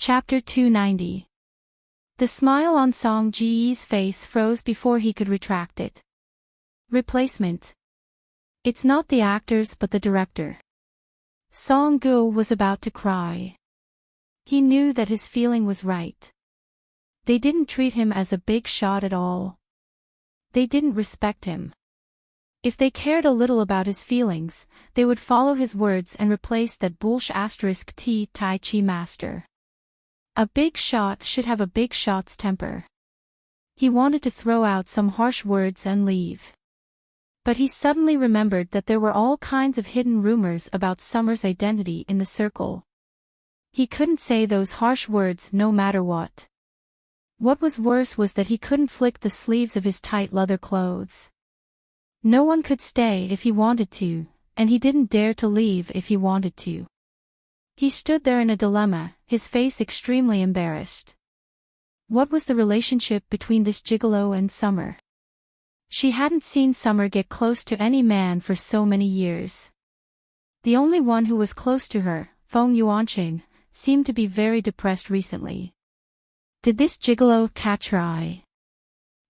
Chapter 290. The smile on Song Ji-ye's face froze before he could retract it. Replacement. It's not the actors but the director. Song Gu was about to cry. He knew that his feeling was right. They didn't treat him as a big shot at all. They didn't respect him. If they cared a little about his feelings, they would follow his words and replace that bullsh *t Tai Chi master. A big shot should have a big shot's temper. He wanted to throw out some harsh words and leave. But he suddenly remembered that there were all kinds of hidden rumors about Summer's identity in the circle. He couldn't say those harsh words no matter what. What was worse was that he couldn't flick the sleeves of his tight leather clothes. No one could stay if he wanted to, and he didn't dare to leave if he wanted to. He stood there in a dilemma, his face extremely embarrassed. What was the relationship between this gigolo and Summer? She hadn't seen Summer get close to any man for so many years. The only one who was close to her, Feng Yuanqing, seemed to be very depressed recently. Did this gigolo catch her eye?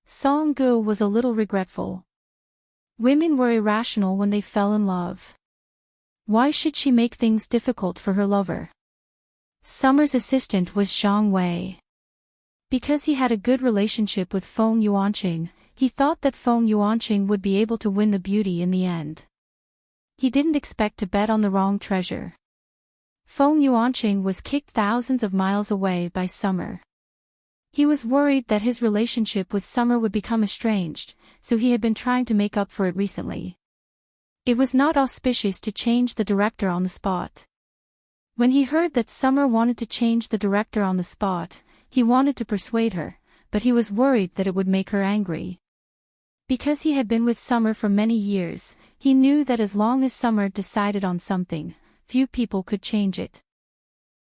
Song Gu was a little regretful. Women were irrational when they fell in love. Why should she make things difficult for her lover? Summer's assistant was Zhang Wei. Because he had a good relationship with Feng Yuanqing, he thought that Feng Yuanqing would be able to win the beauty in the end. He didn't expect to bet on the wrong treasure. Feng Yuanqing was kicked thousands of miles away by Summer. He was worried that his relationship with Summer would become estranged, so he had been trying to make up for it recently. It was not auspicious to change the director on the spot. When he heard that Summer wanted to change the director on the spot, he wanted to persuade her, but he was worried that it would make her angry. Because he had been with Summer for many years, he knew that as long as Summer decided on something, few people could change it.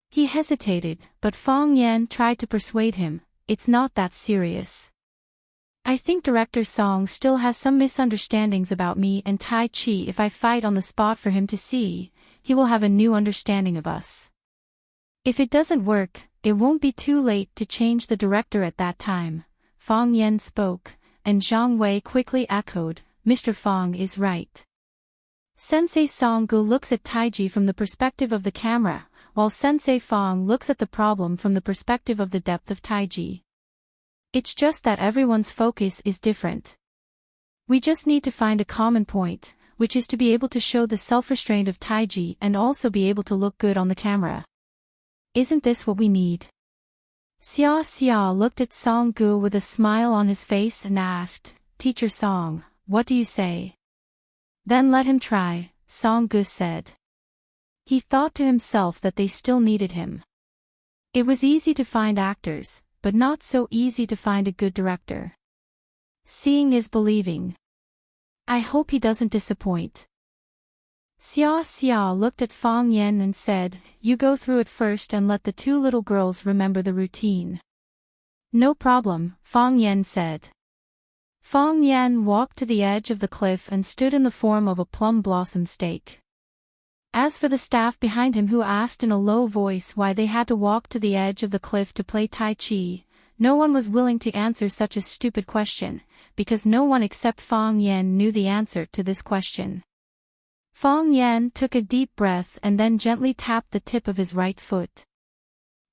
He hesitated, but Fang Yan tried to persuade him, "It's not that serious. I think Director Song still has some misunderstandings about me and Tai Chi. If I fight on the spot for him to see, he will have a new understanding of us. If it doesn't work, it won't be too late to change the director at that time." Fang Yan spoke, and Zhang Wei quickly echoed, "Mr. Fang is right." Sensei Song Gu looks at Taiji from the perspective of the camera, while Sensei Fang looks at the problem from the perspective of the depth of Taiji. It's just that everyone's focus is different. We just need to find a common point, which is to be able to show the self-restraint of Taiji and also be able to look good on the camera. Isn't this what we need? Xia Xia looked at Song Gu with a smile on his face and asked, "Teacher Song, what do you say?" "Then let him try," Song Gu said. He thought to himself that they still needed him. It was easy to find actors, but not so easy to find a good director. Seeing is believing. I hope he doesn't disappoint. Xia Xia looked at Fang Yan and said, "You go through it first and let the two little girls remember the routine." "No problem," Fang Yan said. Fang Yan walked to the edge of the cliff and stood in the form of a plum blossom stake. As for the staff behind him who asked in a low voice why they had to walk to the edge of the cliff to play Tai Chi, no one was willing to answer such a stupid question, because no one except Fang Yan knew the answer to this question. Fang Yan took a deep breath and then gently tapped the tip of his right foot.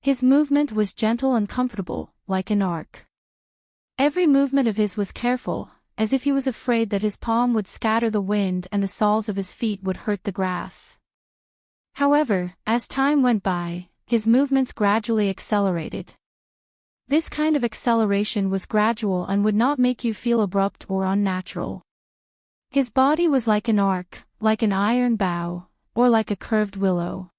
His movement was gentle and comfortable, like an arc. Every movement of his was careful, as if he was afraid that his palm would scatter the wind and the soles of his feet would hurt the grass. However, as time went by, his movements gradually accelerated. This kind of acceleration was gradual and would not make you feel abrupt or unnatural. His body was like an arc, like an iron bow, or like a curved willow.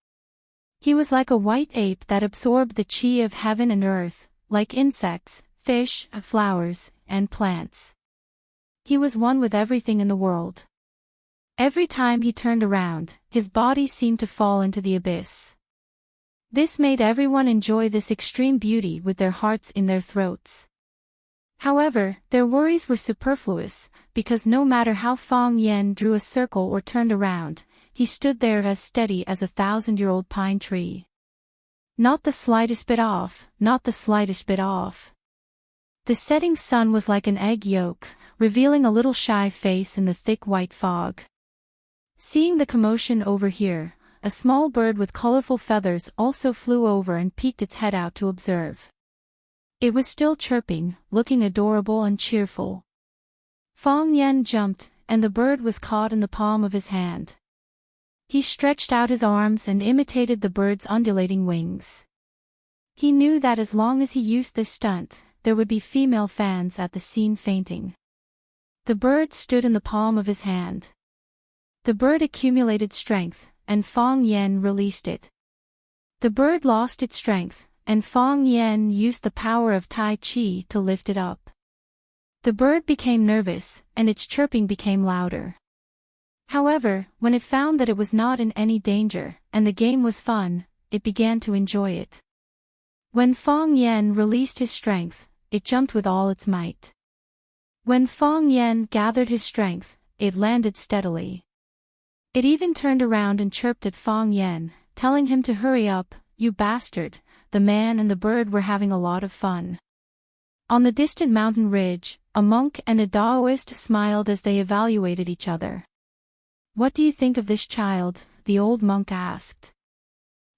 He was like a white ape that absorbed the chi of heaven and earth, like insects, fish, flowers, and plants. He was one with everything in the world. Every time he turned around, his body seemed to fall into the abyss. This made everyone enjoy this extreme beauty with their hearts in their throats. However, their worries were superfluous, because no matter how Fang Yan drew a circle or turned around, he stood there as steady as a 1,000-year-old pine tree. Not the slightest bit off, not the slightest bit off. The setting sun was like an egg yolk, revealing a little shy face in the thick white fog. Seeing the commotion over here, a small bird with colorful feathers also flew over and peeked its head out to observe. It was still chirping, looking adorable and cheerful. Fong Yen jumped, and the bird was caught in the palm of his hand. He stretched out his arms and imitated the bird's undulating wings. He knew that as long as he used this stunt, there would be female fans at the scene fainting. The bird stood in the palm of his hand. The bird accumulated strength, and Fong Yen released it. The bird lost its strength, and Fong Yen used the power of Tai Chi to lift it up. The bird became nervous, and its chirping became louder. However, when it found that it was not in any danger, and the game was fun, it began to enjoy it. When Fong Yen released his strength, it jumped with all its might. When Fong Yen gathered his strength, it landed steadily. It even turned around and chirped at Fong Yen, telling him to hurry up, "You bastard." The man and the bird were having a lot of fun. On the distant mountain ridge, a monk and a Taoist smiled as they evaluated each other. "What do you think of this child?" the old monk asked.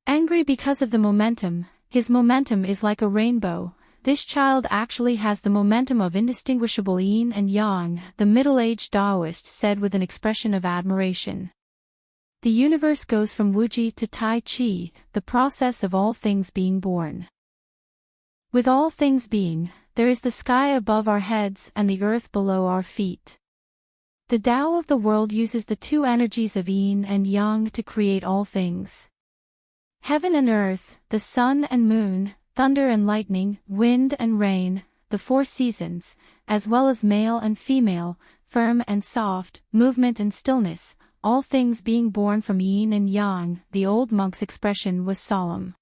Angry because of the momentum, his momentum is like a rainbow. This child actually has the momentum of indistinguishable yin and yang, the middle-aged Taoist said with an expression of admiration. The universe goes from Wuji to Tai Chi, the process of all things being born. With all things being, there is the sky above our heads and the earth below our feet. The Tao of the world uses the two energies of yin and yang to create all things. Heaven and earth, the sun and moon, thunder and lightning, wind and rain, the four seasons, as well as male and female, firm and soft, movement and stillness, all things being born from yin and yang. The old monk's expression was solemn.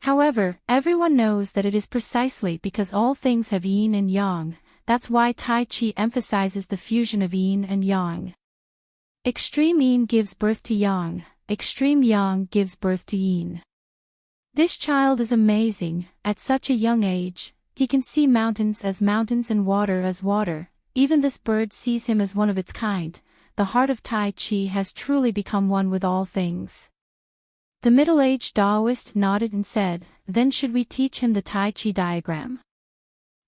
However, everyone knows that it is precisely because all things have yin and yang. That's why Tai Chi emphasizes the fusion of yin and yang. Extreme yin gives birth to yang, extreme yang gives birth to yin. This child is amazing. At such a young age, he can see mountains as mountains and water as water. Even this bird sees him as one of its kind. The heart of Tai Chi has truly become one with all things. The middle-aged Taoist nodded and said, "Then should we teach him the Tai Chi diagram?"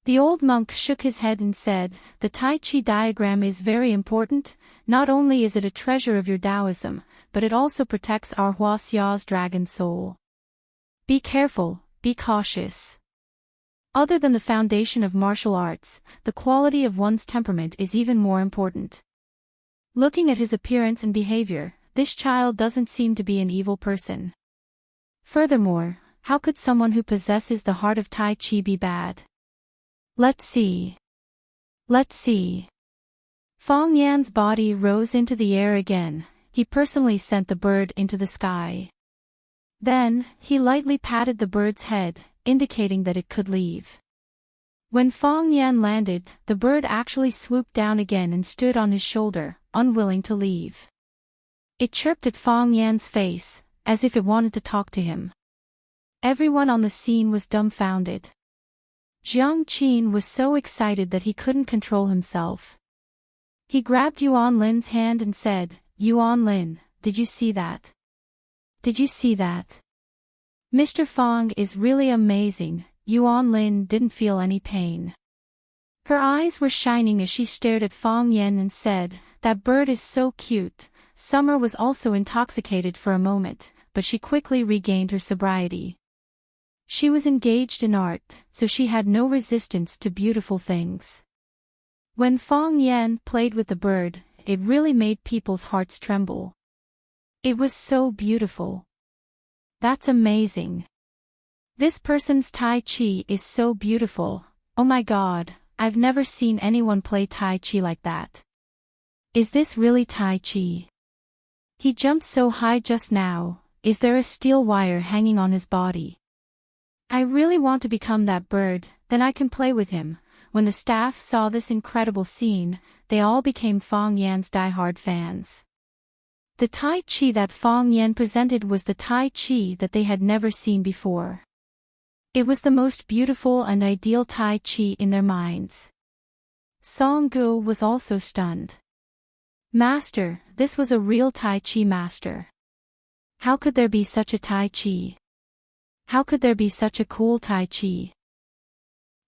The old monk shook his head and said, "The Tai Chi diagram is very important. Not only is it a treasure of your Taoism, but it also protects our Hua Xia's dragon soul. Be careful, be cautious. Other than the foundation of martial arts, the quality of one's temperament is even more important." Looking at his appearance and behavior, this child doesn't seem to be an evil person. Furthermore, how could someone who possesses the heart of Tai Chi be bad? Let's see. Let's see. Fong Yan's body rose into the air again. He personally sent the bird into the sky. Then, he lightly patted the bird's head, indicating that it could leave. When Fong Yan landed, the bird actually swooped down again and stood on his shoulder, unwilling to leave. It chirped at Fong Yan's face, as if it wanted to talk to him. Everyone on the scene was dumbfounded. Jiang Qin was so excited that he couldn't control himself. He grabbed Yuan Lin's hand and said, "Yuan Lin, did you see that? Did you see that? Mr. Fong is really amazing." Yuan Lin didn't feel any pain. Her eyes were shining as she stared at Fong Yan and said, "That bird is so cute." Summer was also intoxicated for a moment, but she quickly regained her sobriety. She was engaged in art, so she had no resistance to beautiful things. When Fong Yan played with the bird, it really made people's hearts tremble. It was so beautiful. That's amazing. This person's Tai Chi is so beautiful. Oh my God, I've never seen anyone play Tai Chi like that. Is this really Tai Chi? He jumped so high just now. Is there a steel wire hanging on his body? I really want to become that bird, then I can play with him. When the staff saw this incredible scene, they all became Fong Yan's die-hard fans. The Tai Chi that Fong Yan presented was the Tai Chi that they had never seen before. It was the most beautiful and ideal Tai Chi in their minds. Song Gu was also stunned. Master, this was a real Tai Chi master. How could there be such a Tai Chi? How could there be such a cool Tai Chi?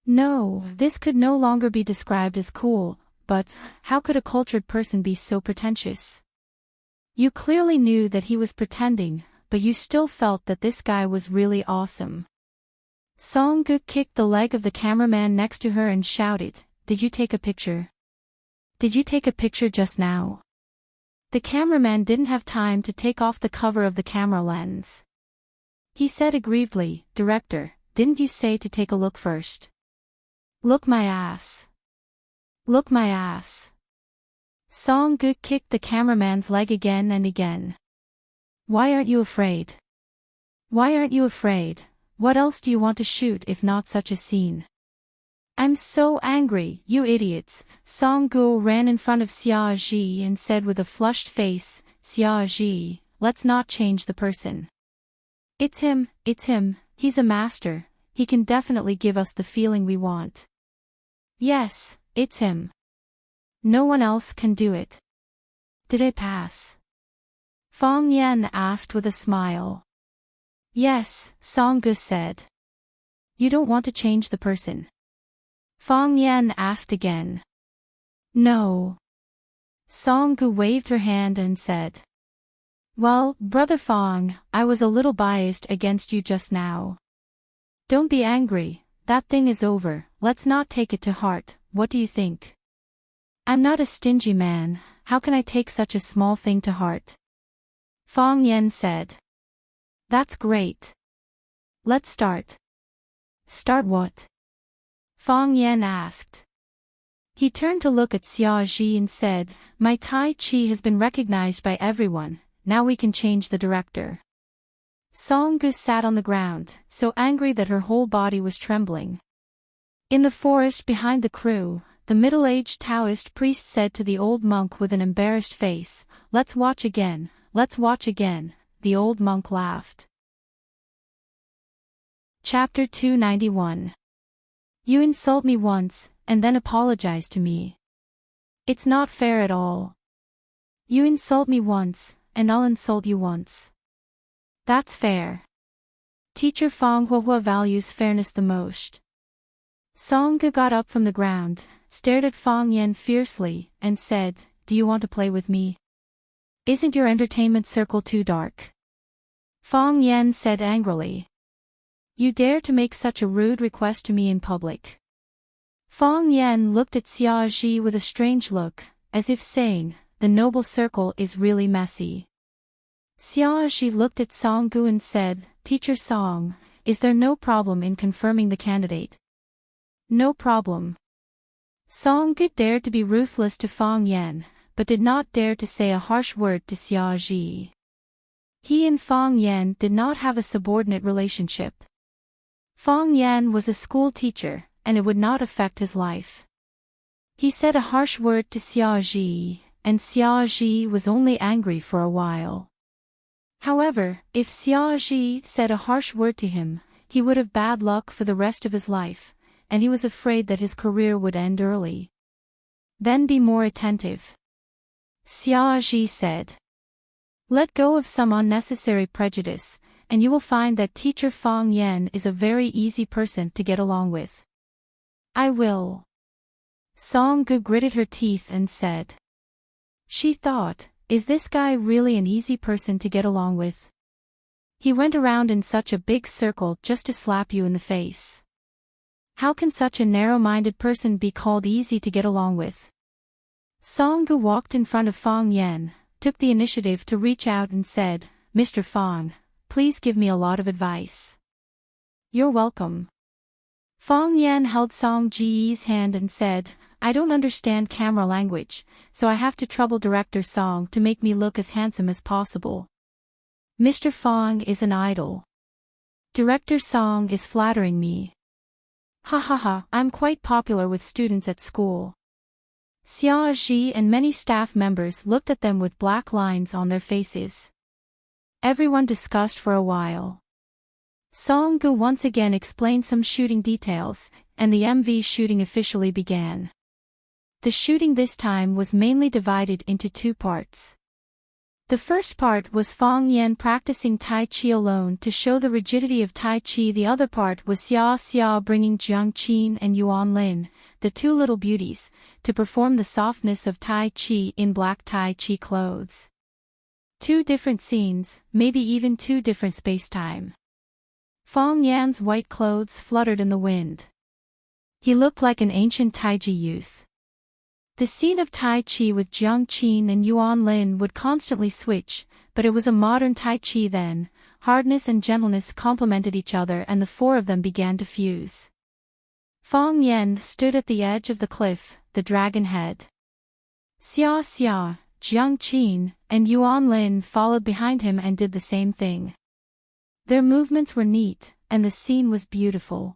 No, this could no longer be described as cool, but how could a cultured person be so pretentious? You clearly knew that he was pretending, but you still felt that this guy was really awesome. Song Gu kicked the leg of the cameraman next to her and shouted, "Did you take a picture? Did you take a picture just now?" The cameraman didn't have time to take off the cover of the camera lens. He said aggrievedly, "Director, didn't you say to take a look first? Look my ass. Look my ass." Song Gu kicked the cameraman's leg again and again. "Why aren't you afraid? Why aren't you afraid? What else do you want to shoot if not such a scene?" "I'm so angry, you idiots." Song Gu ran in front of Xia Ji and said with a flushed face, "Xia Ji, let's not change the person. It's him, he's a master, he can definitely give us the feeling we want. Yes, it's him. No one else can do it." "Did I pass?" Fong Yan asked with a smile. "Yes," Song Gu said. "You don't want to change the person?" Fong Yan asked again. "No." Song Gu waved her hand and said, "Well, Brother Fong, I was a little biased against you just now. Don't be angry, that thing is over, let's not take it to heart, what do you think? I'm not a stingy man, how can I take such a small thing to heart?" Fong Yan said. "That's great. Let's start." "Start what?" Fong Yan asked. He turned to look at Xia Ji and said, "My Tai Chi has been recognized by everyone, now we can change the director." Song Gu sat on the ground, so angry that her whole body was trembling. In the forest behind the crew, the middle-aged Taoist priest said to the old monk with an embarrassed face, "Let's watch again, let's watch again." The old monk laughed. Chapter 291. You insult me once, and then apologize to me. It's not fair at all. You insult me once, and I'll insult you once. That's fair. Teacher Fong Huahua values fairness the most. Song Gu got up from the ground, stared at Fong Yan fiercely, and said, "Do you want to play with me? Isn't your entertainment circle too dark?" Fong Yan said angrily. "You dare to make such a rude request to me in public?" Fong Yan looked at Xia Ji with a strange look, as if saying, "The noble circle is really messy." Xia Ji looked at Song Gu and said, "Teacher Song, is there no problem in confirming the candidate?" "No problem." Song Gu dared to be ruthless to Fong Yan, but did not dare to say a harsh word to Xia Ji. He and Fong Yan did not have a subordinate relationship. Fong Yan was a school teacher, and it would not affect his life. He said a harsh word to Xia Ji, and Xia Ji was only angry for a while. However, if Xia Ji said a harsh word to him, he would have bad luck for the rest of his life, and he was afraid that his career would end early. Then be more attentive. Xia Ji said. Let go of some unnecessary prejudice, and you will find that teacher Fong Yan is a very easy person to get along with. I will. Song Gu gritted her teeth and said. She thought, is this guy really an easy person to get along with? He went around in such a big circle just to slap you in the face. How can such a narrow-minded person be called easy to get along with? Song Gu walked in front of Fong Yan, took the initiative to reach out and said, Mr. Fong, please give me a lot of advice. You're welcome. Fong Yan held Song Ji's hand and said, I don't understand camera language, so I have to trouble director Song to make me look as handsome as possible. Mr. Fong is an idol. Director Song is flattering me. Ha ha ha, I'm quite popular with students at school. Xia Ji and many staff members looked at them with black lines on their faces. Everyone discussed for a while. Song Gu once again explained some shooting details, and the MV shooting officially began. The shooting this time was mainly divided into two parts. The first part was Fang Yan practicing Tai Chi alone to show the rigidity of Tai Chi. The other part was Xia Xia bringing Jiang Qin and Yuan Lin, the two little beauties, to perform the softness of Tai Chi in black Tai Chi clothes. Two different scenes, maybe even two different space-time. Fang Yan's white clothes fluttered in the wind. He looked like an ancient Taiji youth. The scene of Tai Chi with Jiang Qin and Yuan Lin would constantly switch, but it was a modern Tai Chi then. Hardness and gentleness complemented each other and the four of them began to fuse. Fang Yan stood at the edge of the cliff, the dragon head. Xia Xia, Jiang Qin, and Yuan Lin followed behind him and did the same thing. Their movements were neat, and the scene was beautiful.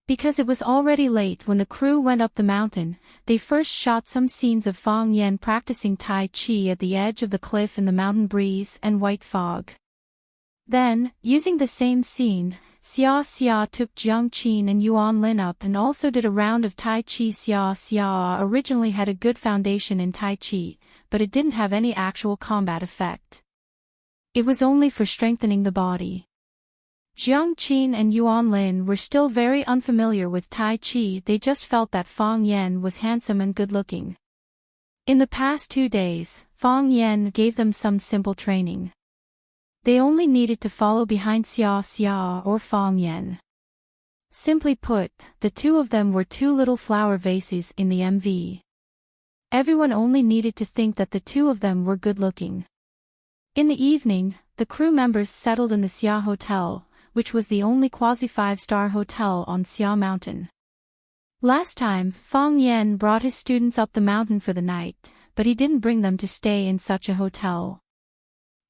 Because it was already late when the crew went up the mountain, they first shot some scenes of Fang Yan practicing Tai Chi at the edge of the cliff in the mountain breeze and white fog. Then, using the same scene, Xia Xia took Jiang Qin and Yuan Lin up and also did a round of Tai Chi. Xia Xia originally had a good foundation in Tai Chi, but it didn't have any actual combat effect. It was only for strengthening the body. Jiang Qin and Yuan Lin were still very unfamiliar with Tai Chi. They just felt that Fang Yan was handsome and good-looking. In the past 2 days, Fang Yan gave them some simple training. They only needed to follow behind Xia Xia or Fang Yan. Simply put, the two of them were two little flower vases in the MV. Everyone only needed to think that the two of them were good-looking. In the evening, the crew members settled in the Xia Hotel, which was the only quasi-5-star hotel on Xia Mountain. Last time, Fang Yan brought his students up the mountain for the night, but he didn't bring them to stay in such a hotel.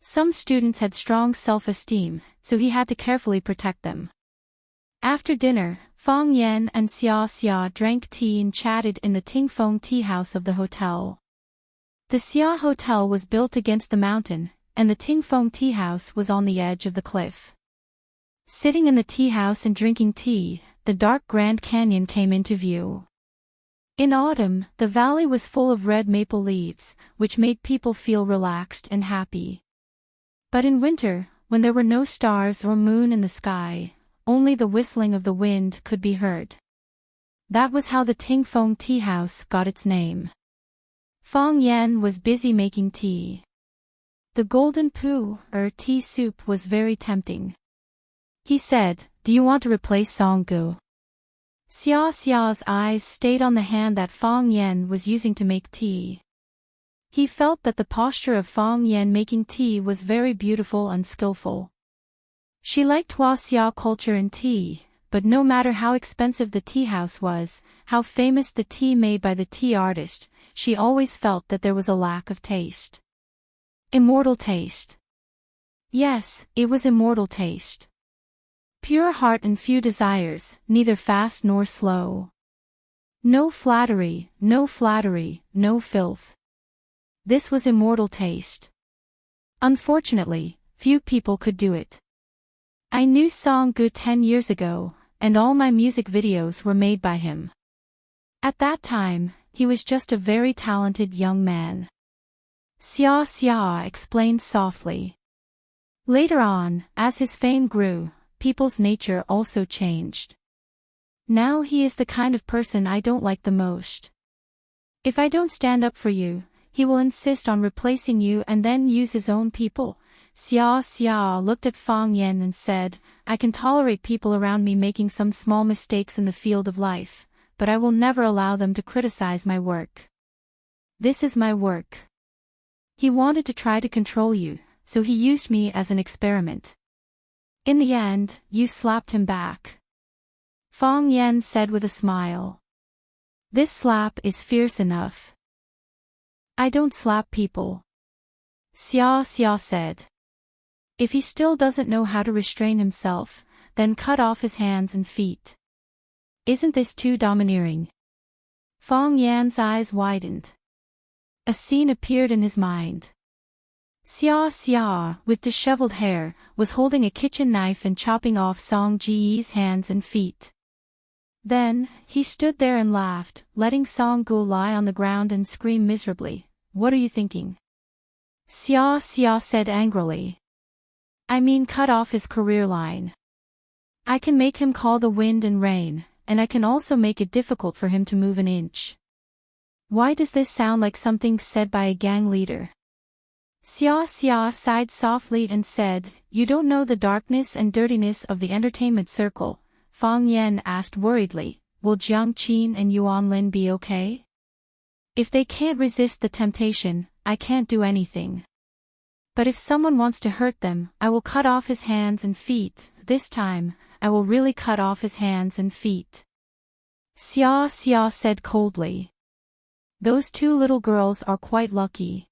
Some students had strong self-esteem, so he had to carefully protect them. After dinner, Fang Yan and Xia Xia drank tea and chatted in the Tingfeng tea house of the hotel. The Xia Hotel was built against the mountain, and the Tingfeng tea house was on the edge of the cliff. Sitting in the tea house and drinking tea, the dark Grand Canyon came into view. In autumn, the valley was full of red maple leaves, which made people feel relaxed and happy. But in winter, when there were no stars or moon in the sky, only the whistling of the wind could be heard. That was how the Tingfeng tea house got its name. Fang Yan was busy making tea. The golden pu, or tea soup, was very tempting. He said, "Do you want to replace Song Gu?" Xia Xia's eyes stayed on the hand that Fang Yan was using to make tea. He felt that the posture of Fang Yan making tea was very beautiful and skillful. She liked Hua Xia culture in tea, but no matter how expensive the tea house was, how famous the tea made by the tea artist, she always felt that there was a lack of taste. Immortal taste. Yes, it was immortal taste. Pure heart and few desires, neither fast nor slow. No flattery, no flattery, no filth. This was immortal taste. Unfortunately, few people could do it. I knew Song Gu 10 years ago, and all my music videos were made by him. At that time, he was just a very talented young man. Xia Xia explained softly. Later on, as his fame grew, people's nature also changed. Now he is the kind of person I don't like the most. If I don't stand up for you, he will insist on replacing you and then use his own people. Xia Xia looked at Fang Yan and said, I can tolerate people around me making some small mistakes in the field of life, but I will never allow them to criticize my work. This is my work. He wanted to try to control you, so he used me as an experiment. In the end, you slapped him back. Fang Yan said with a smile. This slap is fierce enough. I don't slap people. Xia Xia said. If he still doesn't know how to restrain himself, then cut off his hands and feet. Isn't this too domineering? Fong Yan's eyes widened. A scene appeared in his mind. Xia Xia, with disheveled hair, was holding a kitchen knife and chopping off Song Ji's hands and feet. Then, he stood there and laughed, letting Song Gu lie on the ground and scream miserably. What are you thinking? Xia Xia said angrily. I mean cut off his career line. I can make him call the wind and rain, and I can also make it difficult for him to move an inch. Why does this sound like something said by a gang leader? Xia Xia sighed softly and said, You don't know the darkness and dirtiness of the entertainment circle. Fong Yan asked worriedly, Will Jiang Qin and Yuan Lin be okay? If they can't resist the temptation, I can't do anything. But if someone wants to hurt them, I will cut off his hands and feet. This time, I will really cut off his hands and feet. Xia Xia said coldly. Those two little girls are quite lucky.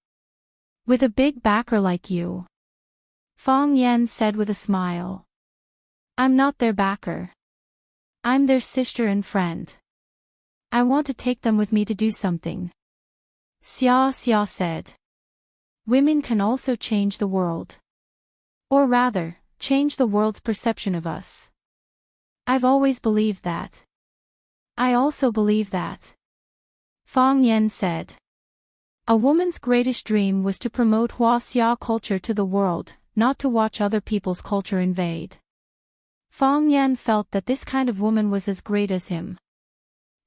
With a big backer like you. Fong Yan said with a smile. I'm not their backer. I'm their sister and friend. I want to take them with me to do something. Xia Xia said. Women can also change the world. Or rather, change the world's perception of us. I've always believed that. I also believe that. Fong Yan said. A woman's greatest dream was to promote Huaxia culture to the world, not to watch other people's culture invade. Fong Yan felt that this kind of woman was as great as him.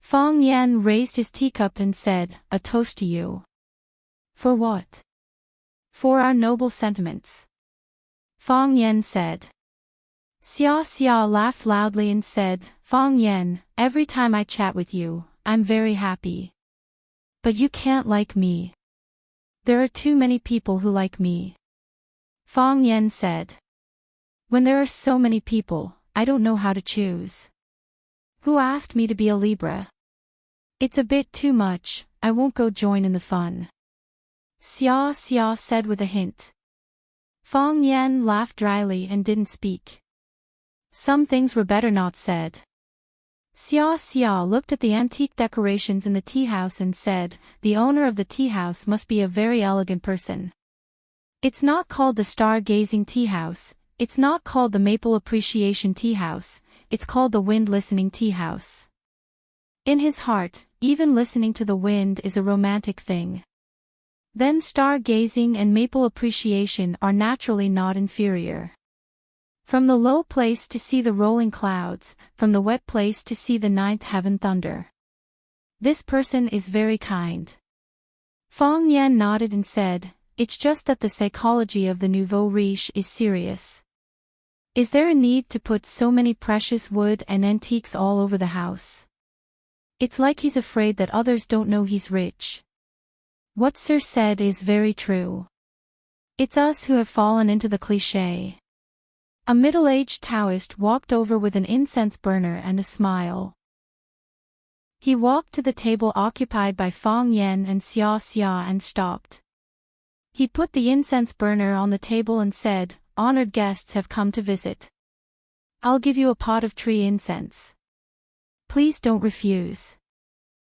Fong Yan raised his teacup and said, A toast to you. For what? For our noble sentiments. Fong Yan said. Xia Xia laughed loudly and said, Fong Yan, every time I chat with you, I'm very happy. But you can't like me. There are too many people who like me. Fong Yan said. When there are so many people, I don't know how to choose. Who asked me to be a Libra? It's a bit too much, I won't go join in the fun. Xia Xia said with a hint. Fong Yan laughed dryly and didn't speak. Some things were better not said. Xia Xia looked at the antique decorations in the tea house and said, The owner of the tea house must be a very elegant person. It's not called the Star-Gazing Tea House, it's not called the Maple Appreciation Tea House, it's called the Wind Listening Tea House. In his heart, even listening to the wind is a romantic thing. Then star-gazing and maple appreciation are naturally not inferior. From the low place to see the rolling clouds, from the wet place to see the ninth heaven thunder. This person is very kind. Fong Yan nodded and said, It's just that the psychology of the nouveau riche is serious. Is there a need to put so many precious wood and antiques all over the house? It's like he's afraid that others don't know he's rich. What Sir said is very true. It's us who have fallen into the cliché. A middle-aged Taoist walked over with an incense burner and a smile. He walked to the table occupied by Fong Yan and Xia Xia and stopped. He put the incense burner on the table and said, Honored guests have come to visit. I'll give you a pot of tree incense. Please don't refuse.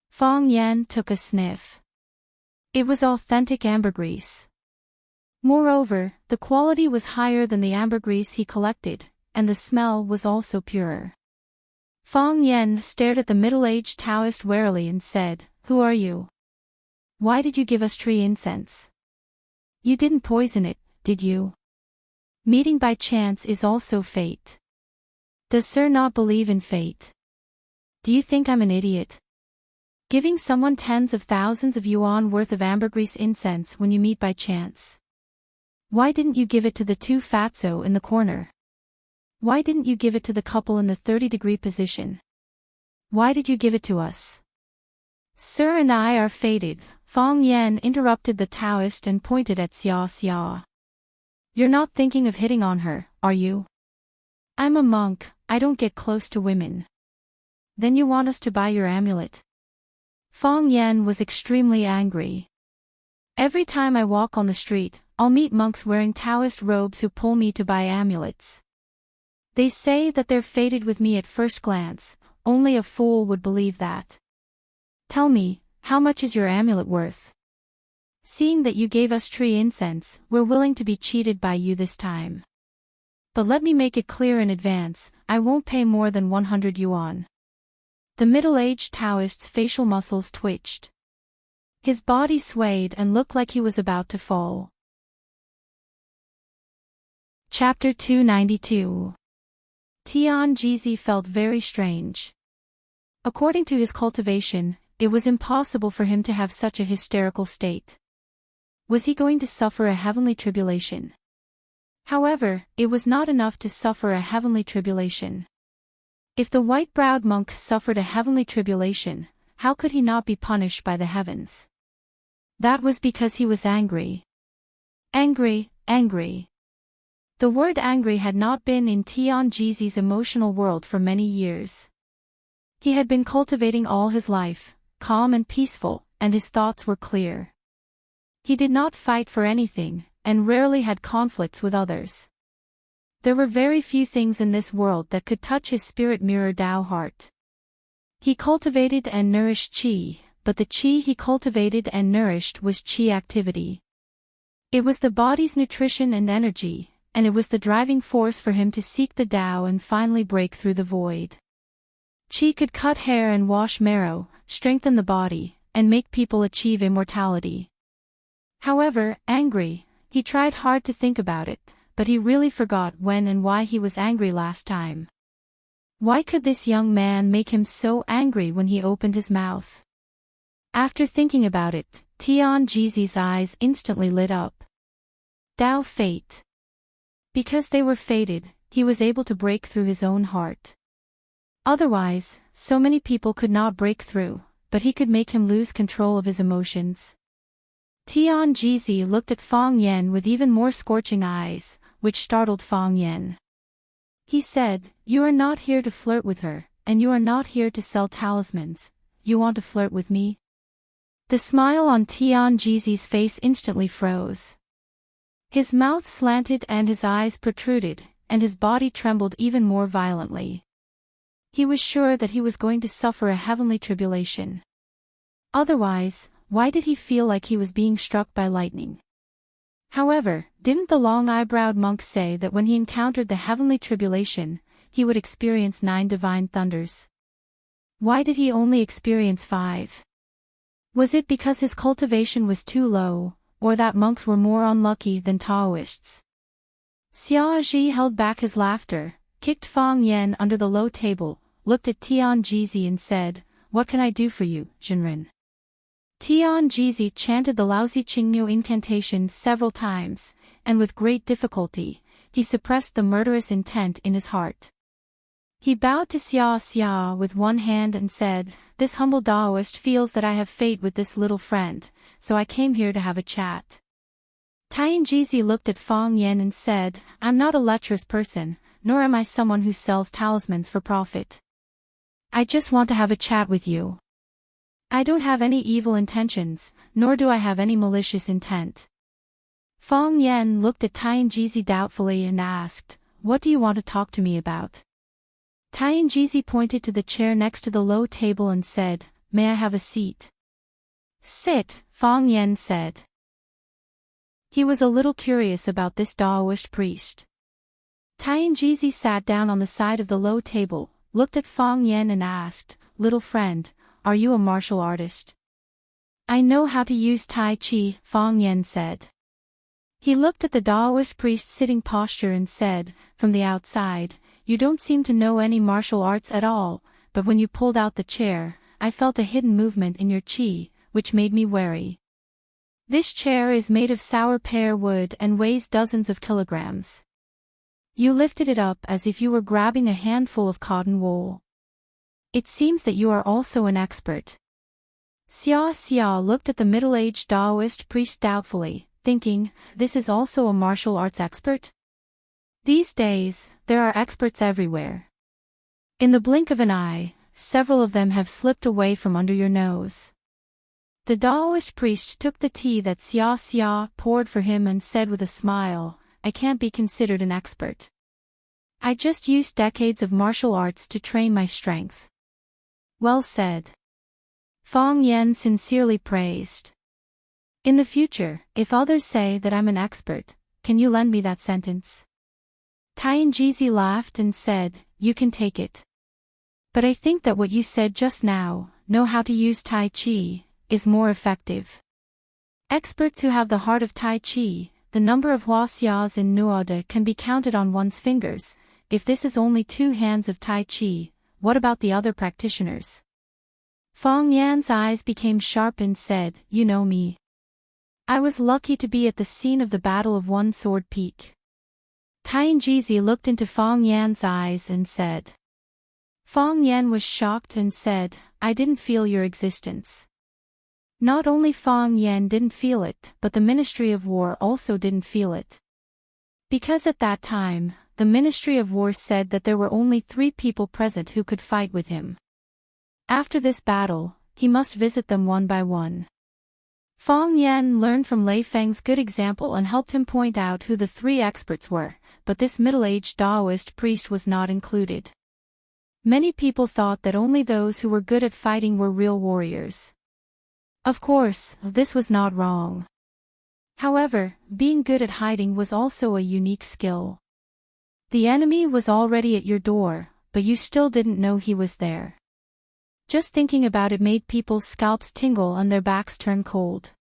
Fong Yan took a sniff. It was authentic ambergris. Moreover, the quality was higher than the ambergris he collected, and the smell was also purer. Fong Yan stared at the middle-aged Taoist warily and said, Who are you? Why did you give us tree incense? You didn't poison it, did you? Meeting by chance is also fate. Does Sir not believe in fate? Do you think I'm an idiot? Giving someone tens of thousands of yuan worth of ambergris incense when you meet by chance. Why didn't you give it to the two fatso in the corner? Why didn't you give it to the couple in the 30-degree position? Why did you give it to us? Sir and I are fated, Fong Yan interrupted the Taoist and pointed at Xia Xia. You're not thinking of hitting on her, are you? I'm a monk, I don't get close to women. Then you want us to buy your amulet? Fong Yan was extremely angry. Every time I walk on the street, I'll meet monks wearing Taoist robes who pull me to buy amulets. They say that they're fated with me at first glance, only a fool would believe that. Tell me, how much is your amulet worth? Seeing that you gave us tree incense, we're willing to be cheated by you this time. But let me make it clear in advance, I won't pay more than 100 yuan. The middle-aged Taoist's facial muscles twitched. His body swayed and looked like he was about to fall. Chapter 292. Tian Jizi felt very strange. According to his cultivation, it was impossible for him to have such a hysterical state. Was he going to suffer a heavenly tribulation? However, it was not enough to suffer a heavenly tribulation. If the white-browed monk suffered a heavenly tribulation, how could he not be punished by the heavens? That was because he was angry. Angry, angry. The word angry had not been in Tian Jizi's emotional world for many years. He had been cultivating all his life, calm and peaceful, and his thoughts were clear. He did not fight for anything, and rarely had conflicts with others. There were very few things in this world that could touch his spirit mirror Tao heart. He cultivated and nourished qi, but the qi he cultivated and nourished was qi activity. It was the body's nutrition and energy, and it was the driving force for him to seek the Tao and finally break through the void. Qi could cut hair and wash marrow, strengthen the body, and make people achieve immortality. However, angry, he tried hard to think about it, but he really forgot when and why he was angry last time. Why could this young man make him so angry when he opened his mouth? After thinking about it, Tian Jizi's eyes instantly lit up. Tao fate. Because they were fated, he was able to break through his own heart. Otherwise, so many people could not break through, but he could make him lose control of his emotions. Tian Jizi looked at Fang Yen with even more scorching eyes, which startled Fang Yen. He said, "You are not here to flirt with her, and you are not here to sell talismans. You want to flirt with me?" The smile on Tian Jizi's face instantly froze. His mouth slanted and his eyes protruded, and his body trembled even more violently. He was sure that he was going to suffer a heavenly tribulation. Otherwise, why did he feel like he was being struck by lightning? However, didn't the long-eyebrowed monk say that when he encountered the heavenly tribulation, he would experience 9 divine thunders? Why did he only experience 5? Was it because his cultivation was too low, or that monks were more unlucky than Taoists? Xia Zhi held back his laughter, kicked Fang Yen under the low table, looked at Tian Jizi and said, "What can I do for you, Jinren?" Tian Jizi chanted the Laozi Qingniu incantation several times, and with great difficulty, he suppressed the murderous intent in his heart. He bowed to Xia with one hand and said, "This humble Taoist feels that I have fate with this little friend, so I came here to have a chat." Tian Jizi looked at Fang Yen and said, "I'm not a lecherous person, nor am I someone who sells talismans for profit. I just want to have a chat with you. I don't have any evil intentions, nor do I have any malicious intent." Fang Yen looked at Tian Jizi doubtfully and asked, "What do you want to talk to me about?" Tian Jizi pointed to the chair next to the low table and said, "May I have a seat?" "Sit," Fang Yen said. He was a little curious about this Taoist priest. Tian Jizi sat down on the side of the low table, looked at Fang Yen and asked, "Little friend, are you a martial artist?" "I know how to use Tai Chi," Fang Yen said. He looked at the Taoist priest's sitting posture and said, "From the outside, you don't seem to know any martial arts at all, but when you pulled out the chair, I felt a hidden movement in your qi, which made me wary. This chair is made of sour pear wood and weighs dozens of kilograms. You lifted it up as if you were grabbing a handful of cotton wool. It seems that you are also an expert." Xia looked at the middle-aged Taoist priest doubtfully, thinking, this is also a martial arts expert? These days, there are experts everywhere. In the blink of an eye, several of them have slipped away from under your nose. The Taoist priest took the tea that Xia poured for him and said with a smile, "I can't be considered an expert. I just used decades of martial arts to train my strength." "Well said. Fong Yan sincerely praised. In the future, if others say that I'm an expert, can you lend me that sentence? Tianjizi laughed and said, you can take it. But I think that what you said just now, know how to use Tai Chi, is more effective. Experts who have the heart of Tai Chi, the number of huaxias in Nuoda can be counted on one's fingers. If this is only 2 hands of Tai Chi, what about the other practitioners? Fong Yan's eyes became sharp and said, you know me. I was lucky to be at the scene of the Battle of One Sword Peak. Tianjizi looked into Fong Yan's eyes and said. Fong Yan was shocked and said, I didn't feel your existence. Not only Fong Yan didn't feel it, but the Ministry of War also didn't feel it. Because at that time, the Ministry of War said that there were only 3 people present who could fight with him. After this battle, he must visit them one by one. Fong Yan learned from Lei Feng's good example and helped him point out who the 3 experts were, but this middle-aged Taoist priest was not included. Many people thought that only those who were good at fighting were real warriors. Of course, this was not wrong. However, being good at hiding was also a unique skill. The enemy was already at your door, but you still didn't know he was there. Just thinking about it made people's scalps tingle and their backs turn cold.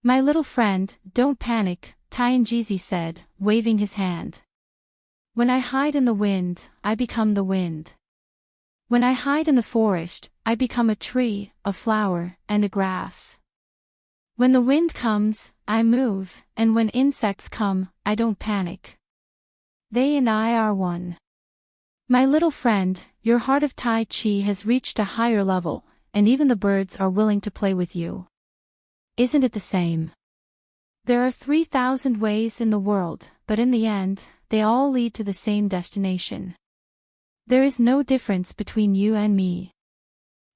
My little friend, don't panic, Tianjizi said, waving his hand. When I hide in the wind, I become the wind. When I hide in the forest, I become a tree, a flower, and a grass. When the wind comes, I move, and when insects come, I don't panic. They and I are one. My little friend, your heart of Tai Chi has reached a higher level, and even the birds are willing to play with you. Isn't it the same? There are 3,000 ways in the world, but in the end, they all lead to the same destination. There is no difference between you and me.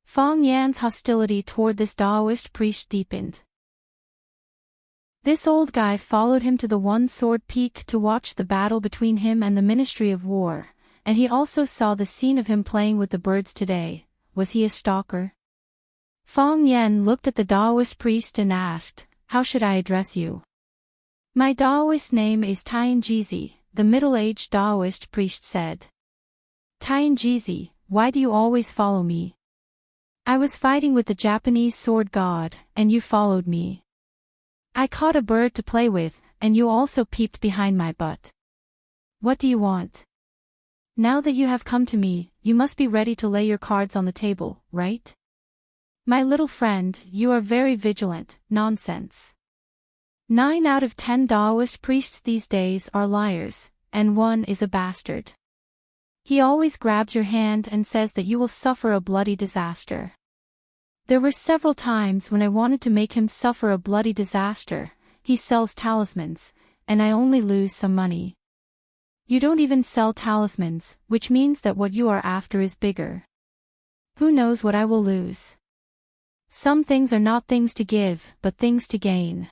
Fong Yan's hostility toward this Taoist priest deepened. This old guy followed him to the One Sword Peak to watch the battle between him and the Ministry of War, and he also saw the scene of him playing with the birds today. Was he a stalker? Fong Yan looked at the Taoist priest and asked, how should I address you? My Taoist name is Tianjizi, the middle-aged Taoist priest said. Tianjizi, why do you always follow me? I was fighting with the Japanese sword god, and you followed me. I caught a bird to play with, and you also peeped behind my butt. What do you want? Now that you have come to me, you must be ready to lay your cards on the table, right? My little friend, you are very vigilant. Nonsense. 9 out of 10 Taoist priests these days are liars, and 1 is a bastard. He always grabs your hand and says that you will suffer a bloody disaster. There were several times when I wanted to make him suffer a bloody disaster. He sells talismans, and I only lose some money. You don't even sell talismans, which means that what you are after is bigger. Who knows what I will lose? Some things are not things to give, but things to gain.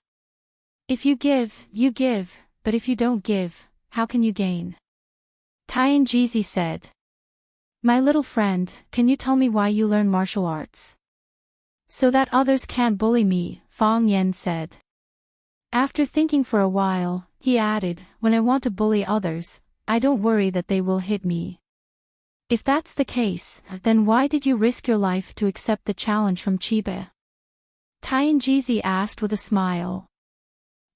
If you give, but if you don't give, how can you gain? Tianjizi said. My little friend, can you tell me why you learn martial arts? So that others can't bully me, Fong Yan said. After thinking for a while, he added, when I want to bully others, I don't worry that they will hit me. If that's the case, then why did you risk your life to accept the challenge from Chiba? Tianjizi asked with a smile.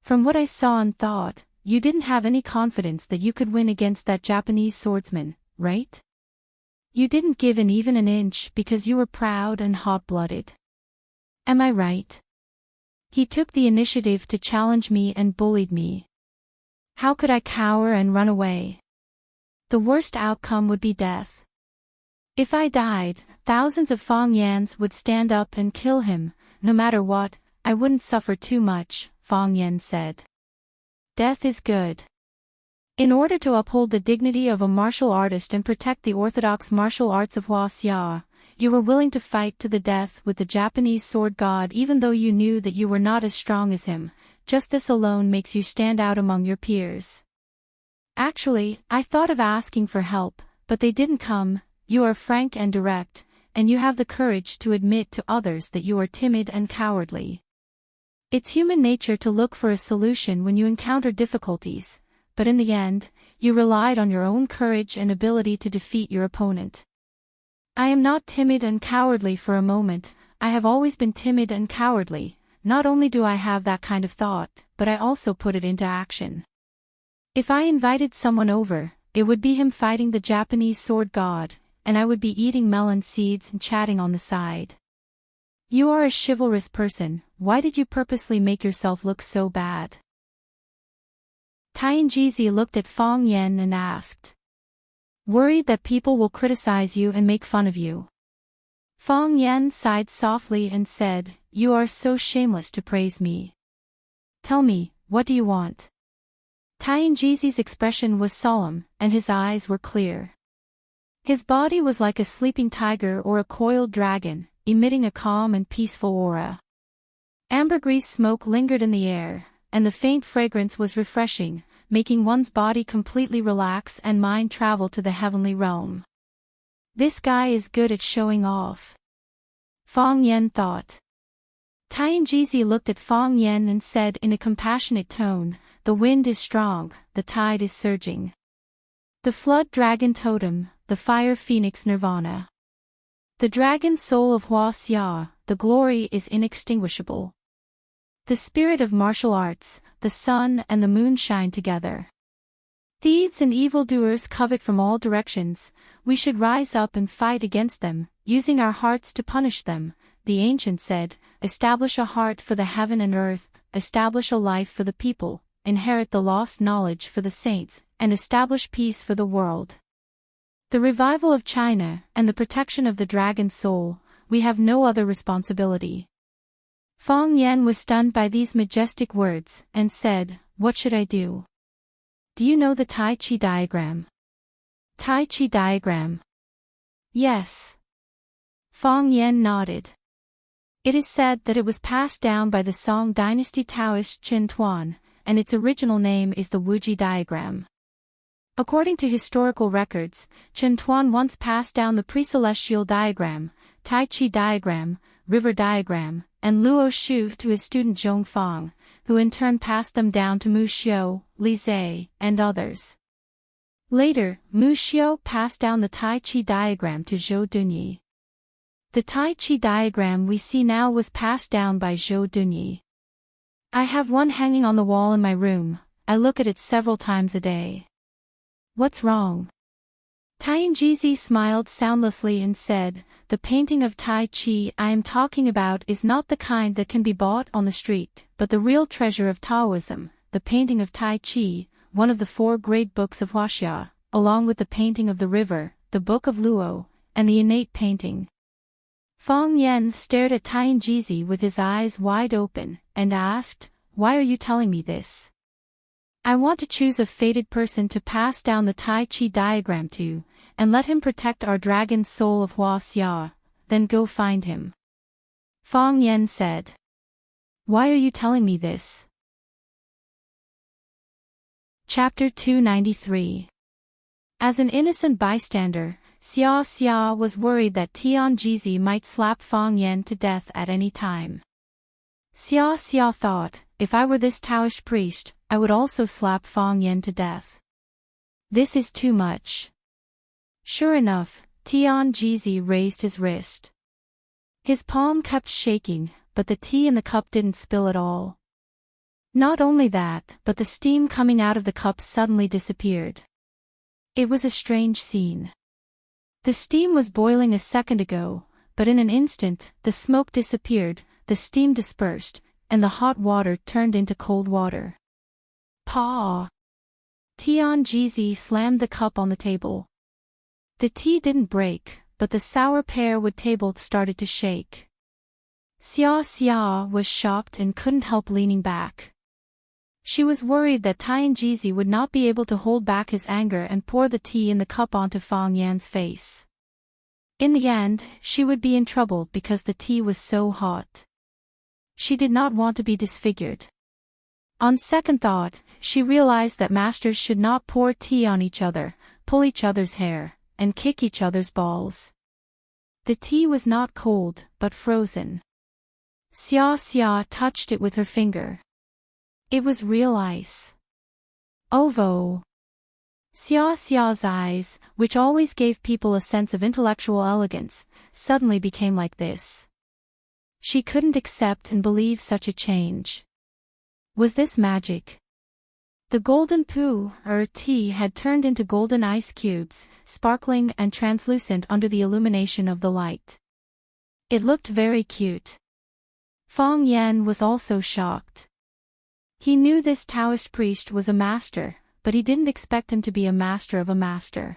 From what I saw and thought, you didn't have any confidence that you could win against that Japanese swordsman, right? You didn't give in even an inch because you were proud and hot-blooded. Am I right? He took the initiative to challenge me and bullied me. How could I cower and run away? The worst outcome would be death. If I died, thousands of Fong Yans would stand up and kill him. No matter what, I wouldn't suffer too much, Fong Yan said. Death is good. In order to uphold the dignity of a martial artist and protect the orthodox martial arts of Huaxia, you were willing to fight to the death with the Japanese sword god even though you knew that you were not as strong as him. Just this alone makes you stand out among your peers. Actually, I thought of asking for help, but they didn't come. You are frank and direct, and you have the courage to admit to others that you are timid and cowardly. It's human nature to look for a solution when you encounter difficulties, but in the end, you relied on your own courage and ability to defeat your opponent. I am not timid and cowardly for a moment, I have always been timid and cowardly. Not only do I have that kind of thought, but I also put it into action. If I invited someone over, it would be him fighting the Japanese sword god, and I would be eating melon seeds and chatting on the side. You are a chivalrous person, why did you purposely make yourself look so bad? Tianjizi looked at Fang Yan and asked. Worried that people will criticize you and make fun of you. Fang Yan sighed softly and said, You are so shameless to praise me. Tell me, what do you want? Tianjizi's expression was solemn, and his eyes were clear. His body was like a sleeping tiger or a coiled dragon, emitting a calm and peaceful aura. Ambergris smoke lingered in the air, and the faint fragrance was refreshing, making one's body completely relax and mind travel to the heavenly realm. This guy is good at showing off. Fang Yan thought. Tianjizi looked at Fang Yan and said in a compassionate tone, The wind is strong, the tide is surging. The flood dragon totem, the fire phoenix nirvana. The dragon soul of Hua Xia, the glory is inextinguishable. The spirit of martial arts, the sun and the moon shine together. Thieves and evildoers covet from all directions, we should rise up and fight against them, using our hearts to punish them, the ancient said, establish a heart for the heaven and earth, establish a life for the people, inherit the lost knowledge for the saints, and establish peace for the world. The revival of China and the protection of the dragon soul, we have no other responsibility. Fang Yan was stunned by these majestic words, and said, What should I do? Do you know the Tai Chi diagram? Tai Chi diagram? Yes. Fang Yan nodded. It is said that it was passed down by the Song dynasty Taoist Chen Tuan, and its original name is the Wuji diagram. According to historical records, Chen Tuan once passed down the pre-celestial diagram, Tai Chi diagram, river diagram, and Luo Shu to his student Zhong Fang, who in turn passed them down to Mu Xiu, Li Zhe, and others. Later, Mu Xiu passed down the Tai Chi diagram to Zhou Dunyi. The Tai Chi diagram we see now was passed down by Zhou Dunyi. I have one hanging on the wall in my room, I look at it several times a day. What's wrong? Tianjizi smiled soundlessly and said, The painting of Tai Chi I am talking about is not the kind that can be bought on the street, but the real treasure of Taoism, the painting of Tai Chi, one of the 4 great books of Huaxia, along with the painting of the river, the book of Luo, and the innate painting. Fang Yan stared at Tianjizi with his eyes wide open, and asked, Why are you telling me this? I want to choose a fated person to pass down the Tai Chi diagram to, and let him protect our dragon soul of Hua Xia, then go find him. Fang Yan said. Why are you telling me this? Chapter 293. As an innocent bystander, Xia Xia was worried that Tianjizi might slap Fang Yan to death at any time. Xia Xia thought, if I were this Taoist priest, I would also slap Fang Yan to death. This is too much. Sure enough, Tianjizi raised his wrist. His palm kept shaking, but the tea in the cup didn't spill at all. Not only that, but the steam coming out of the cup suddenly disappeared. It was a strange scene. The steam was boiling a second ago, but in an instant, the smoke disappeared, the steam dispersed, and the hot water turned into cold water. Paw! Tianjizi slammed the cup on the table. The tea didn't break, but the sour pearwood table started to shake. Xia Xia was shocked and couldn't help leaning back. She was worried that Tianjizi would not be able to hold back his anger and pour the tea in the cup onto Fang Yan's face. In the end, she would be in trouble because the tea was so hot. She did not want to be disfigured. On second thought, she realized that masters should not pour tea on each other, pull each other's hair, and kick each other's balls. The tea was not cold, but frozen. Xia Xia touched it with her finger. It was real ice. Ovo. Xia Xia's eyes, which always gave people a sense of intellectual elegance, suddenly became like this. She couldn't accept and believe such a change. Was this magic? The golden poo, or tea, had turned into golden ice cubes, sparkling and translucent under the illumination of the light. It looked very cute. Fang Yan was also shocked. He knew this Taoist priest was a master, but he didn't expect him to be a master of a master.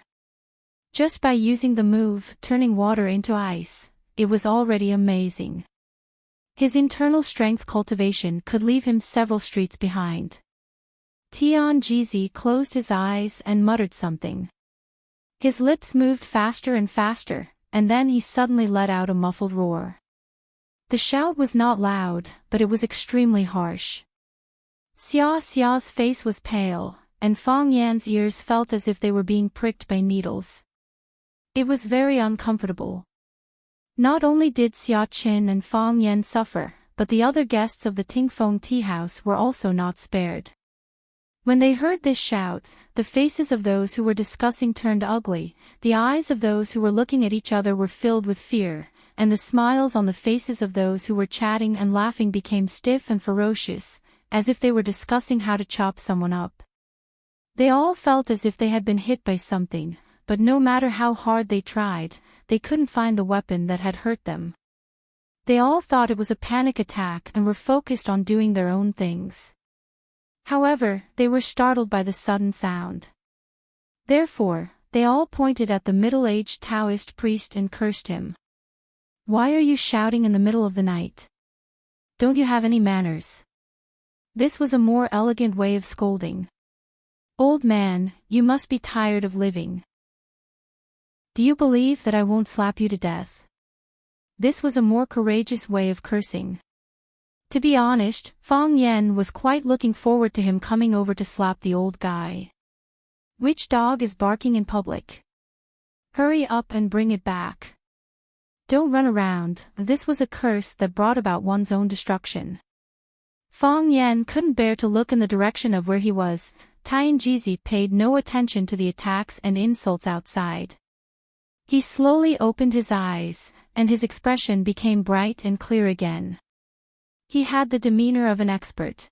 Just by using the move, turning water into ice, it was already amazing. His internal strength cultivation could leave him several streets behind. Tian Jizi closed his eyes and muttered something. His lips moved faster and faster, and then he suddenly let out a muffled roar. The shout was not loud, but it was extremely harsh. Xia Xia's face was pale, and Fang Yan's ears felt as if they were being pricked by needles. It was very uncomfortable. Not only did Xia Qin and Fang Yan suffer, but the other guests of the Tingfeng tea house were also not spared. When they heard this shout, the faces of those who were discussing turned ugly, the eyes of those who were looking at each other were filled with fear, and the smiles on the faces of those who were chatting and laughing became stiff and ferocious, as if they were discussing how to chop someone up. They all felt as if they had been hit by something, but no matter how hard they tried, they couldn't find the weapon that had hurt them. They all thought it was a panic attack and were focused on doing their own things. However, they were startled by the sudden sound. Therefore, they all pointed at the middle-aged Taoist priest and cursed him. "Why are you shouting in the middle of the night? Don't you have any manners?" This was a more elegant way of scolding. "Old man, you must be tired of living. Do you believe that I won't slap you to death?" This was a more courageous way of cursing. To be honest, Fang Yan was quite looking forward to him coming over to slap the old guy. "Which dog is barking in public? Hurry up and bring it back. Don't run around." This was a curse that brought about one's own destruction. Fang Yan couldn't bear to look in the direction of where he was. Tian Jizi paid no attention to the attacks and insults outside. He slowly opened his eyes, and his expression became bright and clear again. He had the demeanor of an expert.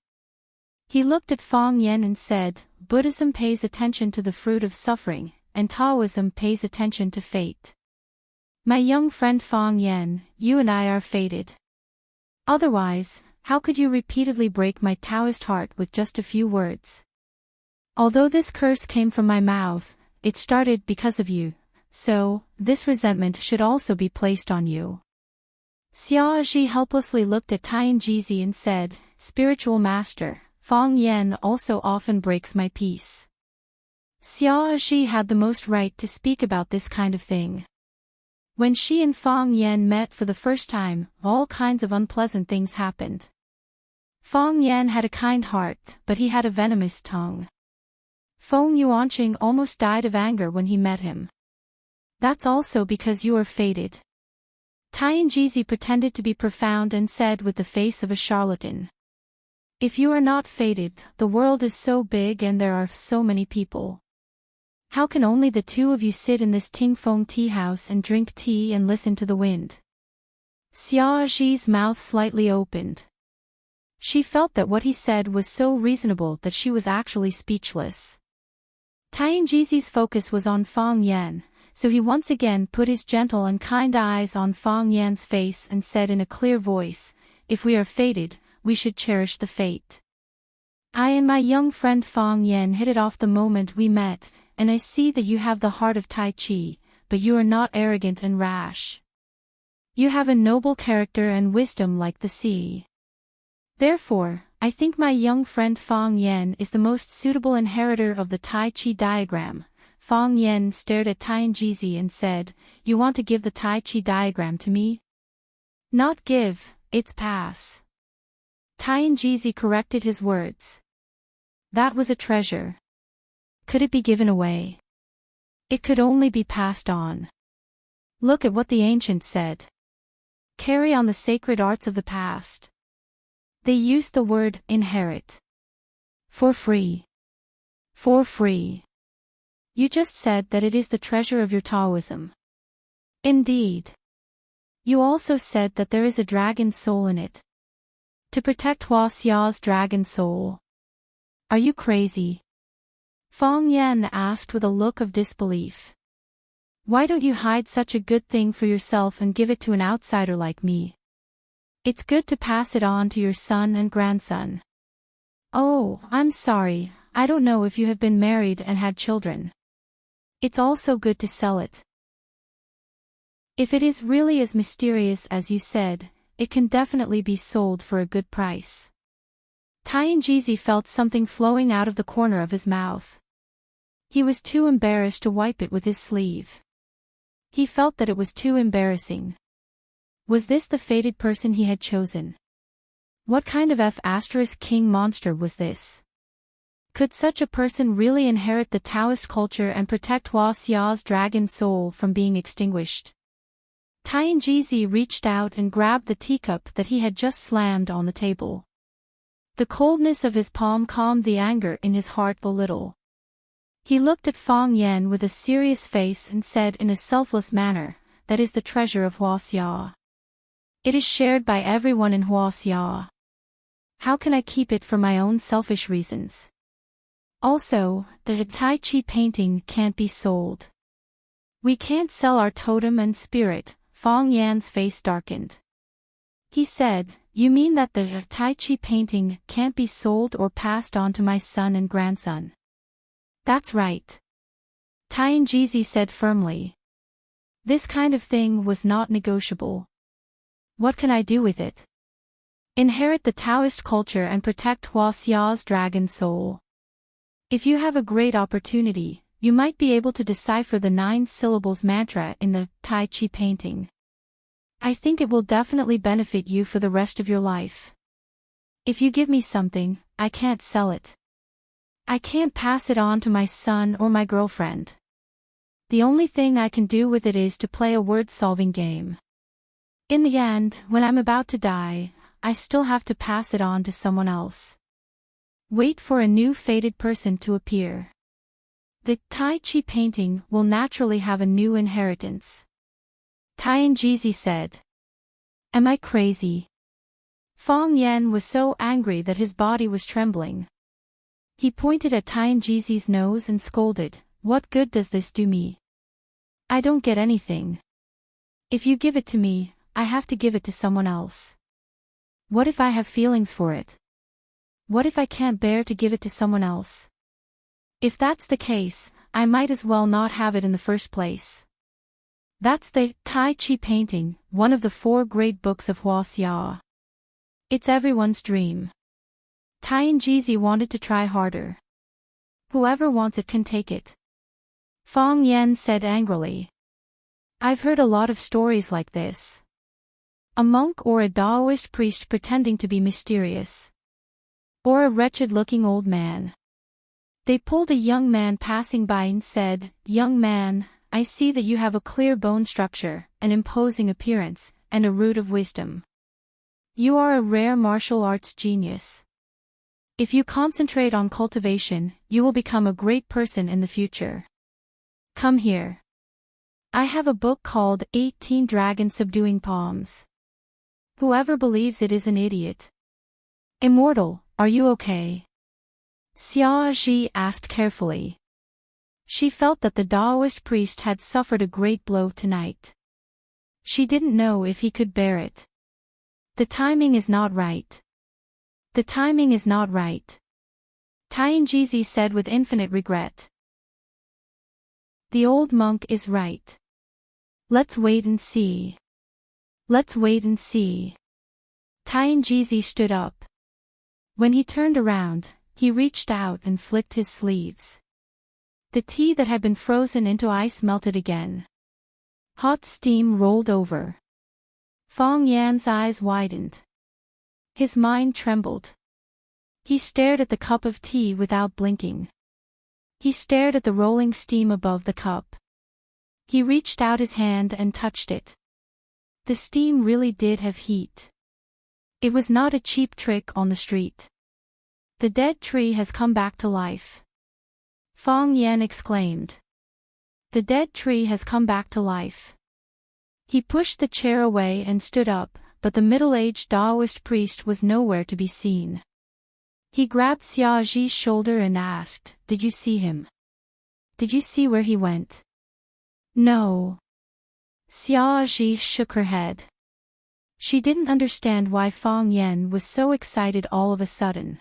He looked at Fang Yan and said, "Buddhism pays attention to the fruit of suffering, and Taoism pays attention to fate. My young friend Fang Yan, you and I are fated. Otherwise, how could you repeatedly break my Taoist heart with just a few words? Although this curse came from my mouth, it started because of you, so, this resentment should also be placed on you." Xia Zhi helplessly looked at Tian Jizi and said, "Spiritual master, Fang Yan also often breaks my peace." Xia Zhi had the most right to speak about this kind of thing. When she and Fang Yan met for the first time, all kinds of unpleasant things happened. Fang Yan had a kind heart, but he had a venomous tongue. Feng Yuanqing almost died of anger when he met him. "That's also because you are fated." Tian Jizi pretended to be profound and said with the face of a charlatan, "If you are not fated, the world is so big and there are so many people. How can only the two of you sit in this Tingfeng tea house and drink tea and listen to the wind?" Xia Zhi's mouth slightly opened. She felt that what he said was so reasonable that she was actually speechless. Tian Jizi's focus was on Fang Yan, so he once again put his gentle and kind eyes on Fang Yan's face and said in a clear voice, "If we are fated, we should cherish the fate. I and my young friend Fang Yan hit it off the moment we met, and I see that you have the heart of Tai Chi, but you are not arrogant and rash. You have a noble character and wisdom like the sea. Therefore, I think my young friend Fang Yan is the most suitable inheritor of the Tai Chi diagram." Fang Yan stared at Tian Jizi and said, "You want to give the Tai Chi diagram to me?" "Not give, it's pass." Tian Jizi corrected his words. "That was a treasure. Could it be given away? It could only be passed on." Look at what the ancients said. Carry on the sacred arts of the past. They used the word inherit. For free. For free. You just said that it is the treasure of your Taoism. Indeed. You also said that there is a dragon soul in it. To protect Hua Xia's dragon soul. Are you crazy? Fang Yan asked with a look of disbelief. Why don't you hide such a good thing for yourself and give it to an outsider like me? It's good to pass it on to your son and grandson. Oh, I'm sorry, I don't know if you have been married and had children. It's also good to sell it. If it is really as mysterious as you said, it can definitely be sold for a good price. Tianjizi felt something flowing out of the corner of his mouth. He was too embarrassed to wipe it with his sleeve. He felt that it was too embarrassing. Was this the fated person he had chosen? What kind of F***king monster was this? Could such a person really inherit the Taoist culture and protect Hua Xia's dragon soul from being extinguished? Tianjizi reached out and grabbed the teacup that he had just slammed on the table. The coldness of his palm calmed the anger in his heart a little. He looked at Fang Yan with a serious face and said in a selfless manner, that is the treasure of Hua Xia. It is shared by everyone in Hua Xia. How can I keep it for my own selfish reasons? Also, the Tai Chi painting can't be sold. We can't sell our totem and spirit. Fang Yan's face darkened. He said, you mean that the Tai Chi painting can't be sold or passed on to my son and grandson? That's right. Tianjizi said firmly. This kind of thing was not negotiable. What can I do with it? Inherit the Taoist culture and protect Hua Xia's dragon soul. If you have a great opportunity, you might be able to decipher the 9 syllables mantra in the Tai Chi painting. I think it will definitely benefit you for the rest of your life. If you give me something, I can't sell it. I can't pass it on to my son or my girlfriend. The only thing I can do with it is to play a word-solving game. In the end, when I'm about to die, I still have to pass it on to someone else. Wait for a new fated person to appear. The Tai Chi painting will naturally have a new inheritance. Tianjizi said. Am I crazy? Fang Yan was so angry that his body was trembling. He pointed at Tianjizi's nose and scolded, what good does this do me? I don't get anything. If you give it to me, I have to give it to someone else. What if I have feelings for it? What if I can't bear to give it to someone else? If that's the case, I might as well not have it in the first place. That's the Tai Chi painting, one of the 4 great books of Hua Xia. It's everyone's dream. Tianjizi wanted to try harder. Whoever wants it can take it. Fang Yan said angrily. I've heard a lot of stories like this. A monk or a Taoist priest pretending to be mysterious. Or a wretched-looking old man. They pulled a young man passing by and said, young man, I see that you have a clear bone structure, an imposing appearance, and a root of wisdom. You are a rare martial arts genius. If you concentrate on cultivation, you will become a great person in the future. Come here. I have a book called 18 Dragon Subduing Palms. Whoever believes it is an idiot. Immortal, are you okay? Xia Ji asked carefully. She felt that the Taoist priest had suffered a great blow tonight. She didn't know if he could bear it. The timing is not right. The timing is not right. Tianjizi said with infinite regret. The old monk is right. Let's wait and see. Let's wait and see. Tianjizi stood up. When he turned around, he reached out and flicked his sleeves. The tea that had been frozen into ice melted again. Hot steam rolled over. Fang Yan's eyes widened. His mind trembled. He stared at the cup of tea without blinking. He stared at the rolling steam above the cup. He reached out his hand and touched it. The steam really did have heat. It was not a cheap trick on the street. The dead tree has come back to life. Fong Yan exclaimed. The dead tree has come back to life. He pushed the chair away and stood up, but the middle-aged Taoist priest was nowhere to be seen. He grabbed Xia Zhi's shoulder and asked, Did you see him? Did you see where he went? No. Xia Zhi shook her head. She didn't understand why Fong Yan was so excited all of a sudden.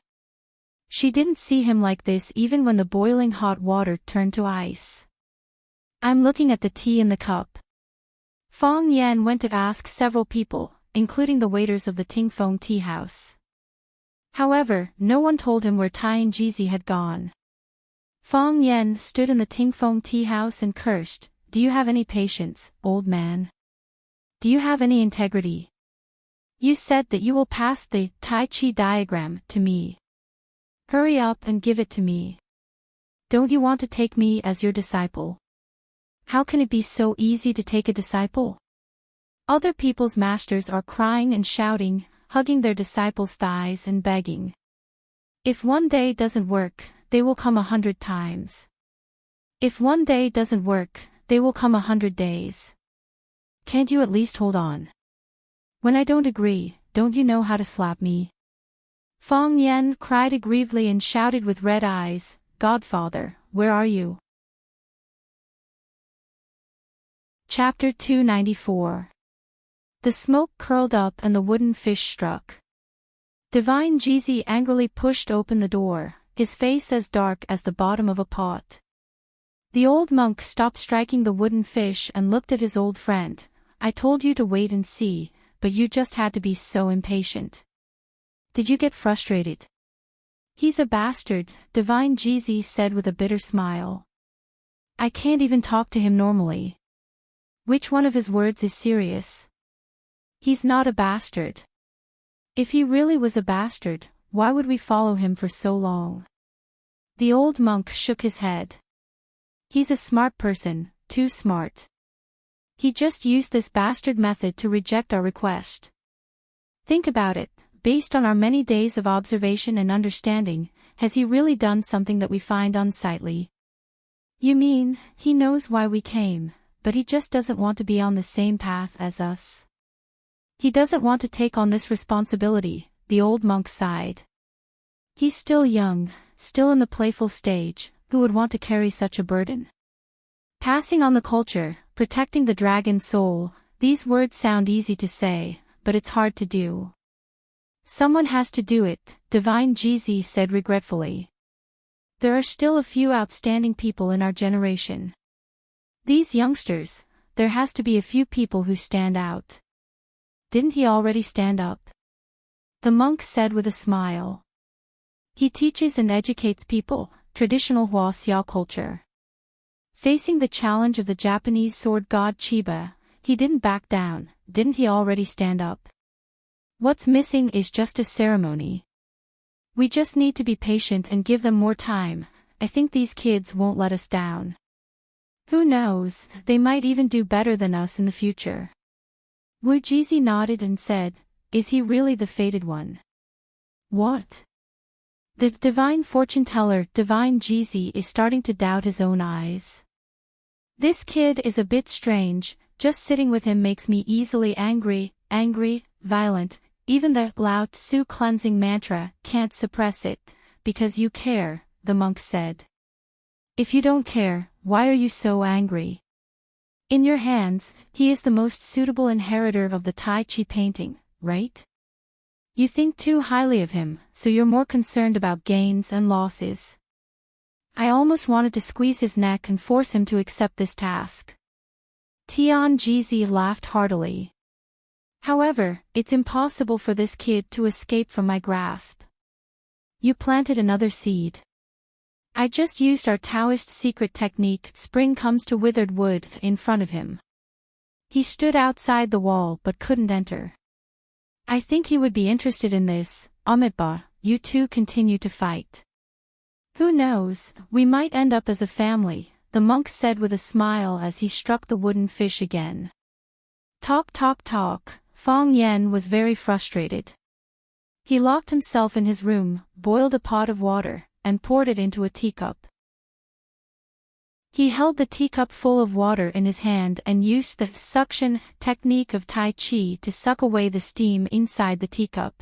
She didn't see him like this even when the boiling hot water turned to ice. I'm looking at the tea in the cup. Fong Yan went to ask several people, including the waiters of the Tingfeng tea house. However, no one told him where Tian Jizi had gone. Fong Yan stood in the Tingfeng tea house and cursed, Do you have any patience, old man? Do you have any integrity? You said that you will pass the Tai Chi diagram to me. Hurry up and give it to me. Don't you want to take me as your disciple? How can it be so easy to take a disciple? Other people's masters are crying and shouting, hugging their disciples' thighs and begging. If one day doesn't work, they will come 100 times. If one day doesn't work, they will come 100 days. Can't you at least hold on? When I don't agree, don't you know how to slap me? Fong Yan cried aggrievedly and shouted with red eyes, Godfather, where are you? Chapter 294. The smoke curled up and the wooden fish struck. Divine Jizi angrily pushed open the door, his face as dark as the bottom of a pot. The old monk stopped striking the wooden fish and looked at his old friend. I told you to wait and see, but you just had to be so impatient. Did you get frustrated? He's a bastard, Divine Jizi said with a bitter smile. I can't even talk to him normally. Which one of his words is serious? He's not a bastard. If he really was a bastard, why would we follow him for so long? The old monk shook his head. He's a smart person, too smart. He just used this bastard method to reject our request. Think about it, based on our many days of observation and understanding, has he really done something that we find unsightly? You mean, he knows why we came, but he just doesn't want to be on the same path as us? He doesn't want to take on this responsibility, the old monk sighed. He's still young, still in the playful stage, who would want to carry such a burden? Passing on the culture, protecting the dragon soul, these words sound easy to say, but it's hard to do. Someone has to do it, Divine Jizi said regretfully. There are still a few outstanding people in our generation. These youngsters, there has to be a few people who stand out. Didn't he already stand up? The monk said with a smile. He teaches and educates people, traditional Huaxia culture. Facing the challenge of the Japanese sword god Chiba, he didn't back down, didn't he already stand up? What's missing is just a ceremony. We just need to be patient and give them more time. I think these kids won't let us down. Who knows, they might even do better than us in the future. Wu Jizi nodded and said, Is he really the fated one? What? The divine fortune teller Divine Jizi is starting to doubt his own eyes. This kid is a bit strange, just sitting with him makes me easily angry, violent, even the Lao Tzu cleansing mantra can't suppress it, because you care, the monk said. If you don't care, why are you so angry? In your hands, he is the most suitable inheritor of the Tai Chi painting, right? You think too highly of him, so you're more concerned about gains and losses. I almost wanted to squeeze his neck and force him to accept this task. Tian Jizi laughed heartily. However, it's impossible for this kid to escape from my grasp. You planted another seed. I just used our Taoist secret technique, spring comes to withered wood, in front of him. He stood outside the wall but couldn't enter. I think he would be interested in this, Amitba, you two continue to fight. Who knows, we might end up as a family, the monk said with a smile as he struck the wooden fish again. Talk, talk, talk. Fong Yen was very frustrated. He locked himself in his room, boiled a pot of water, and poured it into a teacup. He held the teacup full of water in his hand and used the suction technique of Tai Chi to suck away the steam inside the teacup.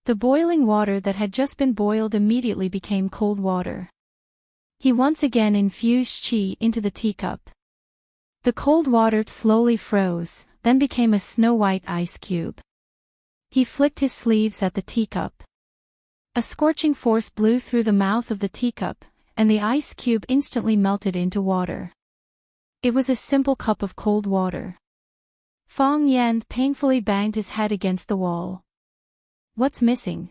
The boiling water that had just been boiled immediately became cold water. He once again infused qi into the teacup. The cold water slowly froze, then became a snow-white ice cube. He flicked his sleeves at the teacup. A scorching force blew through the mouth of the teacup, and the ice cube instantly melted into water. It was a simple cup of cold water. Fong Yen painfully banged his head against the wall. What's missing?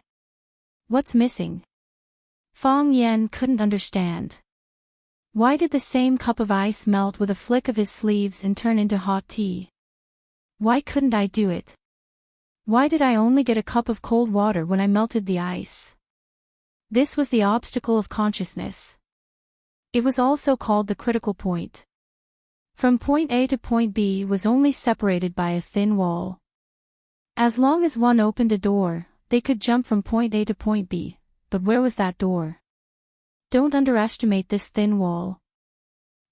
What's missing? Fong Yen couldn't understand. Why did the same cup of ice melt with a flick of his sleeves and turn into hot tea? Why couldn't I do it? Why did I only get a cup of cold water when I melted the ice? This was the obstacle of consciousness. It was also called the critical point. From point A to point B was only separated by a thin wall. As long as one opened a door, they could jump from point A to point B, but where was that door? Don't underestimate this thin wall.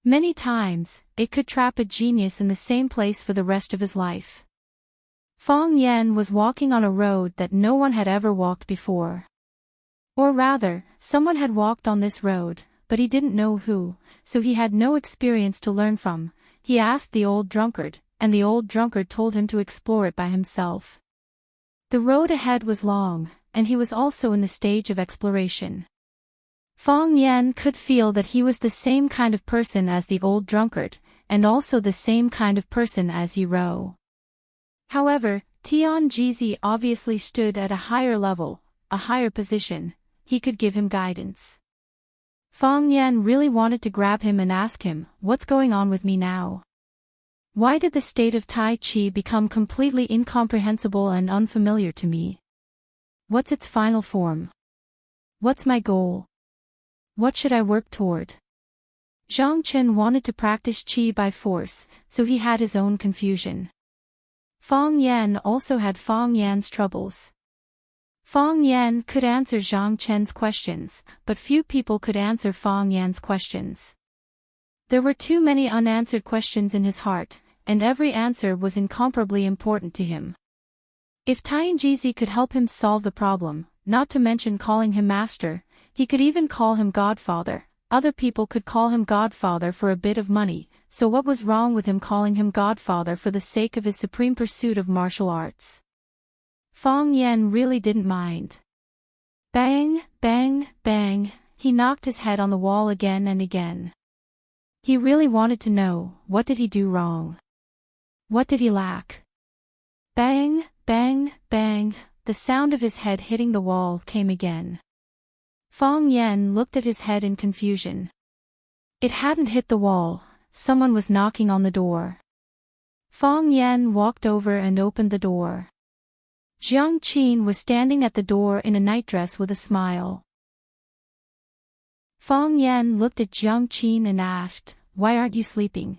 Many times, it could trap a genius in the same place for the rest of his life. Fong Yen was walking on a road that no one had ever walked before. Or rather, someone had walked on this road, but he didn't know who, so he had no experience to learn from. He asked the old drunkard, and the old drunkard told him to explore it by himself. The road ahead was long, and he was also in the stage of exploration. Fong Yen could feel that he was the same kind of person as the old drunkard, and also the same kind of person as Yi Ro. However, Tian Jizi obviously stood at a higher level, a higher position. He could give him guidance. Fong Yen really wanted to grab him and ask him, "What's going on with me now? Why did the state of Tai Chi become completely incomprehensible and unfamiliar to me? What's its final form? What's my goal? What should I work toward?" Zhang Chen wanted to practice Qi by force, so he had his own confusion. Fong Yen also had Fong Yan's troubles. Fong Yen could answer Zhang Chen's questions, but few people could answer Fong Yan's questions. There were too many unanswered questions in his heart, and every answer was incomparably important to him. If Tianjizi could help him solve the problem, not to mention calling him master, he could even call him godfather. Other people could call him godfather for a bit of money, so what was wrong with him calling him godfather for the sake of his supreme pursuit of martial arts? Fong Yen really didn't mind. Bang, bang, bang, he knocked his head on the wall again and again. He really wanted to know, what did he do wrong? What did he lack? Bang, bang, bang, the sound of his head hitting the wall came again. Fong Yen looked at his head in confusion. It hadn't hit the wall, someone was knocking on the door. Fong Yen walked over and opened the door. Jiang Qin was standing at the door in a nightdress with a smile. Fong Yen looked at Jiang Qin and asked, "Why aren't you sleeping?"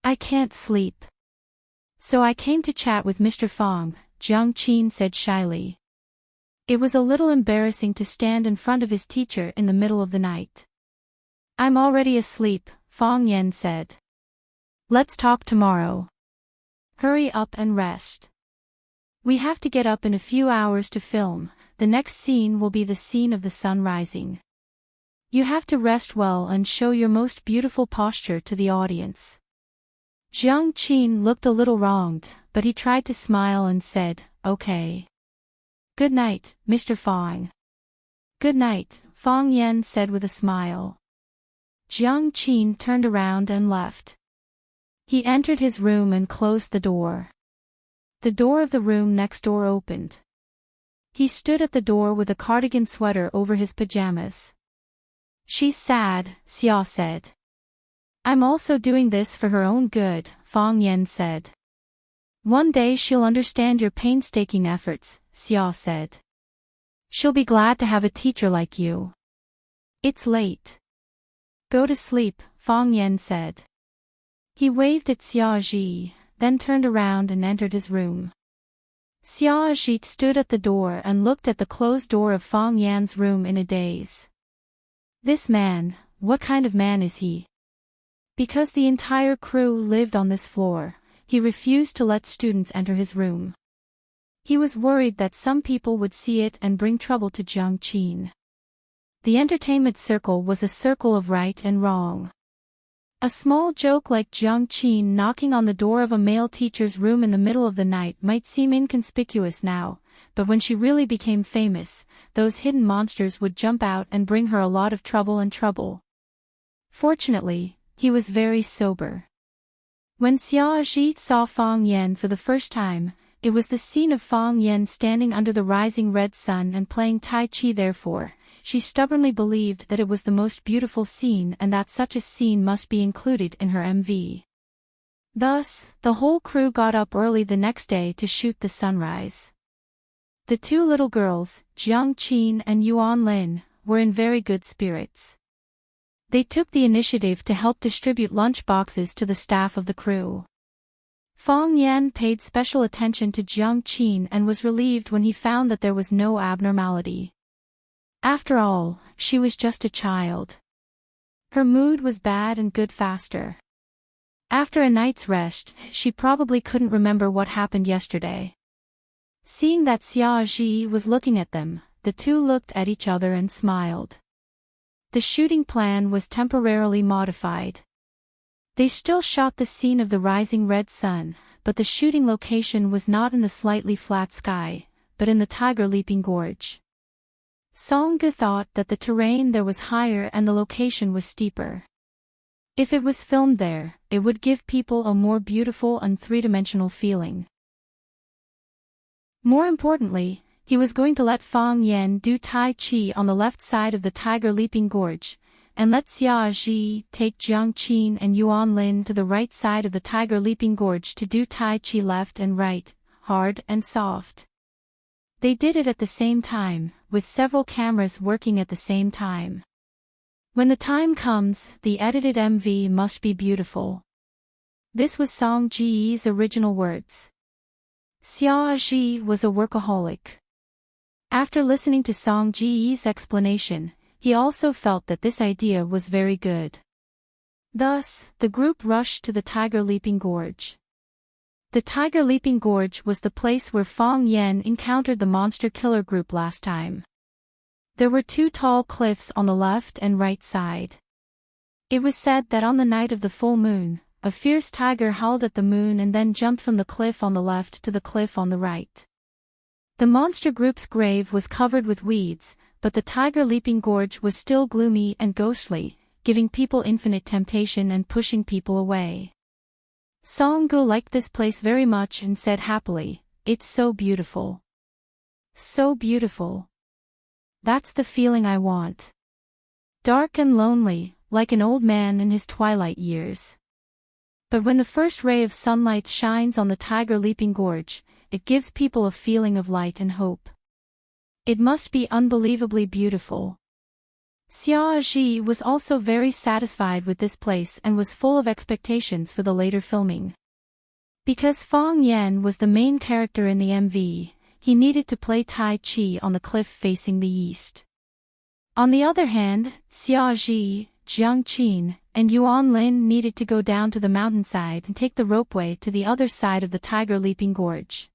"I can't sleep. So I came to chat with Mr. Fong," Jiang Qin said shyly. It was a little embarrassing to stand in front of his teacher in the middle of the night. "I'm already asleep," Fong Yen said. "Let's talk tomorrow. Hurry up and rest. We have to get up in a few hours to film. The next scene will be the scene of the sun rising. You have to rest well and show your most beautiful posture to the audience." Jiang Qin looked a little wronged, but he tried to smile and said, "Okay. Good night, Mr. Fong." "Good night," Fong Yen said with a smile. Jiang Qin turned around and left. He entered his room and closed the door. The door of the room next door opened. He stood at the door with a cardigan sweater over his pajamas. "She's sad," Xia said. "I'm also doing this for her own good," Fong Yen said. "One day she'll understand your painstaking efforts," Xia said. "She'll be glad to have a teacher like you." "It's late. Go to sleep," Fang Yan said. He waved at Xiaozhi, then turned around and entered his room. Xiaozhi stood at the door and looked at the closed door of Fang Yan's room in a daze. This man, what kind of man is he? Because the entire crew lived on this floor, he refused to let students enter his room. He was worried that some people would see it and bring trouble to Jiang Qin. The entertainment circle was a circle of right and wrong. A small joke like Jiang Qin knocking on the door of a male teacher's room in the middle of the night might seem inconspicuous now, but when she really became famous, those hidden monsters would jump out and bring her a lot of trouble. Fortunately, he was very sober. When Xiaozhi saw Fang Yan for the first time, it was the scene of Fang Yan standing under the rising red sun and playing Tai Chi. Therefore, she stubbornly believed that it was the most beautiful scene and that such a scene must be included in her MV. Thus, the whole crew got up early the next day to shoot the sunrise. The two little girls, Jiang Qin and Yuan Lin, were in very good spirits. They took the initiative to help distribute lunch boxes to the staff of the crew. Fang Yan paid special attention to Jiang Qin and was relieved when he found that there was no abnormality. After all, she was just a child. Her mood was bad and good faster. After a night's rest, she probably couldn't remember what happened yesterday. Seeing that Xiaozhi was looking at them, the two looked at each other and smiled. The shooting plan was temporarily modified. They still shot the scene of the rising red sun, but the shooting location was not in the slightly flat sky, but in the tiger leaping gorge. Song-gu thought that the terrain there was higher and the location was steeper. If it was filmed there, it would give people a more beautiful and three-dimensional feeling. More importantly, he was going to let Fang Yan do Tai Chi on the left side of the tiger leaping gorge, and let Xiaozhi take Jiang Qin and Yuan Lin to the right side of the tiger leaping gorge to do Tai Chi left and right, hard and soft. They did it at the same time, with several cameras working at the same time. When the time comes, the edited MV must be beautiful. This was Song Ji's original words. Xiaozhi was a workaholic. After listening to Song Ji's explanation, he also felt that this idea was very good. Thus, the group rushed to the tiger leaping gorge. The tiger leaping gorge was the place where Fang Yan encountered the monster killer group last time. There were two tall cliffs on the left and right side. It was said that on the night of the full moon, a fierce tiger howled at the moon and then jumped from the cliff on the left to the cliff on the right. The monster group's grave was covered with weeds, but the tiger leaping gorge was still gloomy and ghostly, giving people infinite temptation and pushing people away. Song-gu liked this place very much and said happily, "It's so beautiful. So beautiful. That's the feeling I want. Dark and lonely, like an old man in his twilight years. But when the first ray of sunlight shines on the tiger leaping gorge, it gives people a feeling of light and hope. It must be unbelievably beautiful." Xiaozhi was also very satisfied with this place and was full of expectations for the later filming. Because Fang Yan was the main character in the MV, he needed to play Tai Chi on the cliff facing the east. On the other hand, Xiaozhi, Jiang Qin, and Yuan Lin needed to go down to the mountainside and take the ropeway to the other side of the tiger leaping gorge.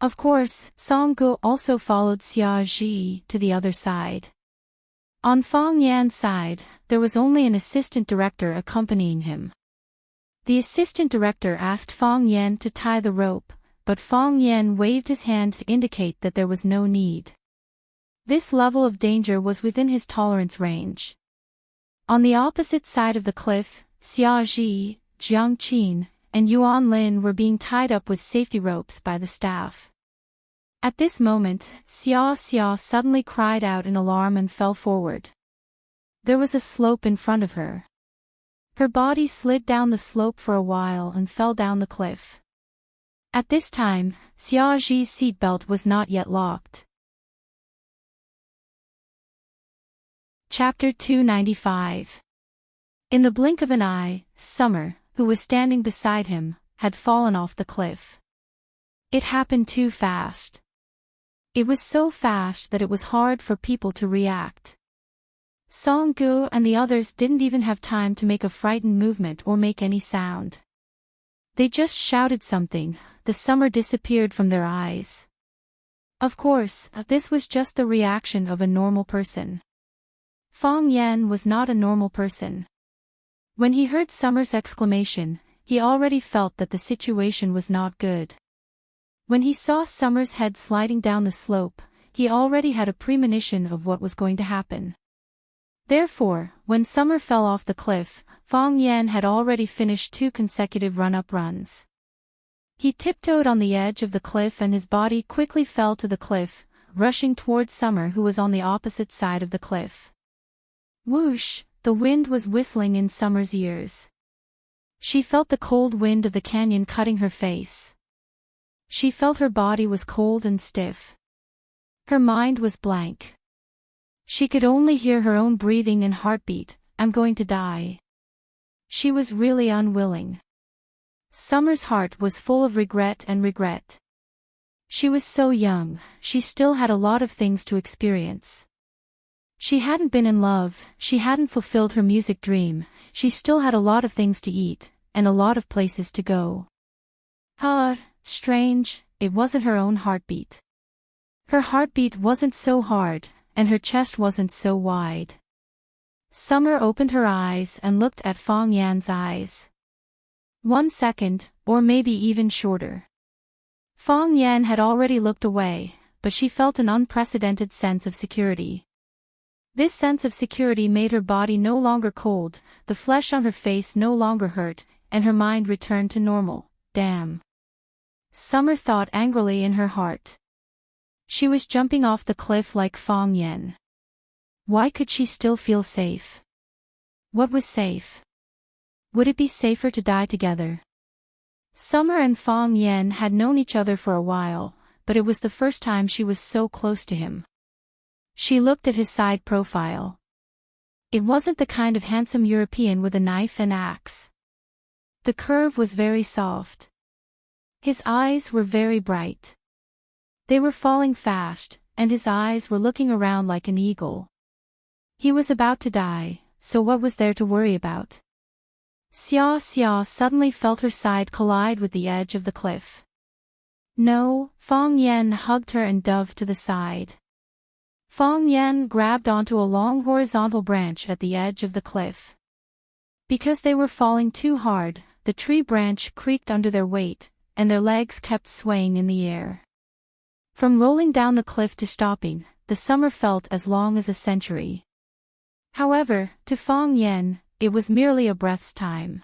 Of course, Song-gu also followed Xiaozhi to the other side. On Fang Yan's side, there was only an assistant director accompanying him. The assistant director asked Fang Yan to tie the rope, but Fang Yan waved his hand to indicate that there was no need. This level of danger was within his tolerance range. On the opposite side of the cliff, Xiaozhi, Jiang Qin, and Yuan Lin were being tied up with safety ropes by the staff. At this moment, Xia suddenly cried out in alarm and fell forward. There was a slope in front of her. Her body slid down the slope for a while and fell down the cliff. At this time, Xiaozhi's seatbelt was not yet locked. Chapter 295. In the blink of an eye, Summer, who was standing beside him, had fallen off the cliff. It happened too fast. It was so fast that it was hard for people to react. Song-gu and the others didn't even have time to make a frightened movement or make any sound. They just shouted something. The summer disappeared from their eyes. Of course, this was just the reaction of a normal person. Fong Yan was not a normal person. When he heard Summer's exclamation, he already felt that the situation was not good. When he saw Summer's head sliding down the slope, he already had a premonition of what was going to happen. Therefore, when Summer fell off the cliff, Fong Yan had already finished 2 consecutive run-up runs. He tiptoed on the edge of the cliff and his body quickly fell to the cliff, rushing towards Summer who was on the opposite side of the cliff. Whoosh, the wind was whistling in Summer's ears. She felt the cold wind of the canyon cutting her face. She felt her body was cold and stiff. Her mind was blank. She could only hear her own breathing and heartbeat. I'm going to die. She was really unwilling. Summer's heart was full of regret and regret. She was so young, she still had a lot of things to experience. She hadn't been in love, she hadn't fulfilled her music dream, she still had a lot of things to eat, and a lot of places to go. Strange, it wasn't her own heartbeat. Her heartbeat wasn't so hard, and her chest wasn't so wide. Summer opened her eyes and looked at Fong Yan's eyes. 1 second, or maybe even shorter. Fong Yan had already looked away, but she felt an unprecedented sense of security. This sense of security made her body no longer cold, the flesh on her face no longer hurt, and her mind returned to normal. Damn. Summer thought angrily in her heart. She was jumping off the cliff like Fong Yan. Why could she still feel safe? What was safe? Would it be safer to die together? Summer and Fong Yan had known each other for a while, but it was the first time she was so close to him. She looked at his side profile. It wasn't the kind of handsome European with a knife and axe. The curve was very soft. His eyes were very bright. They were falling fast, and his eyes were looking around like an eagle. He was about to die, so what was there to worry about? Xia suddenly felt her side collide with the edge of the cliff. No, Fong Yan hugged her and dove to the side. Fong Yan grabbed onto a long horizontal branch at the edge of the cliff. Because they were falling too hard, the tree branch creaked under their weight, and their legs kept swaying in the air. From rolling down the cliff to stopping, the summer felt as long as a century. However, to Fong Yan, it was merely a breath's time.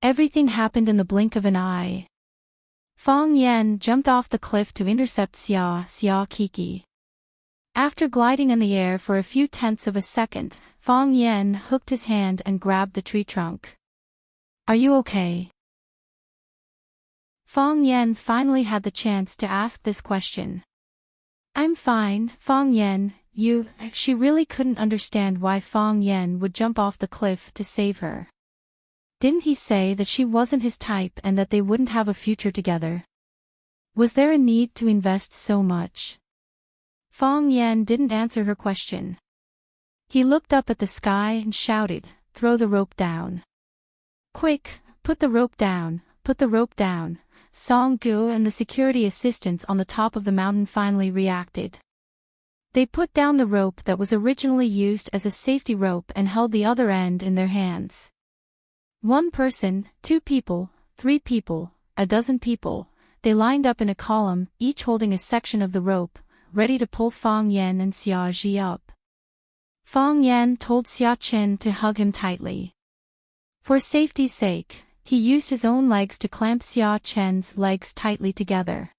Everything happened in the blink of an eye. Fong Yan jumped off the cliff to intercept Xia Kiki. After gliding in the air for a few tenths of a second, Fong Yan hooked his hand and grabbed the tree trunk. Are you okay? Fong Yan finally had the chance to ask this question. I'm fine, Fong Yan, She really couldn't understand why Fong Yan would jump off the cliff to save her. Didn't he say that she wasn't his type and that they wouldn't have a future together? Was there a need to invest so much? Fong Yan didn't answer her question. He looked up at the sky and shouted, "Throw the rope down. Quick, put the rope down, put the rope down." Song-gu and the security assistants on the top of the mountain finally reacted. They put down the rope that was originally used as a safety rope and held the other end in their hands. 1 person, 2 people, 3 people, a dozen people, they lined up in a column, each holding a section of the rope, ready to pull Fong Yan and Xia Ji up. Fong Yan told Xia Chen to hug him tightly. For safety's sake, he used his own legs to clamp Xia Chen's legs tightly together.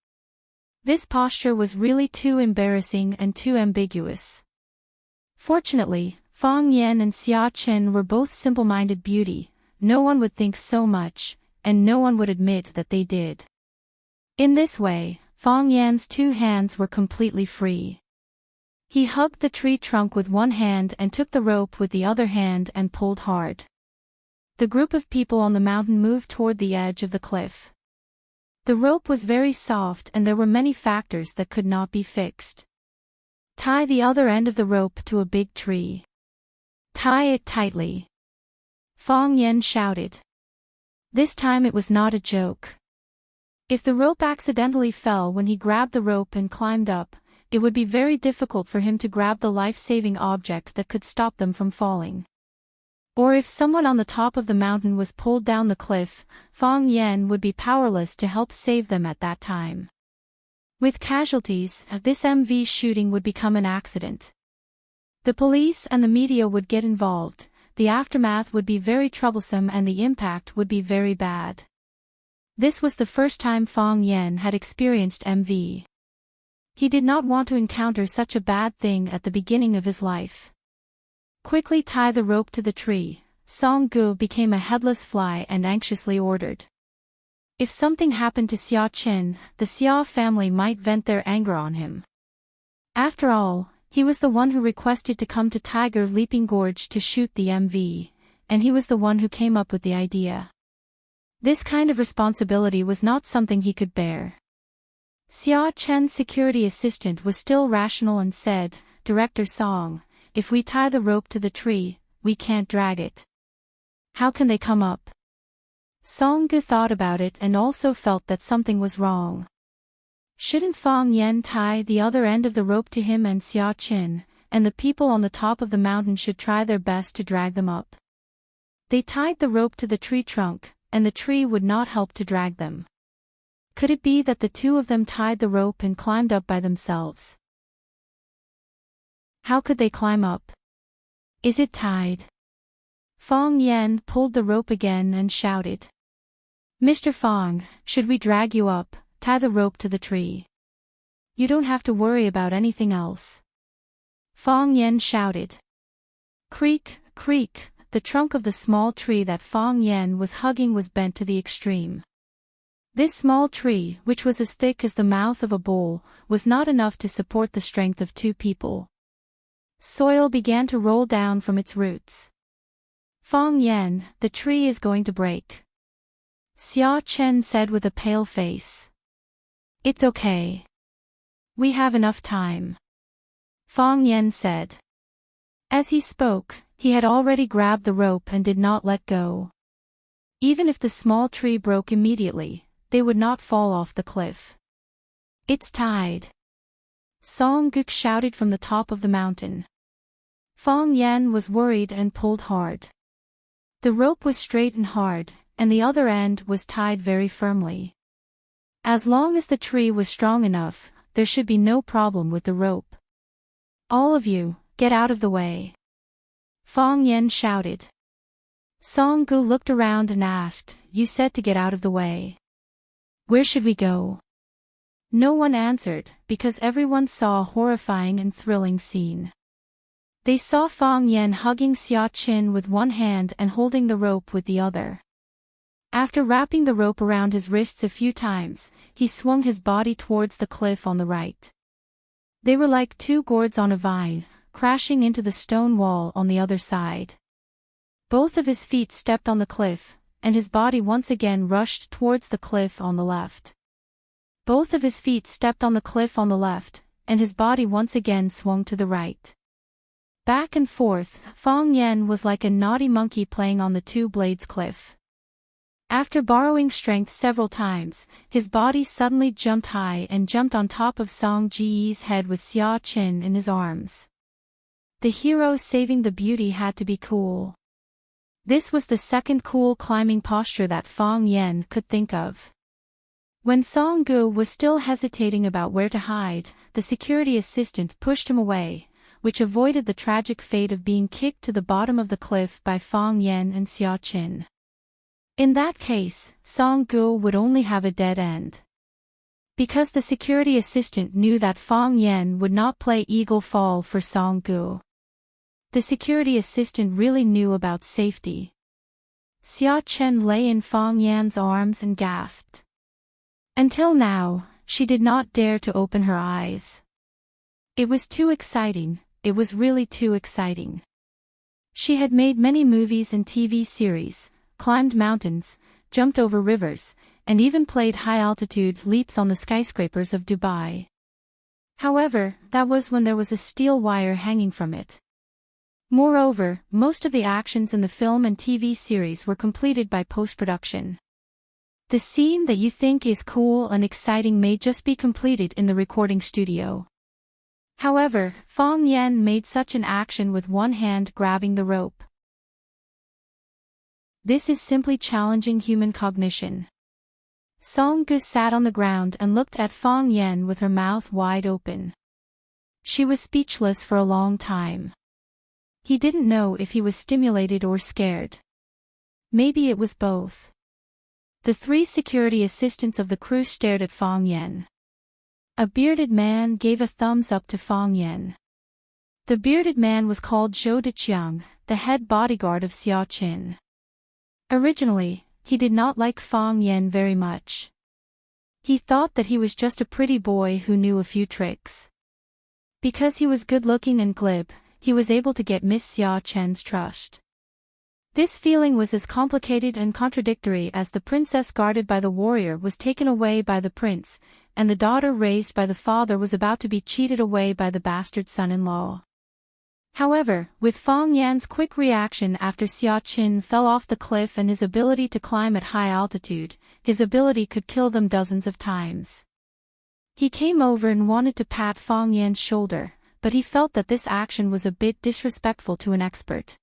This posture was really too embarrassing and too ambiguous. Fortunately, Fong Yan and Xia Chen were both simple-minded beauty, no one would think so much, and no one would admit that they did. In this way, Fong Yan's 2 hands were completely free. He hugged the tree trunk with one hand and took the rope with the other hand and pulled hard. The group of people on the mountain moved toward the edge of the cliff. The rope was very soft and there were many factors that could not be fixed. Tie the other end of the rope to a big tree. Tie it tightly. Fong Yen shouted. This time it was not a joke. If the rope accidentally fell when he grabbed the rope and climbed up, it would be very difficult for him to grab the life-saving object that could stop them from falling. Or if someone on the top of the mountain was pulled down the cliff, Fong Yen would be powerless to help save them at that time. With casualties, this MV shooting would become an accident. The police and the media would get involved, the aftermath would be very troublesome and the impact would be very bad. This was the first time Fong Yen had experienced MV. He did not want to encounter such a bad thing at the beginning of his life. Quickly tie the rope to the tree, Song Gu became a headless fly and anxiously ordered. If something happened to Xia Qin, the Xia family might vent their anger on him. After all, he was the one who requested to come to Tiger Leaping Gorge to shoot the MV, and he was the one who came up with the idea. This kind of responsibility was not something he could bear. Xia Chen's security assistant was still rational and said, Director Song, if we tie the rope to the tree, we can't drag it. How can they come up? Song Gu thought about it and also felt that something was wrong. Shouldn't Fong Yen tie the other end of the rope to him and Xia Qin, and the people on the top of the mountain should try their best to drag them up? They tied the rope to the tree trunk, and the tree would not help to drag them. Could it be that the two of them tied the rope and climbed up by themselves? How could they climb up? Is it tied? Fong Yen pulled the rope again and shouted. Mr. Fong, should we drag you up, tie the rope to the tree? You don't have to worry about anything else. Fong Yen shouted. Creak, creak, the trunk of the small tree that Fong Yen was hugging was bent to the extreme. This small tree, which was as thick as the mouth of a bowl, was not enough to support the strength of two people. Soil began to roll down from its roots. Fong Yen, the tree is going to break. Xia Chen said with a pale face. It's okay. We have enough time. Fong Yen said. As he spoke, he had already grabbed the rope and did not let go. Even if the small tree broke immediately, they would not fall off the cliff. It's tied. Song Guk shouted from the top of the mountain. Fong Yen was worried and pulled hard. The rope was straight and hard, and the other end was tied very firmly. As long as the tree was strong enough, there should be no problem with the rope. All of you, get out of the way. Fong Yen shouted. Song Gu looked around and asked, You said to get out of the way. Where should we go? No one answered, because everyone saw a horrifying and thrilling scene. They saw Fong Yen hugging Xia Qin with one hand and holding the rope with the other. After wrapping the rope around his wrists a few times, he swung his body towards the cliff on the right. They were like two gourds on a vine, crashing into the stone wall on the other side. Both of his feet stepped on the cliff, and his body once again rushed towards the cliff on the left. Both of his feet stepped on the cliff on the left, and his body once again swung to the right. Back and forth, Fong Yen was like a naughty monkey playing on the two blades cliff. After borrowing strength several times, his body suddenly jumped high and jumped on top of Song Ji's head with Xia Qin in his arms. The hero saving the beauty had to be cool. This was the second cool climbing posture that Fong Yen could think of. When Song Gu was still hesitating about where to hide, the security assistant pushed him away, which avoided the tragic fate of being kicked to the bottom of the cliff by Fong Yen and Xia Qin. In that case, Song Gu would only have a dead end. Because the security assistant knew that Fong Yen would not play Eagle Fall for Song Gu. The security assistant really knew about safety. Xia Chen lay in Fong Yan's arms and gasped. Until now, she did not dare to open her eyes. It was too exciting, it was really too exciting. She had made many movies and TV series, climbed mountains, jumped over rivers, and even played high-altitude leaps on the skyscrapers of Dubai. However, that was when there was a steel wire hanging from it. Moreover, most of the actions in the film and TV series were completed by post-production. The scene that you think is cool and exciting may just be completed in the recording studio. However, Fong Yen made such an action with one hand grabbing the rope. This is simply challenging human cognition. Song Gu sat on the ground and looked at Fong Yen with her mouth wide open. She was speechless for a long time. He didn't know if he was stimulated or scared. Maybe it was both. The three security assistants of the crew stared at Fong Yen. A bearded man gave a thumbs up to Fong Yen. The bearded man was called Zhou Deqiang, the head bodyguard of Xia Qin. Originally, he did not like Fong Yen very much. He thought that he was just a pretty boy who knew a few tricks. Because he was good-looking and glib, he was able to get Miss Xia Chen's trust. This feeling was as complicated and contradictory as the princess guarded by the warrior was taken away by the prince, and the daughter raised by the father was about to be cheated away by the bastard son-in-law. However, with Fong Yan's quick reaction after Xia Qin fell off the cliff and his ability to climb at high altitude, his ability could kill them dozens of times. He came over and wanted to pat Fong Yan's shoulder, but he felt that this action was a bit disrespectful to an expert.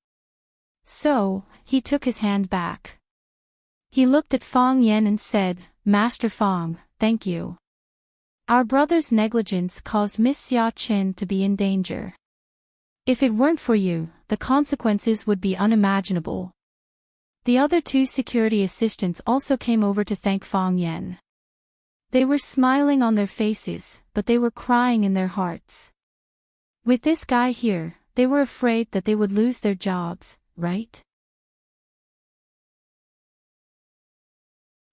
So, he took his hand back. He looked at Fong Yen and said, "Master Fong, thank you. Our brother's negligence caused Miss Xia Qin to be in danger. If it weren't for you, the consequences would be unimaginable." The other two security assistants also came over to thank Fong Yen. They were smiling on their faces, but they were crying in their hearts. With this guy here, they were afraid that they would lose their jobs, right?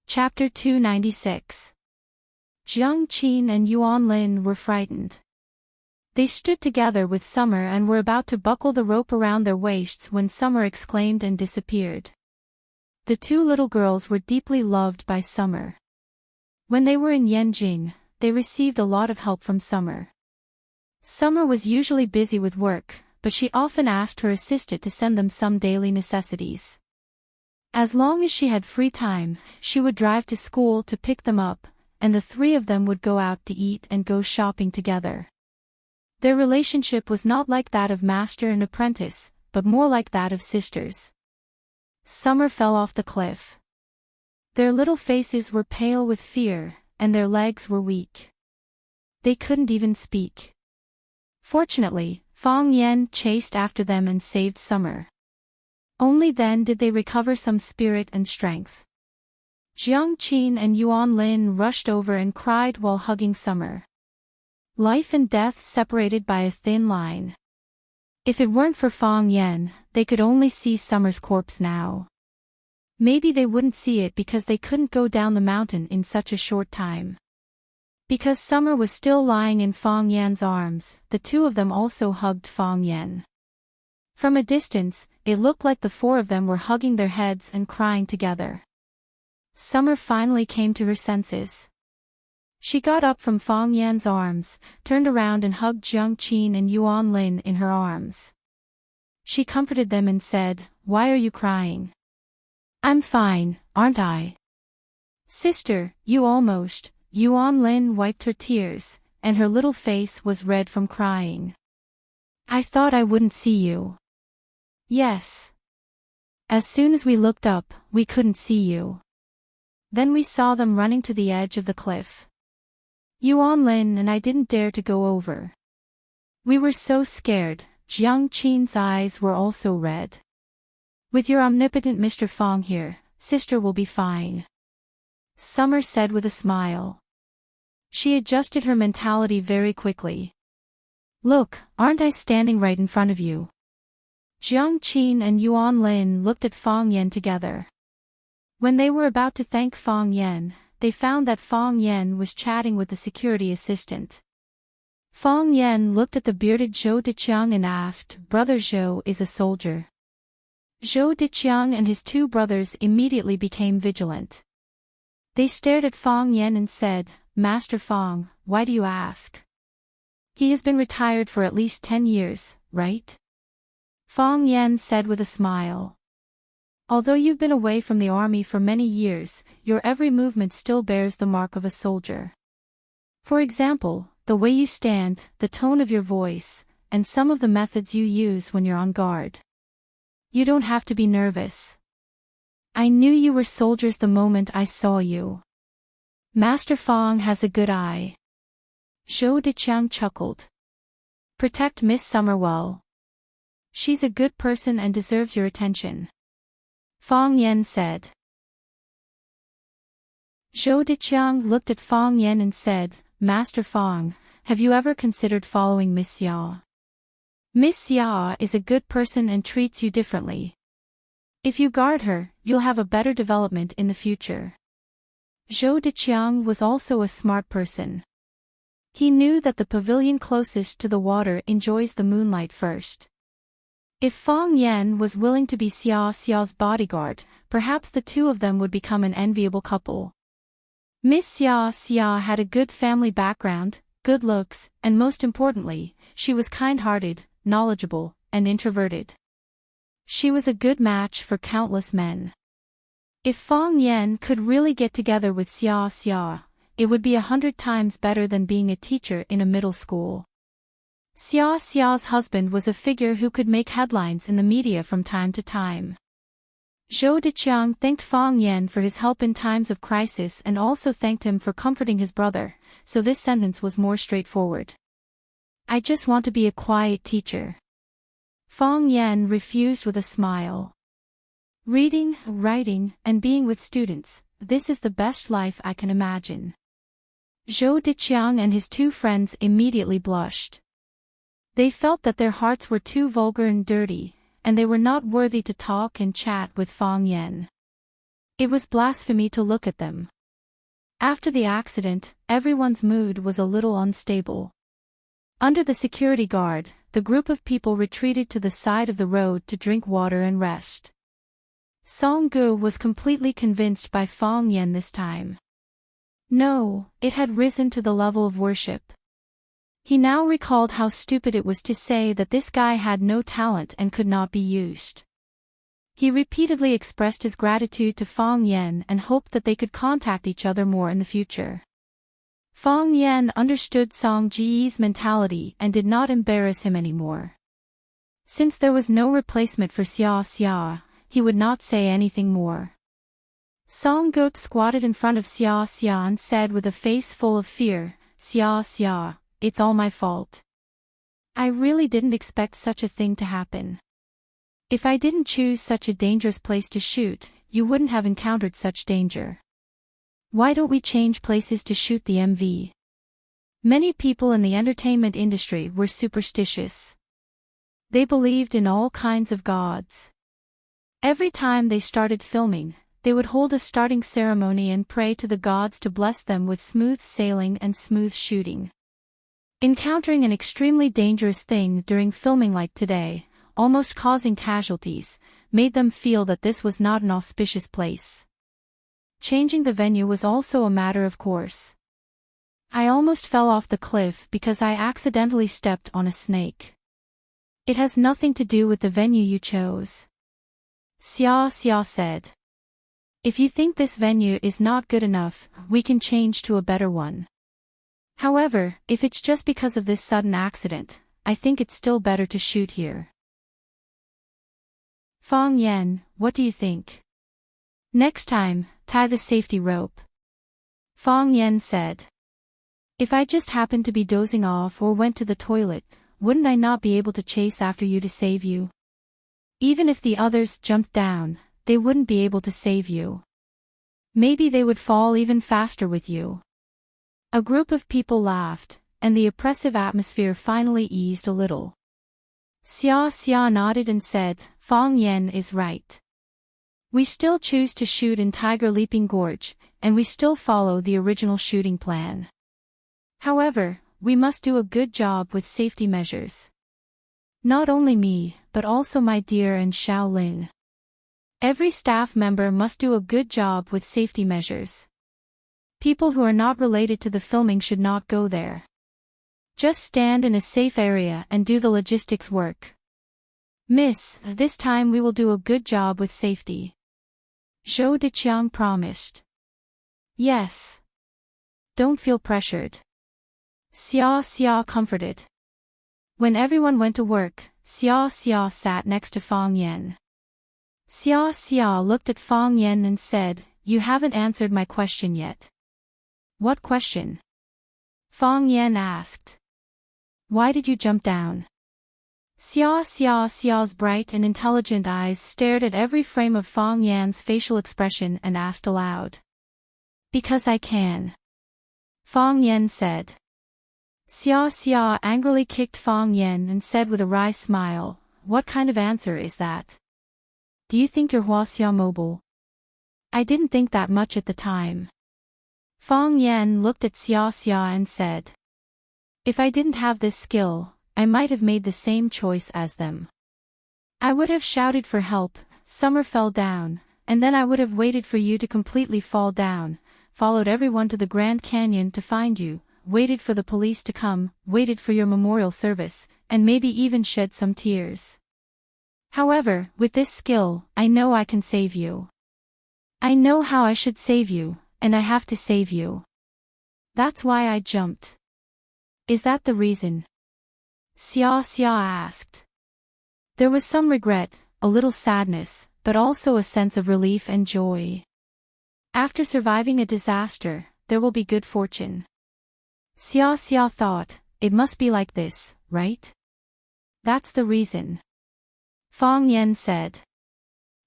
Chapter 296. Jiang Qin and Yuan Lin were frightened. They stood together with Summer and were about to buckle the rope around their waists when Summer exclaimed and disappeared. The two little girls were deeply loved by Summer. When they were in Yanjing, they received a lot of help from Summer. Summer was usually busy with work, but she often asked her assistant to send them some daily necessities. As long as she had free time, she would drive to school to pick them up, and the three of them would go out to eat and go shopping together. Their relationship was not like that of master and apprentice, but more like that of sisters. Summer fell off the cliff. Their little faces were pale with fear, and their legs were weak. They couldn't even speak. Fortunately, Fong Yen chased after them and saved Summer. Only then did they recover some spirit and strength. Jiang Qin and Yuan Lin rushed over and cried while hugging Summer. Life and death separated by a thin line. If it weren't for Fong Yen, they could only see Summer's corpse now. Maybe they wouldn't see it because they couldn't go down the mountain in such a short time. Because Summer was still lying in Fong Yan's arms, the two of them also hugged Fong Yen. From a distance, it looked like the four of them were hugging their heads and crying together. Summer finally came to her senses. She got up from Fong Yan's arms, turned around and hugged Jiang Qin and Yuan Lin in her arms. She comforted them and said, "Why are you crying? I'm fine, aren't I?" "Sister, you almost..." Yuan Lin wiped her tears, and her little face was red from crying. "I thought I wouldn't see you." "Yes. As soon as we looked up, we couldn't see you. Then we saw them running to the edge of the cliff. Yuan Lin and I didn't dare to go over. We were so scared." Jiang Qin's eyes were also red. "With your omnipotent Mr. Fong here, sister will be fine," Summer said with a smile. She adjusted her mentality very quickly. "Look, aren't I standing right in front of you?" Jiang Qin and Yuan Lin looked at Fong Yen together. When they were about to thank Fong Yen, they found that Fong Yen was chatting with the security assistant. Fong Yen looked at the bearded Zhou Deqiang and asked, "Brother Zhou is a soldier?" Zhou Diqiang and his two brothers immediately became vigilant. They stared at Fang Yan and said, "Master Fang, why do you ask? He has been retired for at least 10 years, right?" Fang Yan said with a smile. "Although you've been away from the army for many years, your every movement still bears the mark of a soldier. For example, the way you stand, the tone of your voice, and some of the methods you use when you're on guard. You don't have to be nervous. I knew you were soldiers the moment I saw you. Master Fang has a good eye." Zhou Diqiang chuckled. "Protect Miss Summerwell. She's a good person and deserves your attention," Fang Yan said. Zhou Diqiang looked at Fang Yan and said, "Master Fang, have you ever considered following Miss Ya? Miss Ya is a good person and treats you differently. If you guard her, you'll have a better development in the future." Zhou Diqiang was also a smart person. He knew that the pavilion closest to the water enjoys the moonlight first. If Fang Yan was willing to be Xia's bodyguard, perhaps the two of them would become an enviable couple. Miss Xia had a good family background, good looks, and most importantly, she was kind-hearted, knowledgeable, and introverted. She was a good match for countless men. If Fang Yan could really get together with Xia, it would be 100 times better than being a teacher in a middle school. Xia's husband was a figure who could make headlines in the media from time to time. Zhou Diqiang thanked Fang Yan for his help in times of crisis and also thanked him for comforting his brother, so this sentence was more straightforward. "I just want to be a quiet teacher." Fang Yan refused with a smile. "Reading, writing, and being with students, this is the best life I can imagine." Zhou Diqiang and his two friends immediately blushed. They felt that their hearts were too vulgar and dirty, and they were not worthy to talk and chat with Fang Yan. It was blasphemy to look at them. After the accident, everyone's mood was a little unstable. Under the security guard, the group of people retreated to the side of the road to drink water and rest. Song Gu was completely convinced by Fang Yan this time. No, it had risen to the level of worship. He now recalled how stupid it was to say that this guy had no talent and could not be used. He repeatedly expressed his gratitude to Fang Yan and hoped that they could contact each other more in the future. Fang Yan understood Song Ji's mentality and did not embarrass him anymore. Since there was no replacement for Xia, he would not say anything more. Song Goat squatted in front of Xia and said with a face full of fear, Xia, it's all my fault. I really didn't expect such a thing to happen. If I didn't choose such a dangerous place to shoot, you wouldn't have encountered such danger. Why don't we change places to shoot the MV? Many people in the entertainment industry were superstitious. They believed in all kinds of gods. Every time they started filming, they would hold a starting ceremony and pray to the gods to bless them with smooth sailing and smooth shooting. Encountering an extremely dangerous thing during filming like today, almost causing casualties, made them feel that this was not an auspicious place. Changing the venue was also a matter of course. I almost fell off the cliff because I accidentally stepped on a snake. It has nothing to do with the venue you chose. Xia said. If you think this venue is not good enough, we can change to a better one. However, if it's just because of this sudden accident, I think it's still better to shoot here. Fang Yan, what do you think? Next time, tie the safety rope. Fang Yan said. If I just happened to be dozing off or went to the toilet, wouldn't I not be able to chase after you to save you? Even if the others jumped down, they wouldn't be able to save you. Maybe they would fall even faster with you. A group of people laughed, and the oppressive atmosphere finally eased a little. Xia nodded and said, Fang Yan is right. We still choose to shoot in Tiger Leaping Gorge, and we still follow the original shooting plan. However, we must do a good job with safety measures. Not only me, but also my dear and Xiao Lin. Every staff member must do a good job with safety measures. People who are not related to the filming should not go there. Just stand in a safe area and do the logistics work. Miss, this time we will do a good job with safety. Zhou Deqiang promised. Yes. Don't feel pressured. Xia Xia comforted. When everyone went to work, Xia Xia sat next to Fang Yan. Xia Xia looked at Fang Yan and said, "You haven't answered my question yet." "What question?" Fang Yan asked. "Why did you jump down?" Xia Xia's bright and intelligent eyes stared at every frame of Fang Yan's facial expression and asked aloud. "Because I can," Fang Yan said. Xia Xia angrily kicked Fang Yan and said with a wry smile, "What kind of answer is that? Do you think you're Huaxia mobile?" "I didn't think that much at the time." Fang Yan looked at Xia Xia and said, "If I didn't have this skill, I might have made the same choice as them. I would have shouted for help, Summer fell down, and then I would have waited for you to completely fall down, followed everyone to the Grand Canyon to find you, waited for the police to come, waited for your memorial service, and maybe even shed some tears. However, with this skill, I know I can save you. I know how I should save you, and I have to save you. That's why I jumped." "Is that the reason?" Xia Xia asked. There was some regret, a little sadness, but also a sense of relief and joy. After surviving a disaster, there will be good fortune. Xia Xia thought, it must be like this, right? That's the reason. Fang Yan said.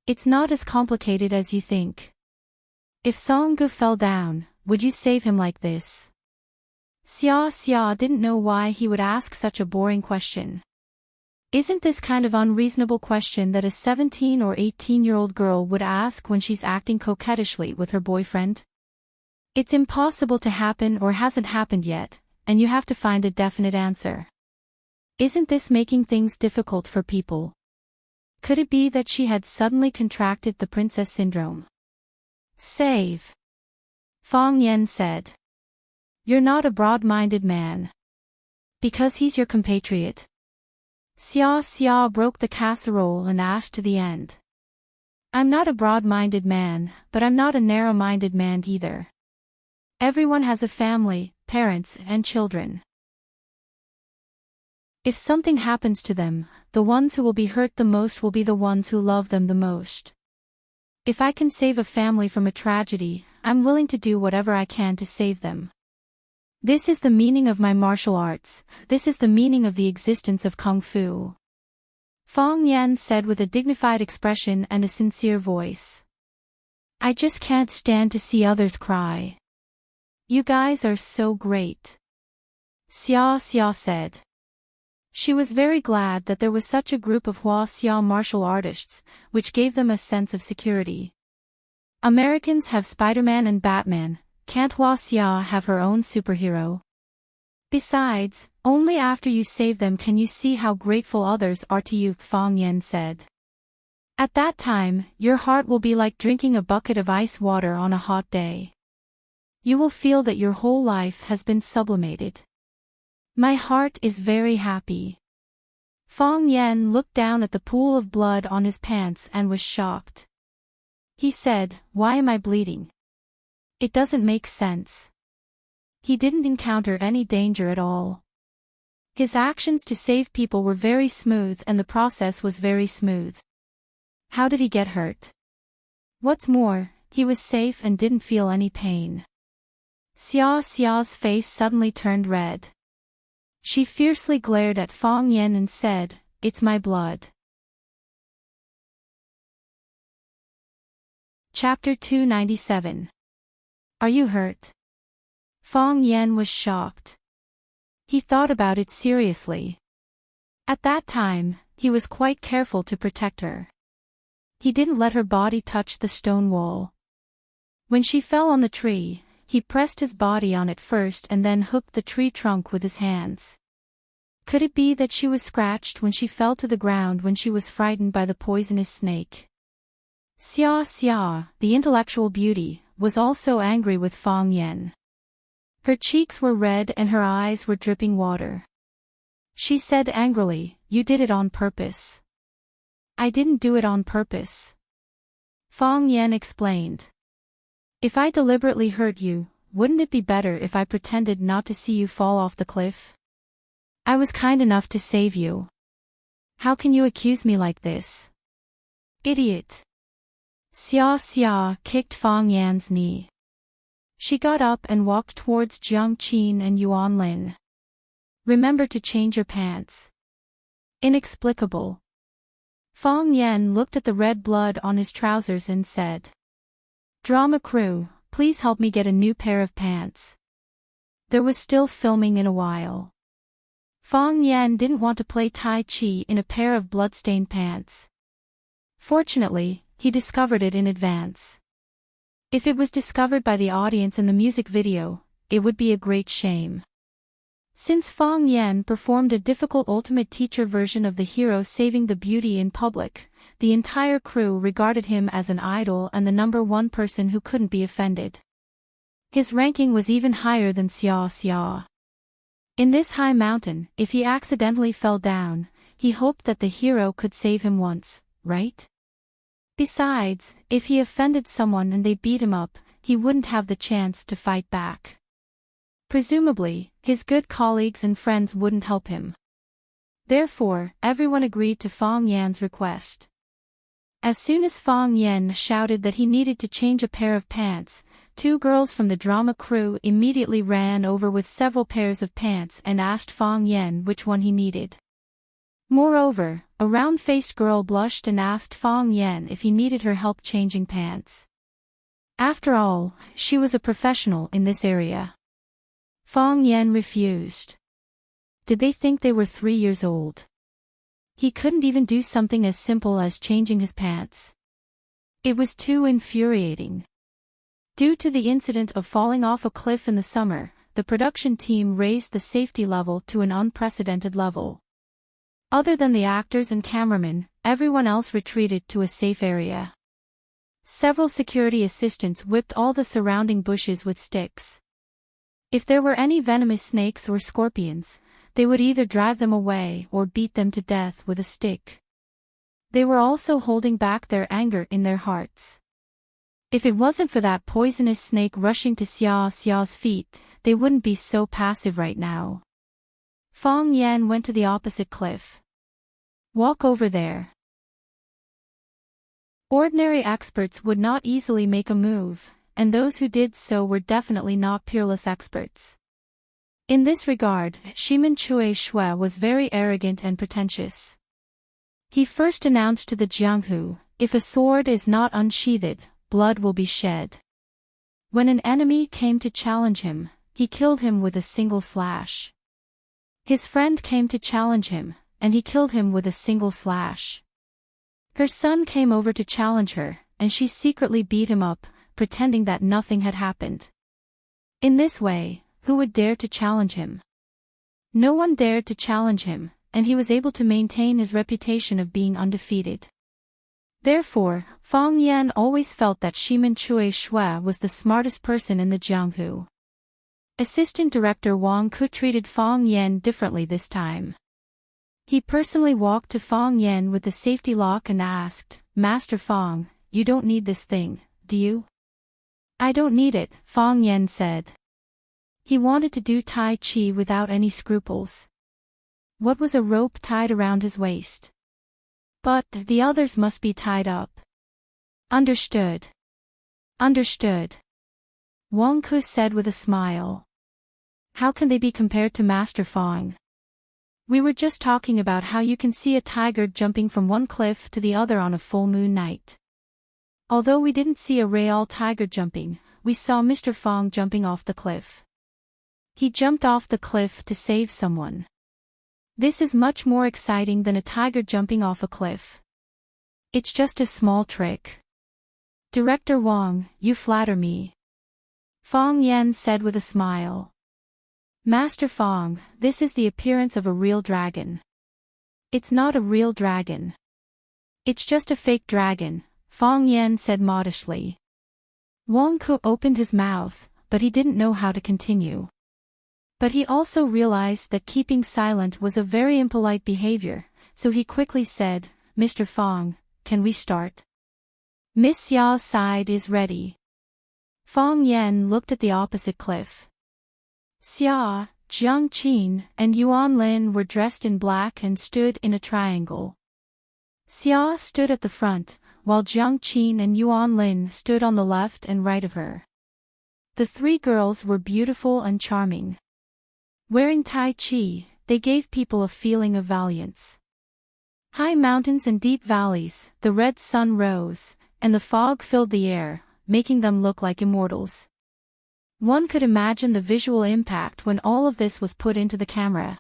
It's not as complicated as you think. If Songgu fell down, would you save him like this? Xia Xia didn't know why he would ask such a boring question. Isn't this kind of unreasonable question that a 17 or 18-year-old girl would ask when she's acting coquettishly with her boyfriend? It's impossible to happen or hasn't happened yet, and you have to find a definite answer. Isn't this making things difficult for people? Could it be that she had suddenly contracted the princess syndrome? Save. Fang Yan said. You're not a broad-minded man. Because he's your compatriot. Xia Xia broke the casserole and asked to the end. I'm not a broad-minded man, but I'm not a narrow-minded man either. Everyone has a family, parents, and children. If something happens to them, the ones who will be hurt the most will be the ones who love them the most. If I can save a family from a tragedy, I'm willing to do whatever I can to save them. This is the meaning of my martial arts, this is the meaning of the existence of Kung Fu. Fang Yan said with a dignified expression and a sincere voice. I just can't stand to see others cry. You guys are so great. Xia Xia said. She was very glad that there was such a group of Huaxia martial artists, which gave them a sense of security. Americans have Spider-Man and Batman, can't Huaxia have her own superhero? Besides, only after you save them can you see how grateful others are to you, Fang Yan said. At that time, your heart will be like drinking a bucket of ice water on a hot day. You will feel that your whole life has been sublimated. My heart is very happy. Fang Yan looked down at the pool of blood on his pants and was shocked. He said, Why am I bleeding? It doesn't make sense. He didn't encounter any danger at all. His actions to save people were very smooth and the process was very smooth. How did he get hurt? What's more, he was safe and didn't feel any pain. Xia Xia's face suddenly turned red. She fiercely glared at Fang Yan and said, It's my blood. Chapter 297. Are you hurt? Fang Yan was shocked. He thought about it seriously. At that time, he was quite careful to protect her. He didn't let her body touch the stone wall. When she fell on the tree, he pressed his body on it first and then hooked the tree trunk with his hands. Could it be that she was scratched when she fell to the ground when she was frightened by the poisonous snake? Xia Xia, the intellectual beauty, was also angry with Fang Yan. Her cheeks were red and her eyes were dripping water. She said angrily, "You did it on purpose." "I didn't do it on purpose," Fang Yan explained. "If I deliberately hurt you, wouldn't it be better if I pretended not to see you fall off the cliff? I was kind enough to save you. How can you accuse me like this? Idiot." Xia Xia kicked Fang Yan's knee. She got up and walked towards Jiang Qin and Yuan Lin. "Remember to change your pants." Inexplicable. Fang Yan looked at the red blood on his trousers and said, "Drama crew, please help me get a new pair of pants." There was still filming in a while. Fang Yan didn't want to play Tai Chi in a pair of bloodstained pants. Fortunately, he discovered it in advance. If it was discovered by the audience in the music video, it would be a great shame. Since Fang Yan performed a difficult ultimate teacher version of the hero saving the beauty in public, the entire crew regarded him as an idol and the #1 person who couldn't be offended. His ranking was even higher than Xia Xia. In this high mountain, if he accidentally fell down, he hoped that the hero could save him once, right? Besides, if he offended someone and they beat him up, he wouldn't have the chance to fight back. Presumably, his good colleagues and friends wouldn't help him. Therefore, everyone agreed to Fang Yan's request. As soon as Fang Yan shouted that he needed to change a pair of pants, 2 girls from the drama crew immediately ran over with several pairs of pants and asked Fang Yan which one he needed. Moreover, a round-faced girl blushed and asked Fang Yan if he needed her help changing pants. After all, she was a professional in this area. Fang Yan refused. Did they think they were 3 years old? He couldn't even do something as simple as changing his pants. It was too infuriating. Due to the incident of falling off a cliff in the summer, the production team raised the safety level to an unprecedented level. Other than the actors and cameramen, everyone else retreated to a safe area. Several security assistants whipped all the surrounding bushes with sticks. If there were any venomous snakes or scorpions, they would either drive them away or beat them to death with a stick. They were also holding back their anger in their hearts. If it wasn't for that poisonous snake rushing to Xia Xia's feet, they wouldn't be so passive right now. Fang Yan went to the opposite cliff. "Walk over there." Ordinary experts would not easily make a move, and those who did so were definitely not peerless experts. In this regard, Shimin Chui Shui was very arrogant and pretentious. He first announced to the Jianghu, "If a sword is not unsheathed, blood will be shed." When an enemy came to challenge him, he killed him with a single slash. His friend came to challenge him, and he killed him with a single slash. Her son came over to challenge her, and she secretly beat him up, pretending that nothing had happened. In this way, who would dare to challenge him? No one dared to challenge him, and he was able to maintain his reputation of being undefeated. Therefore, Fang Yan always felt that Shimin Chui Shui was the smartest person in the Jianghu. Assistant Director Wang Ku treated Fang Yan differently this time. He personally walked to Fang Yan with the safety lock and asked, "Master Fang, you don't need this thing, do you?" "I don't need it," Fang Yan said. He wanted to do Tai Chi without any scruples. What was a rope tied around his waist? But the others must be tied up. Understood. Understood. Wang Ku said with a smile. How can they be compared to Master Fang? We were just talking about how you can see a tiger jumping from one cliff to the other on a full moon night. Although we didn't see a real tiger jumping, we saw Mr. Fang jumping off the cliff. He jumped off the cliff to save someone. This is much more exciting than a tiger jumping off a cliff. It's just a small trick. Director Wang, you flatter me. Fang Yan said with a smile. Master Fang, this is the appearance of a real dragon. It's not a real dragon. It's just a fake dragon, Fong Yan said modestly. Wang Ku opened his mouth, but he didn't know how to continue. But he also realized that keeping silent was a very impolite behavior, so he quickly said, Mr. Fong, can we start? Miss Ya's side is ready. Fong Yan looked at the opposite cliff. Xia, Jiang Qin, and Yuan Lin were dressed in black and stood in a triangle. Xia stood at the front, while Jiang Qin and Yuan Lin stood on the left and right of her. The three girls were beautiful and charming. Wearing Tai Chi, they gave people a feeling of valiance. High mountains and deep valleys, the red sun rose, and the fog filled the air, making them look like immortals. One could imagine the visual impact when all of this was put into the camera.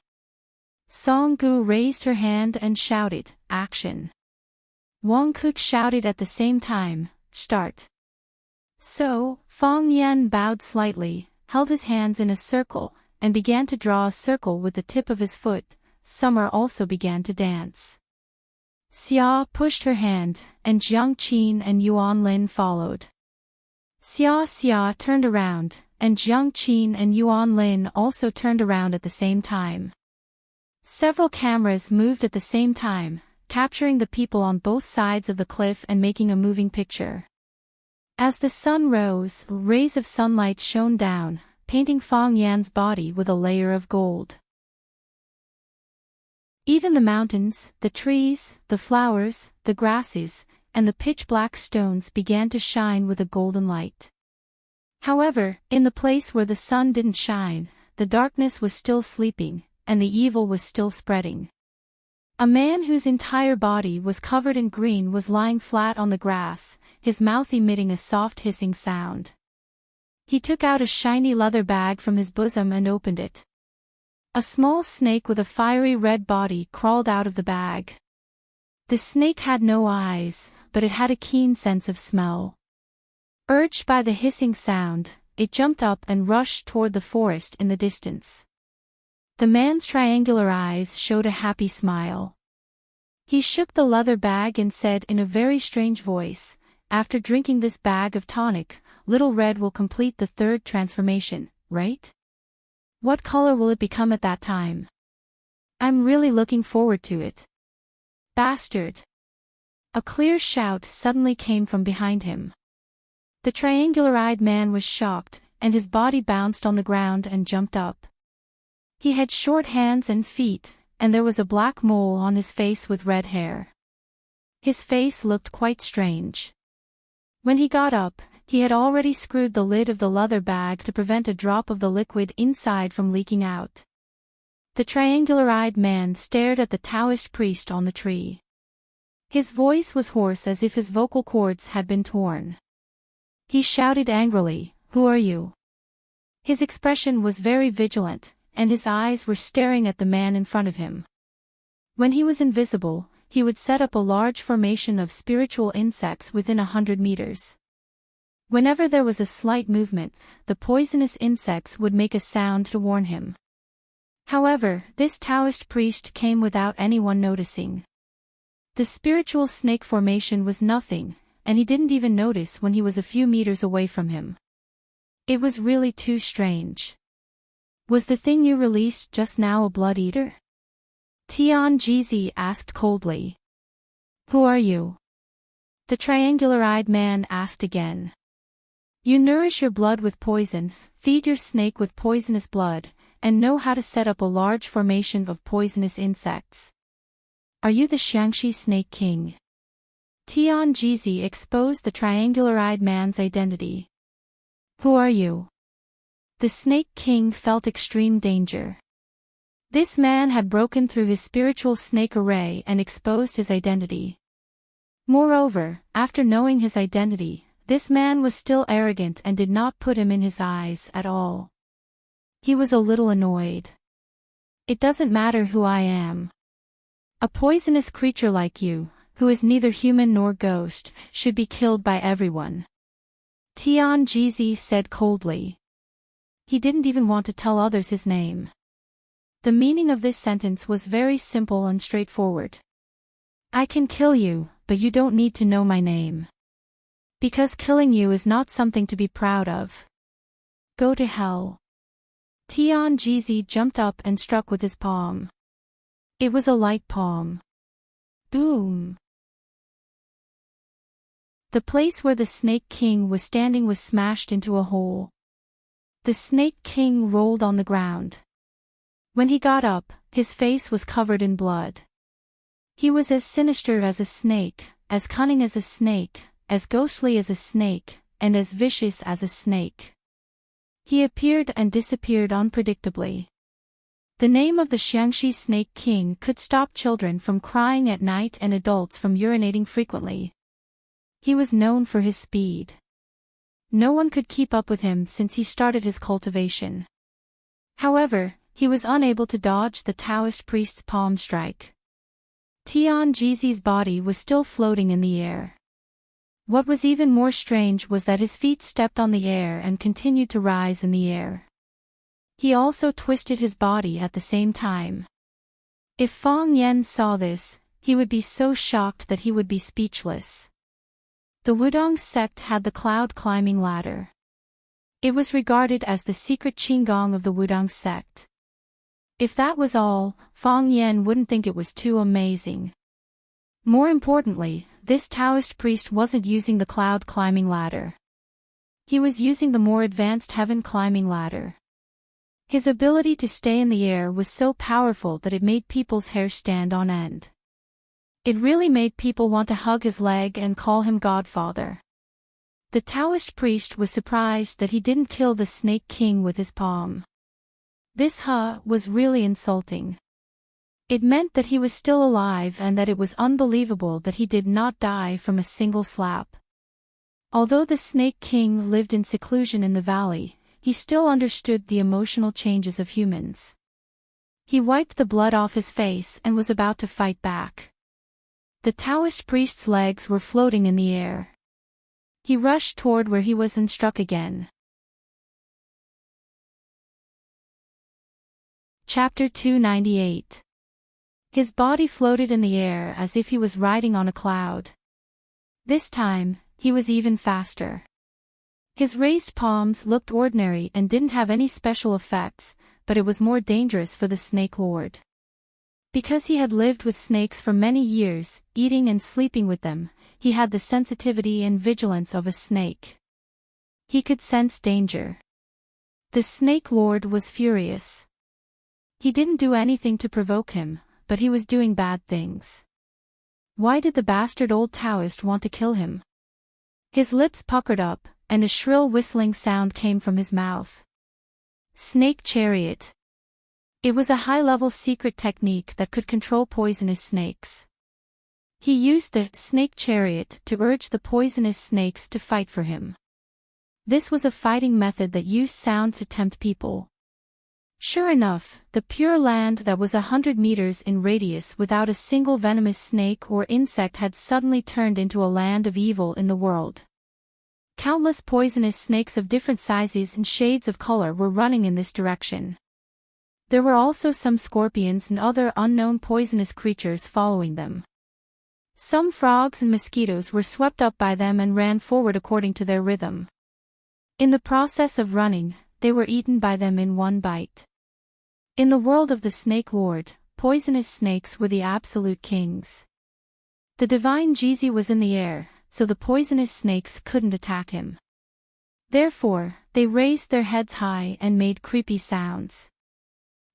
Song Gu raised her hand and shouted, Action! Wang Ku shouted at the same time, Start! So, Fong Yan bowed slightly, held his hands in a circle, and began to draw a circle with the tip of his foot. Summer also began to dance. Pushed her hand, and Jiang Qin and Yuan Lin followed. Xia turned around, and Jiang Qin and Yuan Lin also turned around at the same time. Several cameras moved at the same time, capturing the people on both sides of the cliff and making a moving picture. As the sun rose, rays of sunlight shone down, painting Fong Yan's body with a layer of gold. Even the mountains, the trees, the flowers, the grasses, and the pitch-black stones began to shine with a golden light. However, in the place where the sun didn't shine, the darkness was still sleeping, and the evil was still spreading. A man whose entire body was covered in green was lying flat on the grass, his mouth emitting a soft hissing sound. He took out a shiny leather bag from his bosom and opened it. A small snake with a fiery red body crawled out of the bag. The snake had no eyes, but it had a keen sense of smell. Urged by the hissing sound, it jumped up and rushed toward the forest in the distance. The man's triangular eyes showed a happy smile. He shook the leather bag and said in a very strange voice, After drinking this bag of tonic, Little Red will complete the third transformation, right? What color will it become at that time? I'm really looking forward to it. Bastard! A clear shout suddenly came from behind him. The triangular-eyed man was shocked, and his body bounced on the ground and jumped up. He had short hands and feet, and there was a black mole on his face with red hair. His face looked quite strange. When he got up, he had already screwed the lid of the leather bag to prevent a drop of the liquid inside from leaking out. The triangular-eyed man stared at the Taoist priest on the tree. His voice was hoarse as if his vocal cords had been torn. He shouted angrily, Who are you? His expression was very vigilant, and his eyes were staring at the man in front of him. When he was invisible, he would set up a large formation of spiritual insects within 100 meters. Whenever there was a slight movement, the poisonous insects would make a sound to warn him. However, this Taoist priest came without anyone noticing. The spiritual snake formation was nothing, and he didn't even notice when he was a few meters away from him. It was really too strange. Was the thing you released just now a blood eater? Tian Jizi asked coldly. Who are you? The triangular-eyed man asked again. You nourish your blood with poison, feed your snake with poisonous blood, and know how to set up a large formation of poisonous insects. Are you the Xiangxi Snake King? Tian Jizi exposed the triangular-eyed man's identity. Who are you? The Snake King felt extreme danger. This man had broken through his spiritual snake array and exposed his identity. Moreover, after knowing his identity, this man was still arrogant and did not put him in his eyes at all. He was a little annoyed. It doesn't matter who I am. A poisonous creature like you, who is neither human nor ghost, should be killed by everyone. Tian Jizi said coldly. He didn't even want to tell others his name. The meaning of this sentence was very simple and straightforward. I can kill you, but you don't need to know my name. Because killing you is not something to be proud of. Go to hell. Tian Jizi jumped up and struck with his palm. It was a light palm. Boom. The place where the Snake King was standing was smashed into a hole. The Snake King rolled on the ground. When he got up, his face was covered in blood. He was as sinister as a snake, as cunning as a snake, as ghostly as a snake, and as vicious as a snake. He appeared and disappeared unpredictably. The name of the Xiangxi Snake King could stop children from crying at night and adults from urinating frequently. He was known for his speed. No one could keep up with him since he started his cultivation. However, he was unable to dodge the Taoist priest's palm strike. Tian Jizi's body was still floating in the air. What was even more strange was that his feet stepped on the air and continued to rise in the air. He also twisted his body at the same time. If Fang Yen saw this, he would be so shocked that he would be speechless. The Wudong sect had the cloud climbing ladder. It was regarded as the secret qinggong of the Wudong sect. If that was all, Fang Yen wouldn't think it was too amazing. More importantly, this Taoist priest wasn't using the cloud climbing ladder. He was using the more advanced heaven climbing ladder. His ability to stay in the air was so powerful that it made people's hair stand on end. It really made people want to hug his leg and call him Godfather. The Taoist priest was surprised that he didn't kill the Snake King with his palm. This was really insulting. It meant that he was still alive and that it was unbelievable that he did not die from a single slap. Although the Snake King lived in seclusion in the valley, he still understood the emotional changes of humans. He wiped the blood off his face and was about to fight back. The Taoist priest's legs were floating in the air. He rushed toward where he was and struck again. Chapter 298. His body floated in the air as if he was riding on a cloud. This time, he was even faster. His raised palms looked ordinary and didn't have any special effects, but it was more dangerous for the Snake Lord. Because he had lived with snakes for many years, eating and sleeping with them, he had the sensitivity and vigilance of a snake. He could sense danger. The Snake Lord was furious. He didn't do anything to provoke him, but he was doing bad things. Why did the bastard old Taoist want to kill him? His lips puckered up, and a shrill whistling sound came from his mouth. Snake Chariot. It was a high-level secret technique that could control poisonous snakes. He used the Snake Chariot to urge the poisonous snakes to fight for him. This was a fighting method that used sound to tempt people. Sure enough, the pure land that was 100 meters in radius without a single venomous snake or insect had suddenly turned into a land of evil in the world. Countless poisonous snakes of different sizes and shades of color were running in this direction. There were also some scorpions and other unknown poisonous creatures following them. Some frogs and mosquitoes were swept up by them and ran forward according to their rhythm. In the process of running, they were eaten by them in one bite. In the world of the Snake Lord, poisonous snakes were the absolute kings. The divine Jizi was in the air, so the poisonous snakes couldn't attack him. Therefore, they raised their heads high and made creepy sounds.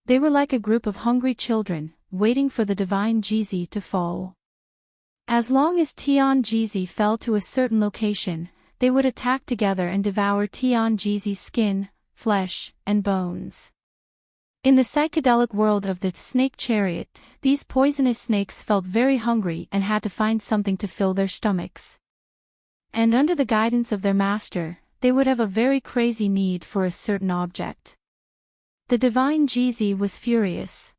They were like a group of hungry children, waiting for the divine Jizi to fall. As long as Tian Jizi fell to a certain location, they would attack together and devour Tian Jizi's skin, flesh, and bones. In the psychedelic world of the Snake Chariot, these poisonous snakes felt very hungry and had to find something to fill their stomachs. And under the guidance of their master, they would have a very crazy need for a certain object. The divine Jizi was furious.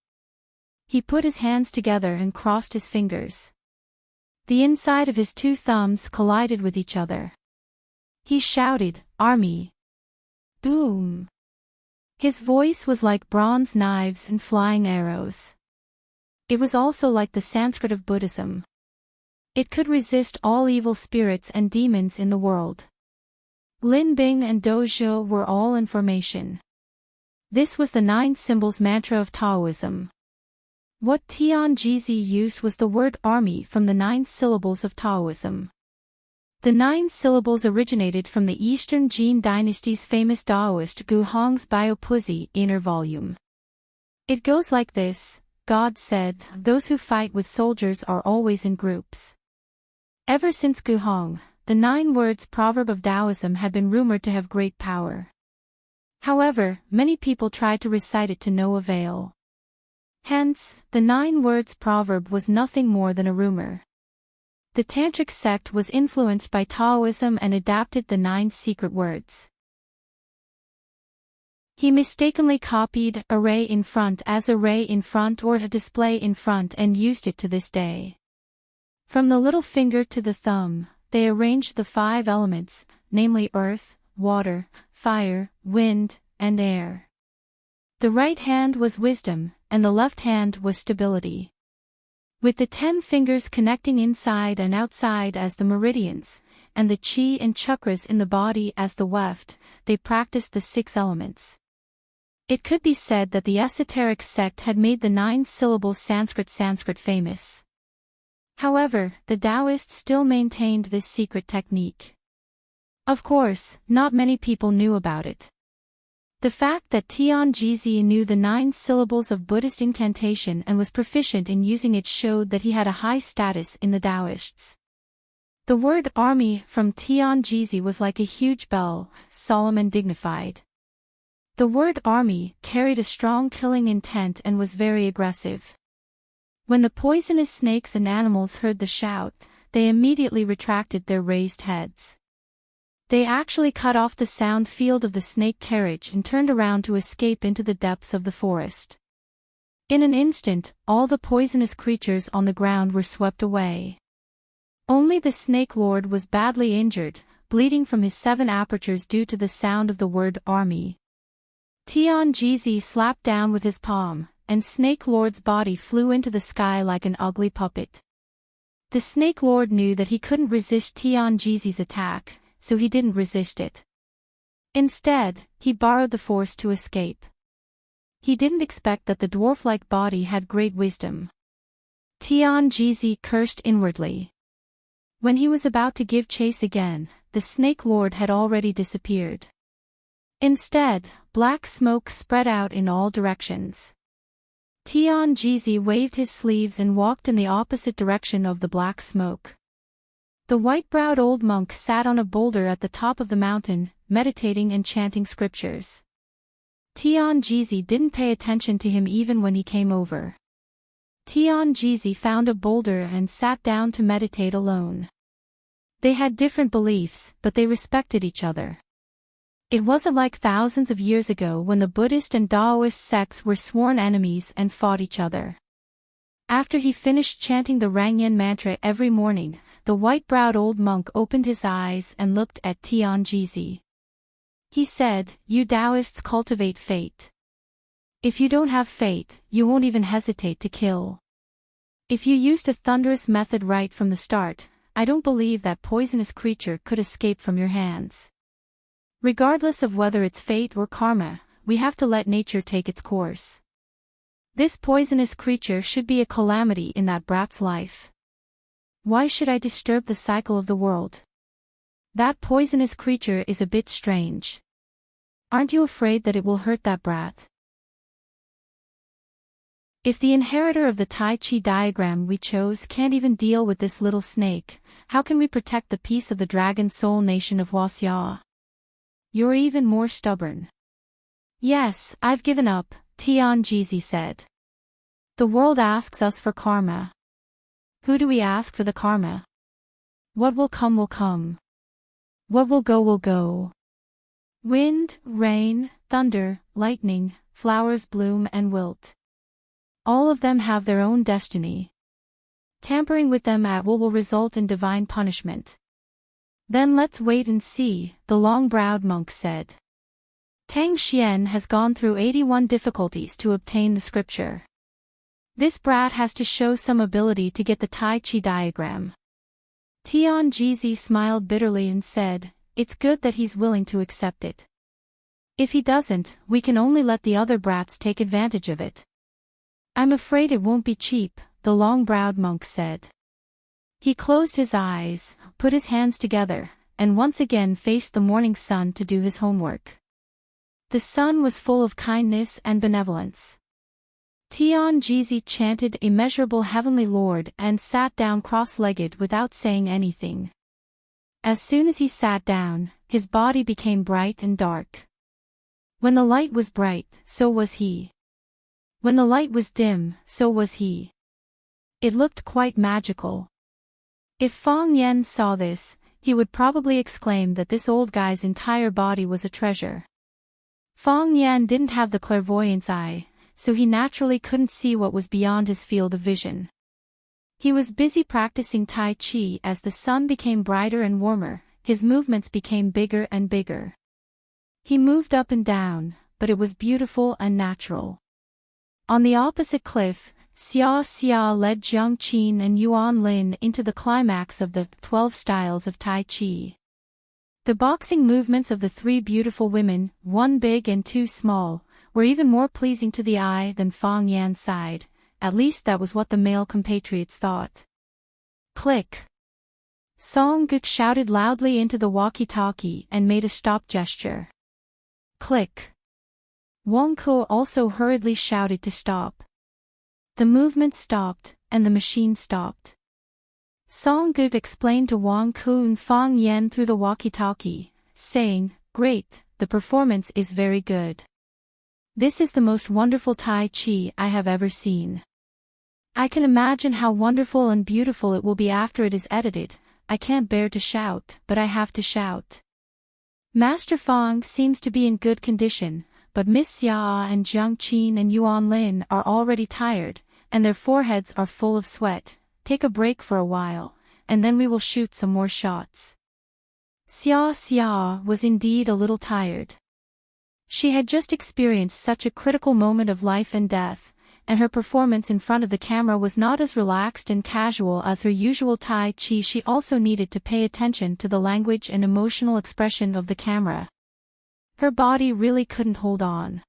He put his hands together and crossed his fingers. The inside of his two thumbs collided with each other. He shouted, "Army!" Boom! His voice was like bronze knives and flying arrows. It was also like the Sanskrit of Buddhism. It could resist all evil spirits and demons in the world. Lin Bing and Dojo were all in formation. This was the 9 symbols mantra of Taoism. What Tianjizi used was the word army from the 9 syllables of Taoism. The 9 syllables originated from the Eastern Jin dynasty's famous Taoist Gu Hong's Biopuzi inner volume. It goes like this: God said, those who fight with soldiers are always in groups. Ever since Gu Hong, the 9 words proverb of Taoism had been rumored to have great power. However, many people tried to recite it to no avail. Hence, the 9 words proverb was nothing more than a rumor. The Tantric sect was influenced by Taoism and adapted the 9 secret words. He mistakenly copied array in front as array in front or a display in front and used it to this day. From the little finger to the thumb, they arranged the 5 elements, namely earth, water, fire, wind, and air. The right hand was wisdom, and the left hand was stability. With the 10 fingers connecting inside and outside as the meridians, and the chi and chakras in the body as the weft, they practiced the 6 elements. It could be said that the esoteric sect had made the 9 syllables Sanskrit famous. However, the Taoists still maintained this secret technique. Of course, not many people knew about it. The fact that Tianjizi knew the 9 syllables of Buddhist incantation and was proficient in using it showed that he had a high status in the Taoists. The word army from Tianjizi was like a huge bell, solemn and dignified. The word army carried a strong killing intent and was very aggressive. When the poisonous snakes and animals heard the shout, they immediately retracted their raised heads. They actually cut off the sound field of the snake carriage and turned around to escape into the depths of the forest. In an instant, all the poisonous creatures on the ground were swept away. Only the snake lord was badly injured, bleeding from his 7 apertures due to the sound of the word army. Tianjizi slapped down with his palm, and Snake Lord's body flew into the sky like an ugly puppet. The Snake Lord knew that he couldn't resist Tianjizi's attack, so he didn't resist it. Instead, he borrowed the force to escape. He didn't expect that the dwarf-like body had great wisdom. Tianjizi cursed inwardly. When he was about to give chase again, the Snake Lord had already disappeared. Instead, black smoke spread out in all directions. Tianjizi waved his sleeves and walked in the opposite direction of the black smoke. The white-browed old monk sat on a boulder at the top of the mountain, meditating and chanting scriptures. Tianjizi didn't pay attention to him even when he came over. Tianjizi found a boulder and sat down to meditate alone. They had different beliefs, but they respected each other. It wasn't like thousands of years ago when the Buddhist and Taoist sects were sworn enemies and fought each other. After he finished chanting the Rangyan mantra every morning, the white-browed old monk opened his eyes and looked at Tianjizi. He said, "You Taoists cultivate fate. If you don't have fate, you won't even hesitate to kill. If you used a thunderous method right from the start, I don't believe that poisonous creature could escape from your hands. Regardless of whether it's fate or karma, we have to let nature take its course. This poisonous creature should be a calamity in that brat's life. Why should I disturb the cycle of the world? That poisonous creature is a bit strange. Aren't you afraid that it will hurt that brat? If the inheritor of the Tai Chi diagram we chose can't even deal with this little snake, how can we protect the peace of the Dragon Soul nation of Huaxia? You're even more stubborn." "Yes, I've given up," Tianjizi said. "The world asks us for karma. Who do we ask for the karma? What will come will come. What will go will go. Wind, rain, thunder, lightning, flowers bloom and wilt. All of them have their own destiny. Tampering with them at will result in divine punishment." "Then let's wait and see," the long-browed monk said. "Tang Xian has gone through 81 difficulties to obtain the scripture. This brat has to show some ability to get the Tai Chi diagram. Tian Jizi smiled bitterly and said, "It's good that he's willing to accept it. If he doesn't, we can only let the other brats take advantage of it." "I'm afraid it won't be cheap," the long-browed monk said. He closed his eyes, put his hands together, and once again faced the morning sun to do his homework. The sun was full of kindness and benevolence. Tian Jizi chanted Immeasurable Heavenly Lord and sat down cross-legged without saying anything. As soon as he sat down, his body became bright and dark. When the light was bright, so was he. When the light was dim, so was he. It looked quite magical. If Fang Yen saw this, he would probably exclaim that this old guy's entire body was a treasure. Fang Yen didn't have the clairvoyance eye, so he naturally couldn't see what was beyond his field of vision. He was busy practicing Tai Chi. As the sun became brighter and warmer, his movements became bigger and bigger. He moved up and down, but it was beautiful and natural. On the opposite cliff, Xia Xia led Jiang Qin and Yuan Lin into the climax of the 12 styles of Tai Chi. The boxing movements of the three beautiful women, one big and two small, were even more pleasing to the eye than Fang Yan's side. At least that was what the male compatriots thought. Click! Song Guk shouted loudly into the walkie-talkie and made a stop gesture. Click! Wang Ke also hurriedly shouted to stop. The movement stopped, and the machine stopped. Song Guk explained to Wang Ke and Fang Yan through the walkie-talkie, saying, "Great, the performance is very good. This is the most wonderful Tai Chi I have ever seen. I can imagine how wonderful and beautiful it will be after it is edited. I can't bear to shout, but I have to shout." Master Fang seems to be in good condition, but Miss Xia and Jiang Qin and Yuan Lin are already tired, and their foreheads are full of sweat. "Take a break for a while, and then we will shoot some more shots." Xia Xia was indeed a little tired. She had just experienced such a critical moment of life and death, and her performance in front of the camera was not as relaxed and casual as her usual Tai Chi. She also needed to pay attention to the language and emotional expression of the camera. Her body really couldn't hold on.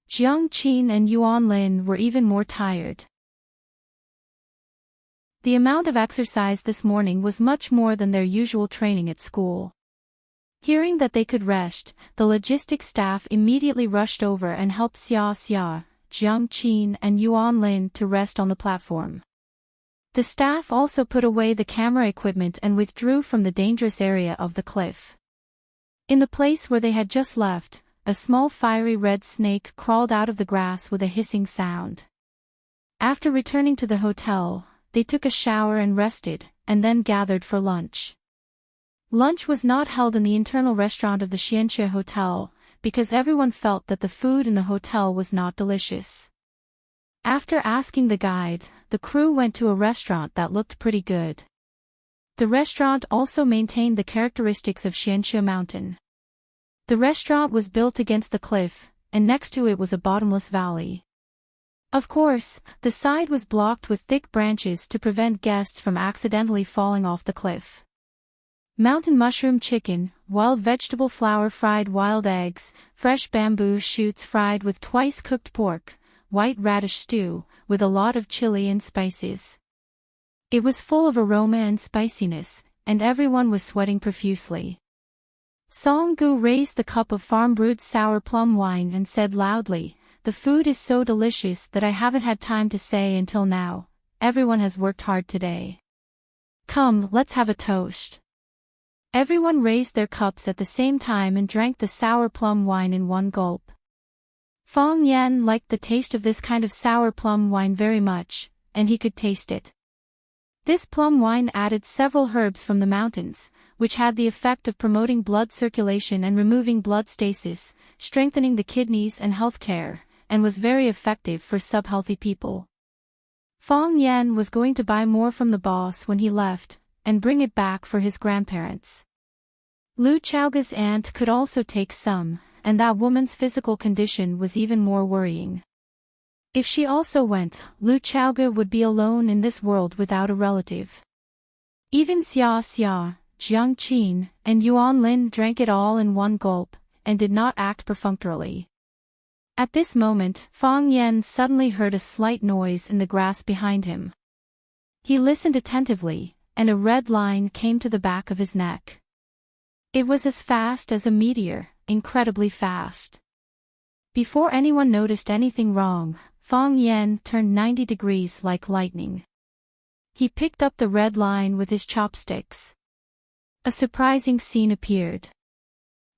Jiang Qin and Yuan Lin were even more tired. The amount of exercise this morning was much more than their usual training at school. Hearing that they could rest, the logistics staff immediately rushed over and helped Xia Xia, Jiang Qin and Yuan Lin to rest on the platform. The staff also put away the camera equipment and withdrew from the dangerous area of the cliff. In the place where they had just left, a small fiery red snake crawled out of the grass with a hissing sound. After returning to the hotel, they took a shower and rested, and then gathered for lunch. Lunch was not held in the internal restaurant of the Xianxue Hotel, because everyone felt that the food in the hotel was not delicious. After asking the guide, the crew went to a restaurant that looked pretty good. The restaurant also maintained the characteristics of Xianxue Mountain. The restaurant was built against the cliff, and next to it was a bottomless valley. Of course, the side was blocked with thick branches to prevent guests from accidentally falling off the cliff. Mountain mushroom chicken, wild vegetable flour fried wild eggs, fresh bamboo shoots fried with twice-cooked pork, white radish stew, with a lot of chili and spices. It was full of aroma and spiciness, and everyone was sweating profusely. Song Gu raised the cup of farm-brewed sour plum wine and said loudly, "The food is so delicious that I haven't had time to say until now. Everyone has worked hard today. Come, let's have a toast." Everyone raised their cups at the same time and drank the sour plum wine in one gulp. Fang Yan liked the taste of this kind of sour plum wine very much, and he could taste it. This plum wine added several herbs from the mountains, which had the effect of promoting blood circulation and removing blood stasis, strengthening the kidneys and health care, and was very effective for subhealthy people. Fang Yan was going to buy more from the boss when he left, and bring it back for his grandparents. Lu Chaoga's aunt could also take some, and that woman's physical condition was even more worrying. If she also went, Lu Chaoga would be alone in this world without a relative. Even Xia Xia, Jiang Qin, and Yuan Lin drank it all in one gulp, and did not act perfunctorily. At this moment, Fang Yan suddenly heard a slight noise in the grass behind him. He listened attentively, and a red line came to the back of his neck. It was as fast as a meteor, incredibly fast. Before anyone noticed anything wrong, Fang Yan turned 90 degrees like lightning. He picked up the red line with his chopsticks. A surprising scene appeared.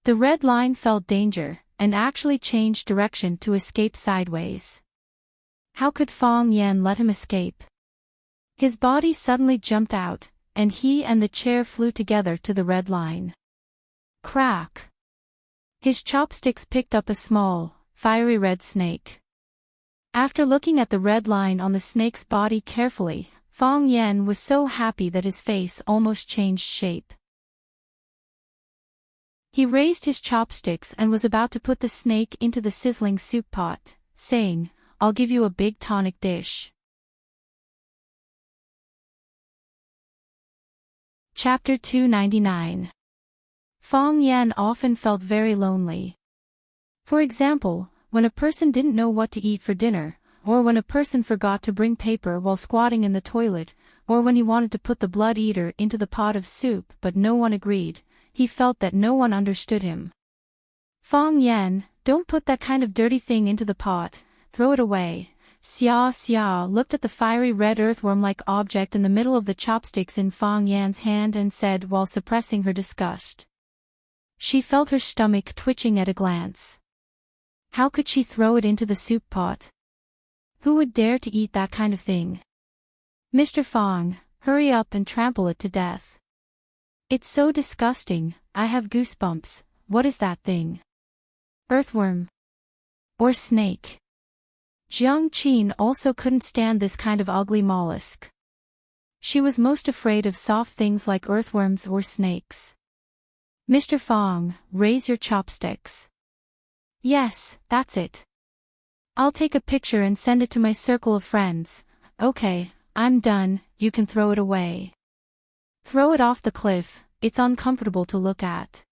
The red line felt danger, and actually changed direction to escape sideways. How could Fang Yan let him escape? His body suddenly jumped out, and he and the chair flew together to the red line. Crack! His chopsticks picked up a small, fiery red snake. After looking at the red line on the snake's body carefully, Fang Yan was so happy that his face almost changed shape. He raised his chopsticks and was about to put the snake into the sizzling soup pot, saying, "I'll give you a big tonic dish." Chapter 299. Fang Yan often felt very lonely. For example, when a person didn't know what to eat for dinner, or when a person forgot to bring paper while squatting in the toilet, or when he wanted to put the blood eater into the pot of soup but no one agreed, he felt that no one understood him. "Fang Yan, don't put that kind of dirty thing into the pot, throw it away." Xia Xia looked at the fiery red earthworm-like object in the middle of the chopsticks in Fang Yan's hand and said while suppressing her disgust. She felt her stomach twitching at a glance. How could she throw it into the soup pot? Who would dare to eat that kind of thing? "Mr. Fang, hurry up and trample it to death. It's so disgusting, I have goosebumps." "What is that thing? Earthworm? Or snake?" Jiang Qin also couldn't stand this kind of ugly mollusk. She was most afraid of soft things like earthworms or snakes. "Mr. Fang, raise your chopsticks." "Yes, that's it. I'll take a picture and send it to my circle of friends." "Okay, I'm done, you can throw it away." "Throw it off the cliff, it's uncomfortable to look at."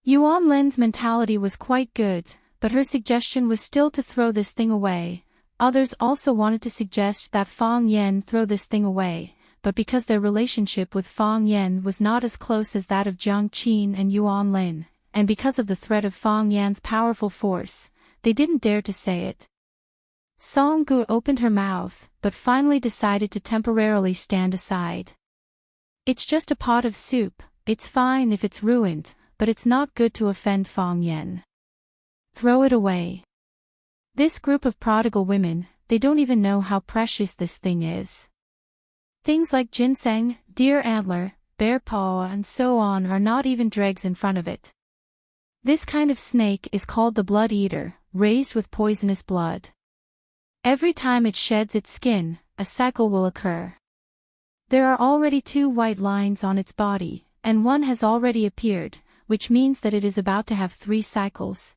Yuan Lin's mentality was quite good, but her suggestion was still to throw this thing away. Others also wanted to suggest that Fang Yan throw this thing away, but because their relationship with Fang Yan was not as close as that of Jiang Qin and Yuan Lin, and because of the threat of Fang Yan's powerful force, they didn't dare to say it. Song Gu opened her mouth, but finally decided to temporarily stand aside. "It's just a pot of soup, it's fine if it's ruined, but it's not good to offend Fang Yan. Throw it away." This group of prodigal women, they don't even know how precious this thing is. Things like ginseng, deer antler, bear paw and so on are not even dregs in front of it. This kind of snake is called the blood eater, raised with poisonous blood. Every time it sheds its skin, a cycle will occur. There are already 2 white lines on its body, and one has already appeared, which means that it is about to have 3 cycles.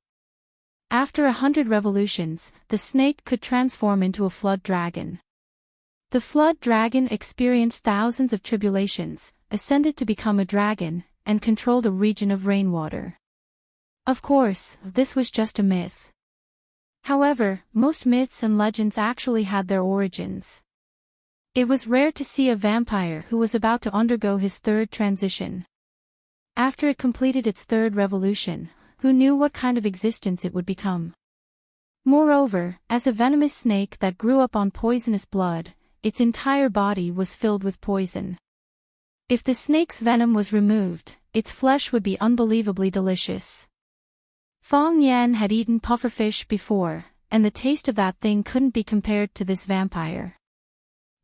After 100 revolutions, the snake could transform into a flood dragon. The flood dragon experienced thousands of tribulations, ascended to become a dragon, and controlled a region of rainwater. Of course, this was just a myth. However, most myths and legends actually had their origins. It was rare to see a vampire who was about to undergo his 3rd transition. After it completed its 3rd revolution, who knew what kind of existence it would become? Moreover, as a venomous snake that grew up on poisonous blood, its entire body was filled with poison. If the snake's venom was removed, its flesh would be unbelievably delicious. Fang Yan had eaten pufferfish before, and the taste of that thing couldn't be compared to this vampire.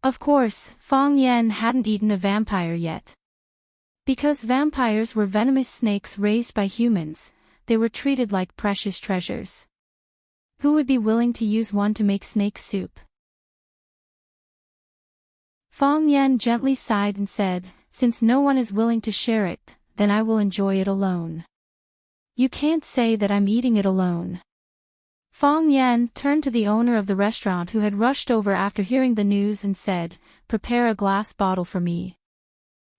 Of course, Fang Yan hadn't eaten a vampire yet. Because vampires were venomous snakes raised by humans, they were treated like precious treasures. Who would be willing to use one to make snake soup? Fang Yan gently sighed and said, "Since no one is willing to share it, then I will enjoy it alone." "You can't say that I'm eating it alone." Fang Yan turned to the owner of the restaurant who had rushed over after hearing the news and said, "Prepare a glass bottle for me."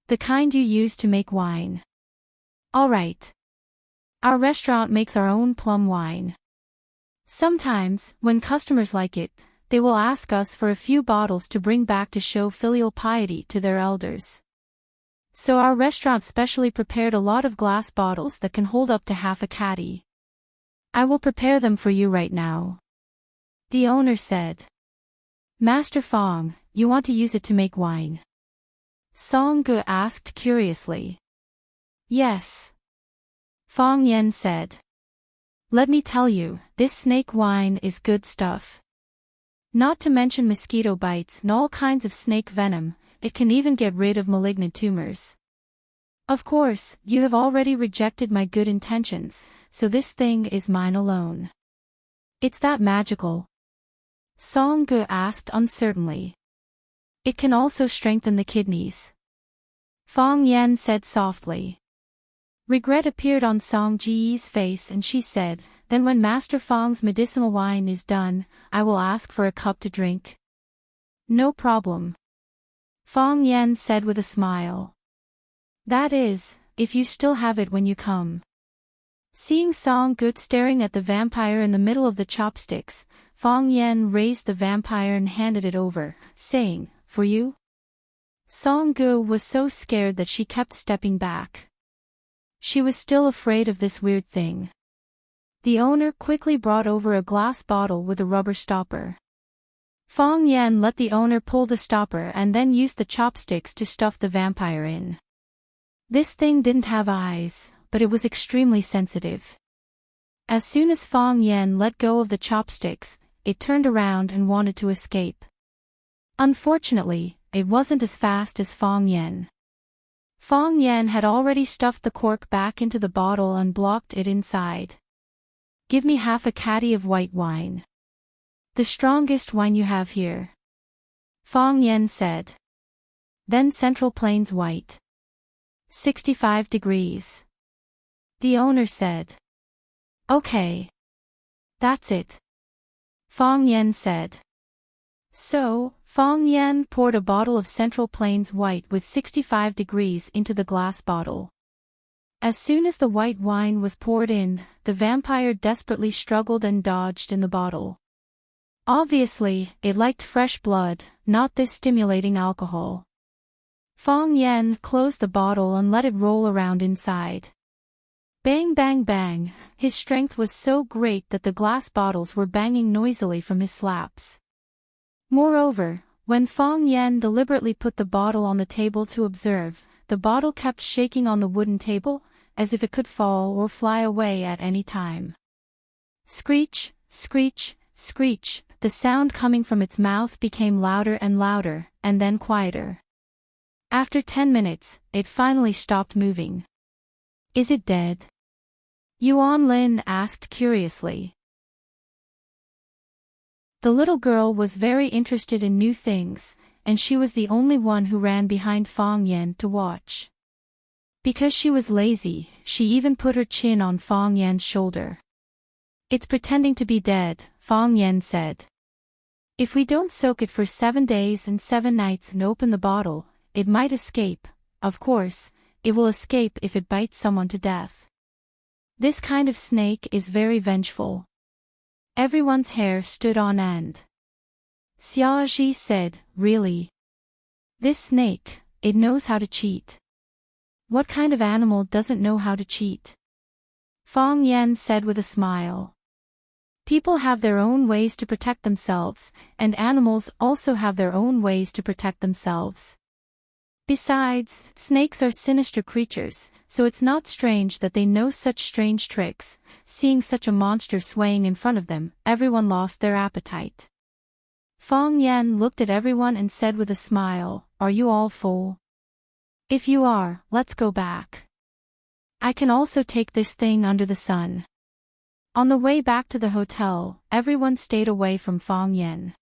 The kind you use to make wine. All right. Our restaurant makes our own plum wine. Sometimes, when customers like it, they will ask us for a few bottles to bring back to show filial piety to their elders. So our restaurant specially prepared a lot of glass bottles that can hold up to half a caddy. I will prepare them for you right now. The owner said. Master Fong, you want to use it to make wine? Song Ge asked curiously. Yes. Fong Yen said. Let me tell you, this snake wine is good stuff. Not to mention mosquito bites and all kinds of snake venom, it can even get rid of malignant tumors. Of course, you have already rejected my good intentions, so this thing is mine alone. It's that magical? Song Ge asked uncertainly. It can also strengthen the kidneys. Fong Yen said softly. Regret appeared on Song Ji's face and she said, then when Master Fong's medicinal wine is done, I will ask for a cup to drink. No problem. Fong Yen said with a smile. That is, if you still have it when you come. Seeing Song Ge staring at the vampire in the middle of the chopsticks, Fong Yen raised the vampire and handed it over, saying, For you? Song Ge was so scared that she kept stepping back. She was still afraid of this weird thing. The owner quickly brought over a glass bottle with a rubber stopper. Fong Yen let the owner pull the stopper and then used the chopsticks to stuff the vampire in. This thing didn't have eyes, but it was extremely sensitive. As soon as Fong Yen let go of the chopsticks, it turned around and wanted to escape. Unfortunately, it wasn't as fast as Fong Yen. Fong Yen had already stuffed the cork back into the bottle and blocked it inside. Give me half a caddy of white wine. The strongest wine you have here. Fong Yen said. Then Central Plains white. 65 degrees. The owner said. Okay. That's it. Fong Yen said. So, Fong Yen poured a bottle of Central Plains white with 65 degrees into the glass bottle. As soon as the white wine was poured in, the vampire desperately struggled and dodged in the bottle. Obviously, it liked fresh blood, not this stimulating alcohol. Fong Yen closed the bottle and let it roll around inside. Bang bang bang, his strength was so great that the glass bottles were banging noisily from his slaps. Moreover, when Fong Yen deliberately put the bottle on the table to observe, the bottle kept shaking on the wooden table, as if it could fall or fly away at any time. Screech, screech, screech, the sound coming from its mouth became louder and louder, and then quieter. After 10 minutes, it finally stopped moving. Is it dead? Yuan Lin asked curiously. The little girl was very interested in new things, and she was the only one who ran behind Fong Yen to watch. Because she was lazy, she even put her chin on Fong Yen's shoulder. It's pretending to be dead, Fong Yen said. If we don't soak it for 7 days and 7 nights and open the bottle, it might escape. Of course, it will escape if it bites someone to death. This kind of snake is very vengeful. Everyone's hair stood on end. Xiaoji said, really? This snake, it knows how to cheat. What kind of animal doesn't know how to cheat? Fong Yen said with a smile. People have their own ways to protect themselves, and animals also have their own ways to protect themselves. Besides, snakes are sinister creatures, so it's not strange that they know such strange tricks. Seeing such a monster swaying in front of them, everyone lost their appetite. Fong Yen looked at everyone and said with a smile, Are you all full? If you are, let's go back. I can also take this thing under the sun. On the way back to the hotel, everyone stayed away from Fong Yen.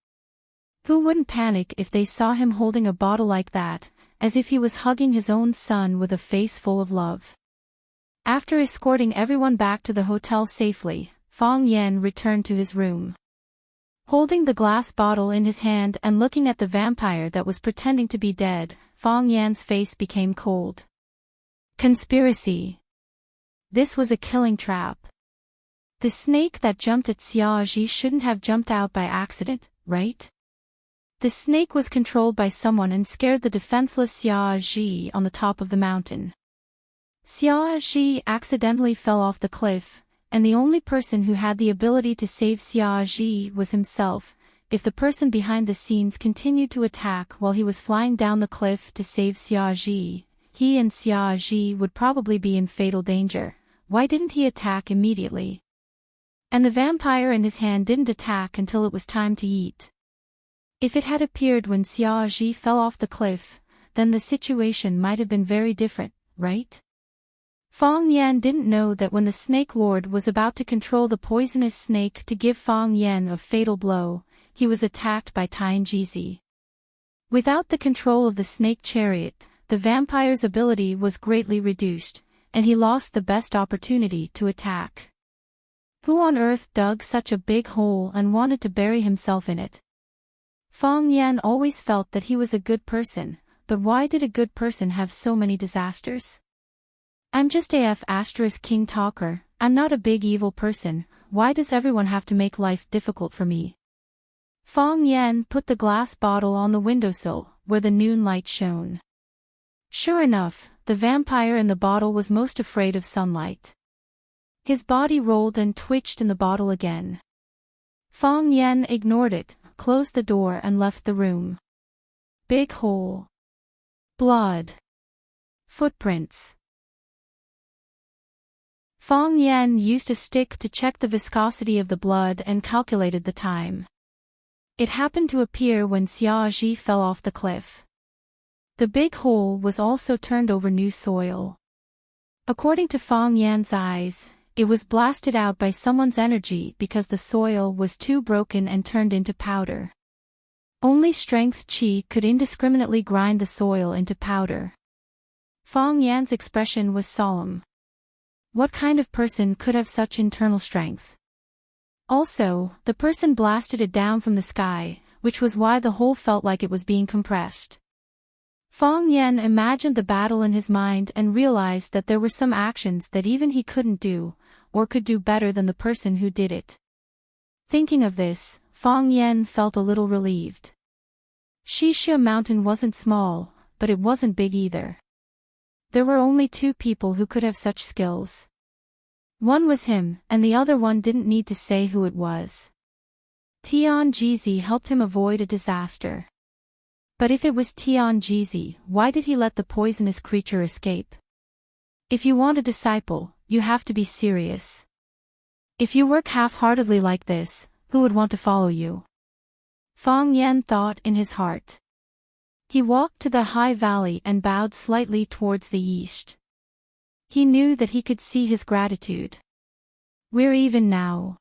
Who wouldn't panic if they saw him holding a bottle like that, as if he was hugging his own son with a face full of love? After escorting everyone back to the hotel safely, Fong Yen returned to his room. Holding the glass bottle in his hand and looking at the vampire that was pretending to be dead, Fong Yan's face became cold. Conspiracy. This was a killing trap. The snake that jumped at Xiaozhi shouldn't have jumped out by accident, right? The snake was controlled by someone and scared the defenseless Xiaozhi on the top of the mountain. Xiaozhi accidentally fell off the cliff, and the only person who had the ability to save Xiaozhi was himself. If the person behind the scenes continued to attack while he was flying down the cliff to save Xiaozhi, he and Xiaozhi would probably be in fatal danger. Why didn't he attack immediately? And the vampire in his hand didn't attack until it was time to eat. If it had appeared when Xiaozhi fell off the cliff, then the situation might have been very different, right? Fong Yan didn't know that when the Snake Lord was about to control the poisonous snake to give Fong Yan a fatal blow, he was attacked by Tianjizi. Without the control of the snake chariot, the vampire's ability was greatly reduced, and he lost the best opportunity to attack. Who on earth dug such a big hole and wanted to bury himself in it? Fong Yan always felt that he was a good person, but why did a good person have so many disasters? I'm just *King talker, I'm not a big evil person, why does everyone have to make life difficult for me? Fong Yan put the glass bottle on the windowsill, where the noon light shone. Sure enough, the vampire in the bottle was most afraid of sunlight. His body rolled and twitched in the bottle again. Fong Yan ignored it, closed the door and left the room. Big hole. Blood. Footprints. Fong Yan used a stick to check the viscosity of the blood and calculated the time. It happened to appear when Xiaozhi fell off the cliff. The big hole was also turned over new soil. According to Fong Yan's eyes, it was blasted out by someone's energy because the soil was too broken and turned into powder. Only strength qi could indiscriminately grind the soil into powder. Fong Yan's expression was solemn. What kind of person could have such internal strength? Also, the person blasted it down from the sky, which was why the hole felt like it was being compressed. Fong Yan imagined the battle in his mind and realized that there were some actions that even he couldn't do, or could do better than the person who did it. Thinking of this, Fong Yan felt a little relieved. Shishia Mountain wasn't small, but it wasn't big either. There were only two people who could have such skills. One was him, and the other one didn't need to say who it was. Tianjizi helped him avoid a disaster. But if it was Tianjizi, why did he let the poisonous creature escape? If you want a disciple, you have to be serious. If you work half-heartedly like this, who would want to follow you? Fong Yan thought in his heart. He walked to the high valley and bowed slightly towards the east. He knew that he could see his gratitude. We're even now.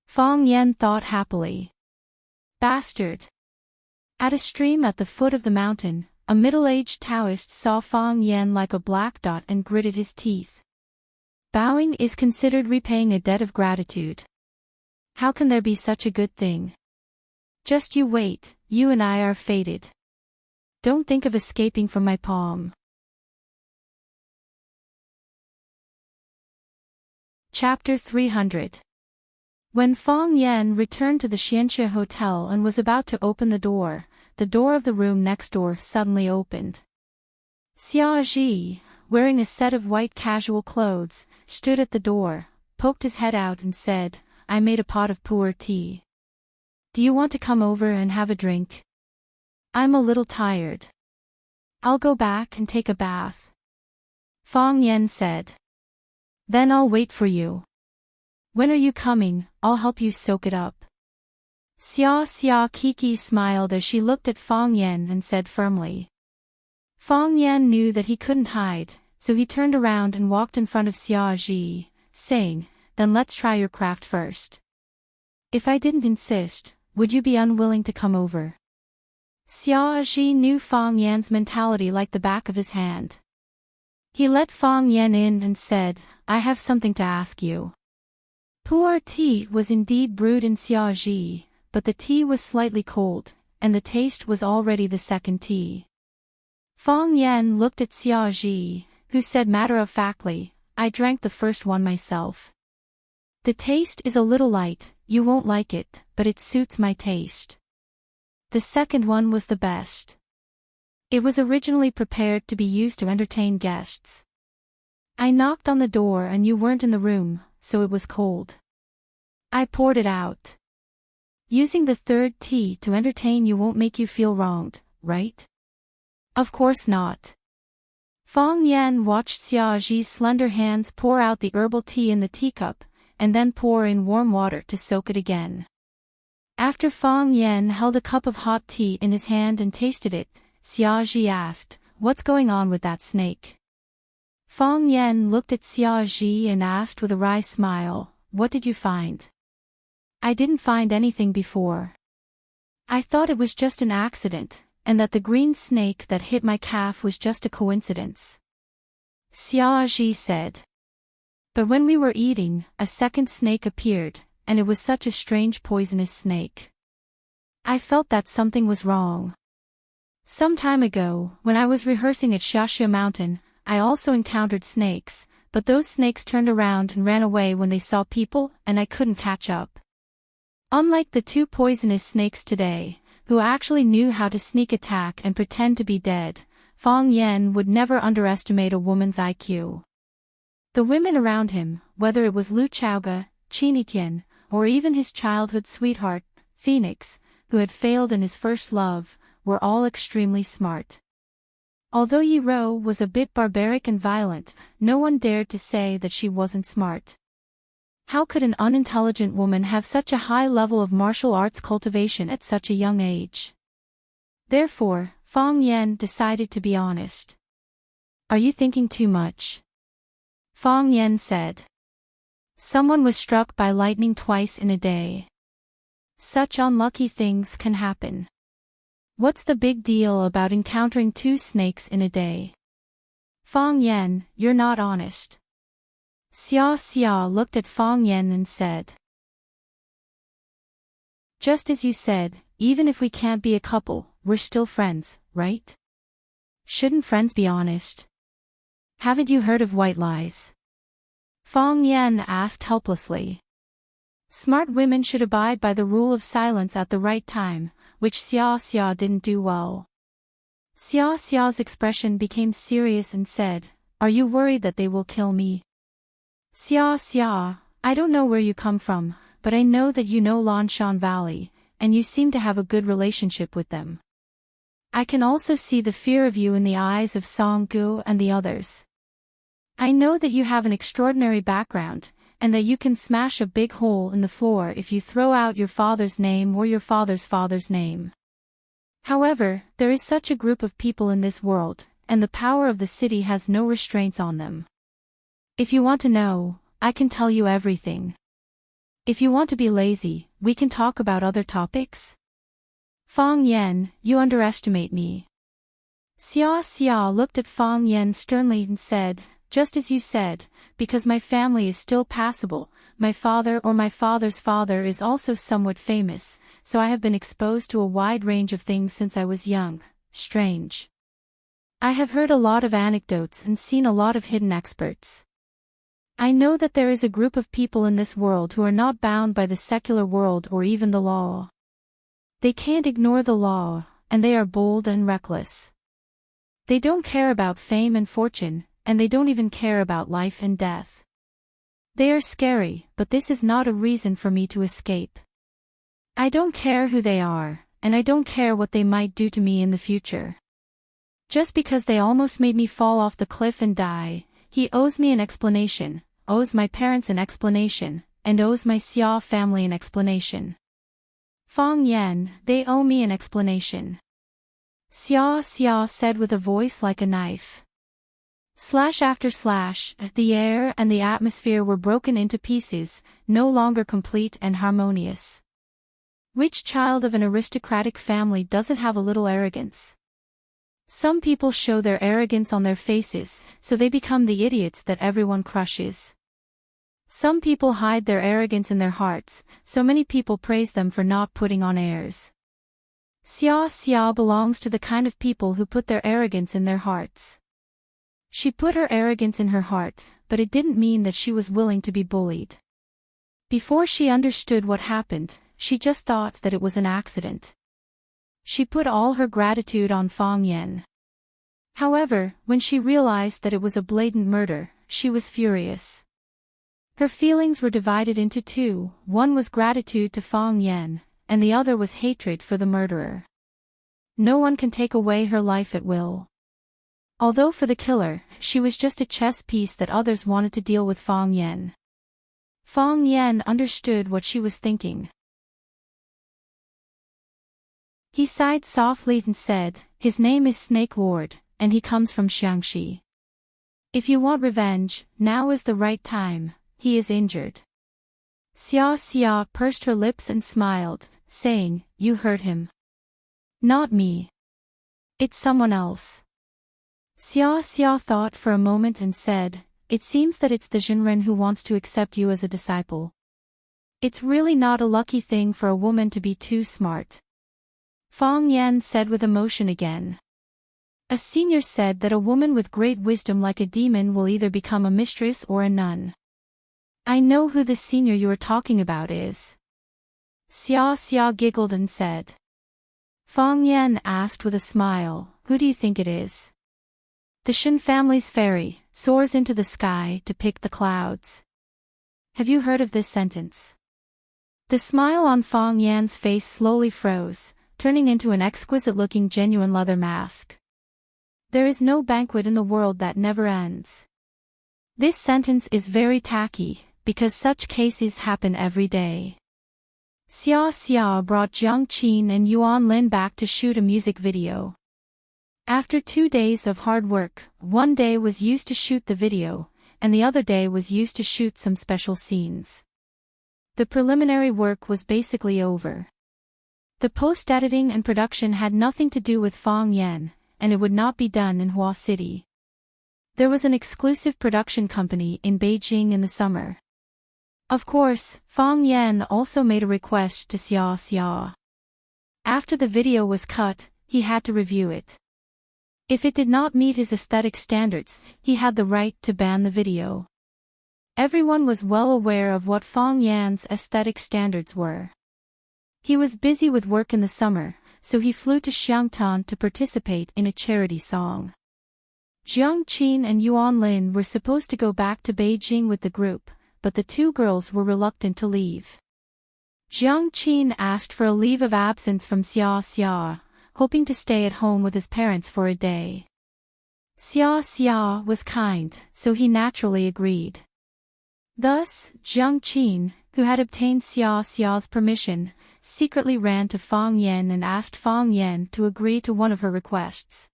Fong Yan thought happily. Bastard. At a stream at the foot of the mountain, a middle-aged Taoist saw Fong Yan like a black dot and gritted his teeth. Bowing is considered repaying a debt of gratitude. How can there be such a good thing? Just you wait, you and I are fated. Don't think of escaping from my palm. Chapter 300. When Fong Yan returned to the Xianxia Hotel and was about to open the door of the room next door suddenly opened. Xiaozhi, wearing a set of white casual clothes, stood at the door, poked his head out and said, I made a pot of pu'er tea. Do you want to come over and have a drink? I'm a little tired. I'll go back and take a bath. Fong Yan said. Then I'll wait for you. When are you coming? I'll help you soak it up. Xia Kiki smiled as she looked at Fong Yan and said firmly. Fong Yan knew that he couldn't hide, so he turned around and walked in front of Xiaozhi, saying, Then let's try your craft first. If I didn't insist, would you be unwilling to come over? Xiaozhi knew Fong Yan's mentality like the back of his hand. He let Fong Yan in and said, I have something to ask you. Pu'er tea was indeed brewed in Xiaozhi, but the tea was slightly cold, and the taste was already the second tea. Fang Yan looked at Xia Ji, who said matter-of-factly, I drank the first one myself. The taste is a little light, you won't like it, but it suits my taste. The second one was the best. It was originally prepared to be used to entertain guests. I knocked on the door and you weren't in the room, so it was cold. I poured it out. Using the third tea to entertain you won't make you feel wronged, right? Of course not. Fang Yan watched Xia Ji's slender hands pour out the herbal tea in the teacup, and then pour in warm water to soak it again. After Fang Yan held a cup of hot tea in his hand and tasted it, Xia Ji asked, What's going on with that snake? Fang Yan looked at Xia Ji and asked with a wry smile, What did you find? I didn't find anything before. I thought it was just an accident, and that the green snake that hit my calf was just a coincidence. Xia Ji said. But when we were eating, a second snake appeared, and it was such a strange poisonous snake. I felt that something was wrong. Some time ago, when I was rehearsing at Xiaxia Mountain, I also encountered snakes, but those snakes turned around and ran away when they saw people, and I couldn't catch up. Unlike the two poisonous snakes today, who actually knew how to sneak attack and pretend to be dead, Fang Yan would never underestimate a woman's IQ. The women around him, whether it was Lu Chaoga, Qinitian, or even his childhood sweetheart, Phoenix, who had failed in his first love, were all extremely smart. Although Yi Ro was a bit barbaric and violent, no one dared to say that she wasn't smart. How could an unintelligent woman have such a high level of martial arts cultivation at such a young age? Therefore, Fang Yan decided to be honest. Are you thinking too much? Fang Yan said. Someone was struck by lightning twice in a day. Such unlucky things can happen. What's the big deal about encountering two snakes in a day? Fang Yan, you're not honest. Xia looked at Fang Yan and said. Just as you said, even if we can't be a couple, we're still friends, right? Shouldn't friends be honest? Haven't you heard of white lies? Fang Yan asked helplessly. Smart women should abide by the rule of silence at the right time, which Xia didn't do well. Xia's expression became serious and said, Are you worried that they will kill me? Xia, I don't know where you come from, but I know that you know Lanshan Valley, and you seem to have a good relationship with them. I can also see the fear of you in the eyes of Song Gu and the others. I know that you have an extraordinary background, and that you can smash a big hole in the floor if you throw out your father's name or your father's name. However, there is such a group of people in this world, and the power of the city has no restraints on them. If you want to know, I can tell you everything. If you want to be lazy, we can talk about other topics. Fang Yan, you underestimate me. Xia looked at Fang Yan sternly and said, Just as you said, because my family is still passable, my father or my father's father is also somewhat famous, so I have been exposed to a wide range of things since I was young. Strange. I have heard a lot of anecdotes and seen a lot of hidden experts. I know that there is a group of people in this world who are not bound by the secular world or even the law. They can't ignore the law, and they are bold and reckless. They don't care about fame and fortune, and they don't even care about life and death. They are scary, but this is not a reason for me to escape. I don't care who they are, and I don't care what they might do to me in the future. Just because they almost made me fall off the cliff and die, he owes me an explanation, owes my parents an explanation, and owes my Xia family an explanation. Fang Yan, they owe me an explanation. Xia said with a voice like a knife. Slash after slash, the air and the atmosphere were broken into pieces, no longer complete and harmonious. Which child of an aristocratic family doesn't have a little arrogance? Some people show their arrogance on their faces, so they become the idiots that everyone crushes. Some people hide their arrogance in their hearts, so many people praise them for not putting on airs. Xia Xia belongs to the kind of people who put their arrogance in their hearts. She put her arrogance in her heart, but it didn't mean that she was willing to be bullied. Before she understood what happened, she just thought that it was an accident. She put all her gratitude on Fang Yan. However, when she realized that it was a blatant murder, she was furious. Her feelings were divided into two, one was gratitude to Fang Yan, and the other was hatred for the murderer. No one can take away her life at will. Although for the killer, she was just a chess piece that others wanted to deal with Fang Yan. Fang Yan understood what she was thinking. He sighed softly and said, "His name is Snake Lord, and he comes from Xiangxi. If you want revenge, now is the right time, he is injured." Xia Xia pursed her lips and smiled, saying, "You hurt him." "Not me. It's someone else." Xia Xia thought for a moment and said, "It seems that it's the Jinren who wants to accept you as a disciple. It's really not a lucky thing for a woman to be too smart." Fang Yan said with emotion again. A senior said that a woman with great wisdom like a demon will either become a mistress or a nun. "I know who the senior you are talking about is." Xia Xia giggled and said. Fang Yan asked with a smile, "Who do you think it is?" "The Shen family's fairy, soars into the sky to pick the clouds." Have you heard of this sentence? The smile on Fang Yan's face slowly froze, turning into an exquisite-looking genuine leather mask. There is no banquet in the world that never ends. This sentence is very tacky, because such cases happen every day. Xia Xia brought Jiang Qin and Yuan Lin back to shoot a music video. After 2 days of hard work, one day was used to shoot the video, and the other day was used to shoot some special scenes. The preliminary work was basically over. The post-editing and production had nothing to do with Fang Yan, and it would not be done in Hua City. There was an exclusive production company in Beijing in the summer. Of course, Fang Yan also made a request to Xia Xia. After the video was cut, he had to review it. If it did not meet his aesthetic standards, he had the right to ban the video. Everyone was well aware of what Fang Yan's aesthetic standards were. He was busy with work in the summer, so he flew to Xiangtan to participate in a charity song. Jiang Qin and Yuan Lin were supposed to go back to Beijing with the group, but the two girls were reluctant to leave. Jiang Qin asked for a leave of absence from Xia Xia, hoping to stay at home with his parents for a day. Xia Xia was kind, so he naturally agreed. Thus, Jiang Qin, who had obtained Xia Xia's permission, secretly ran to Fang Yan and asked Fang Yan to agree to one of her requests.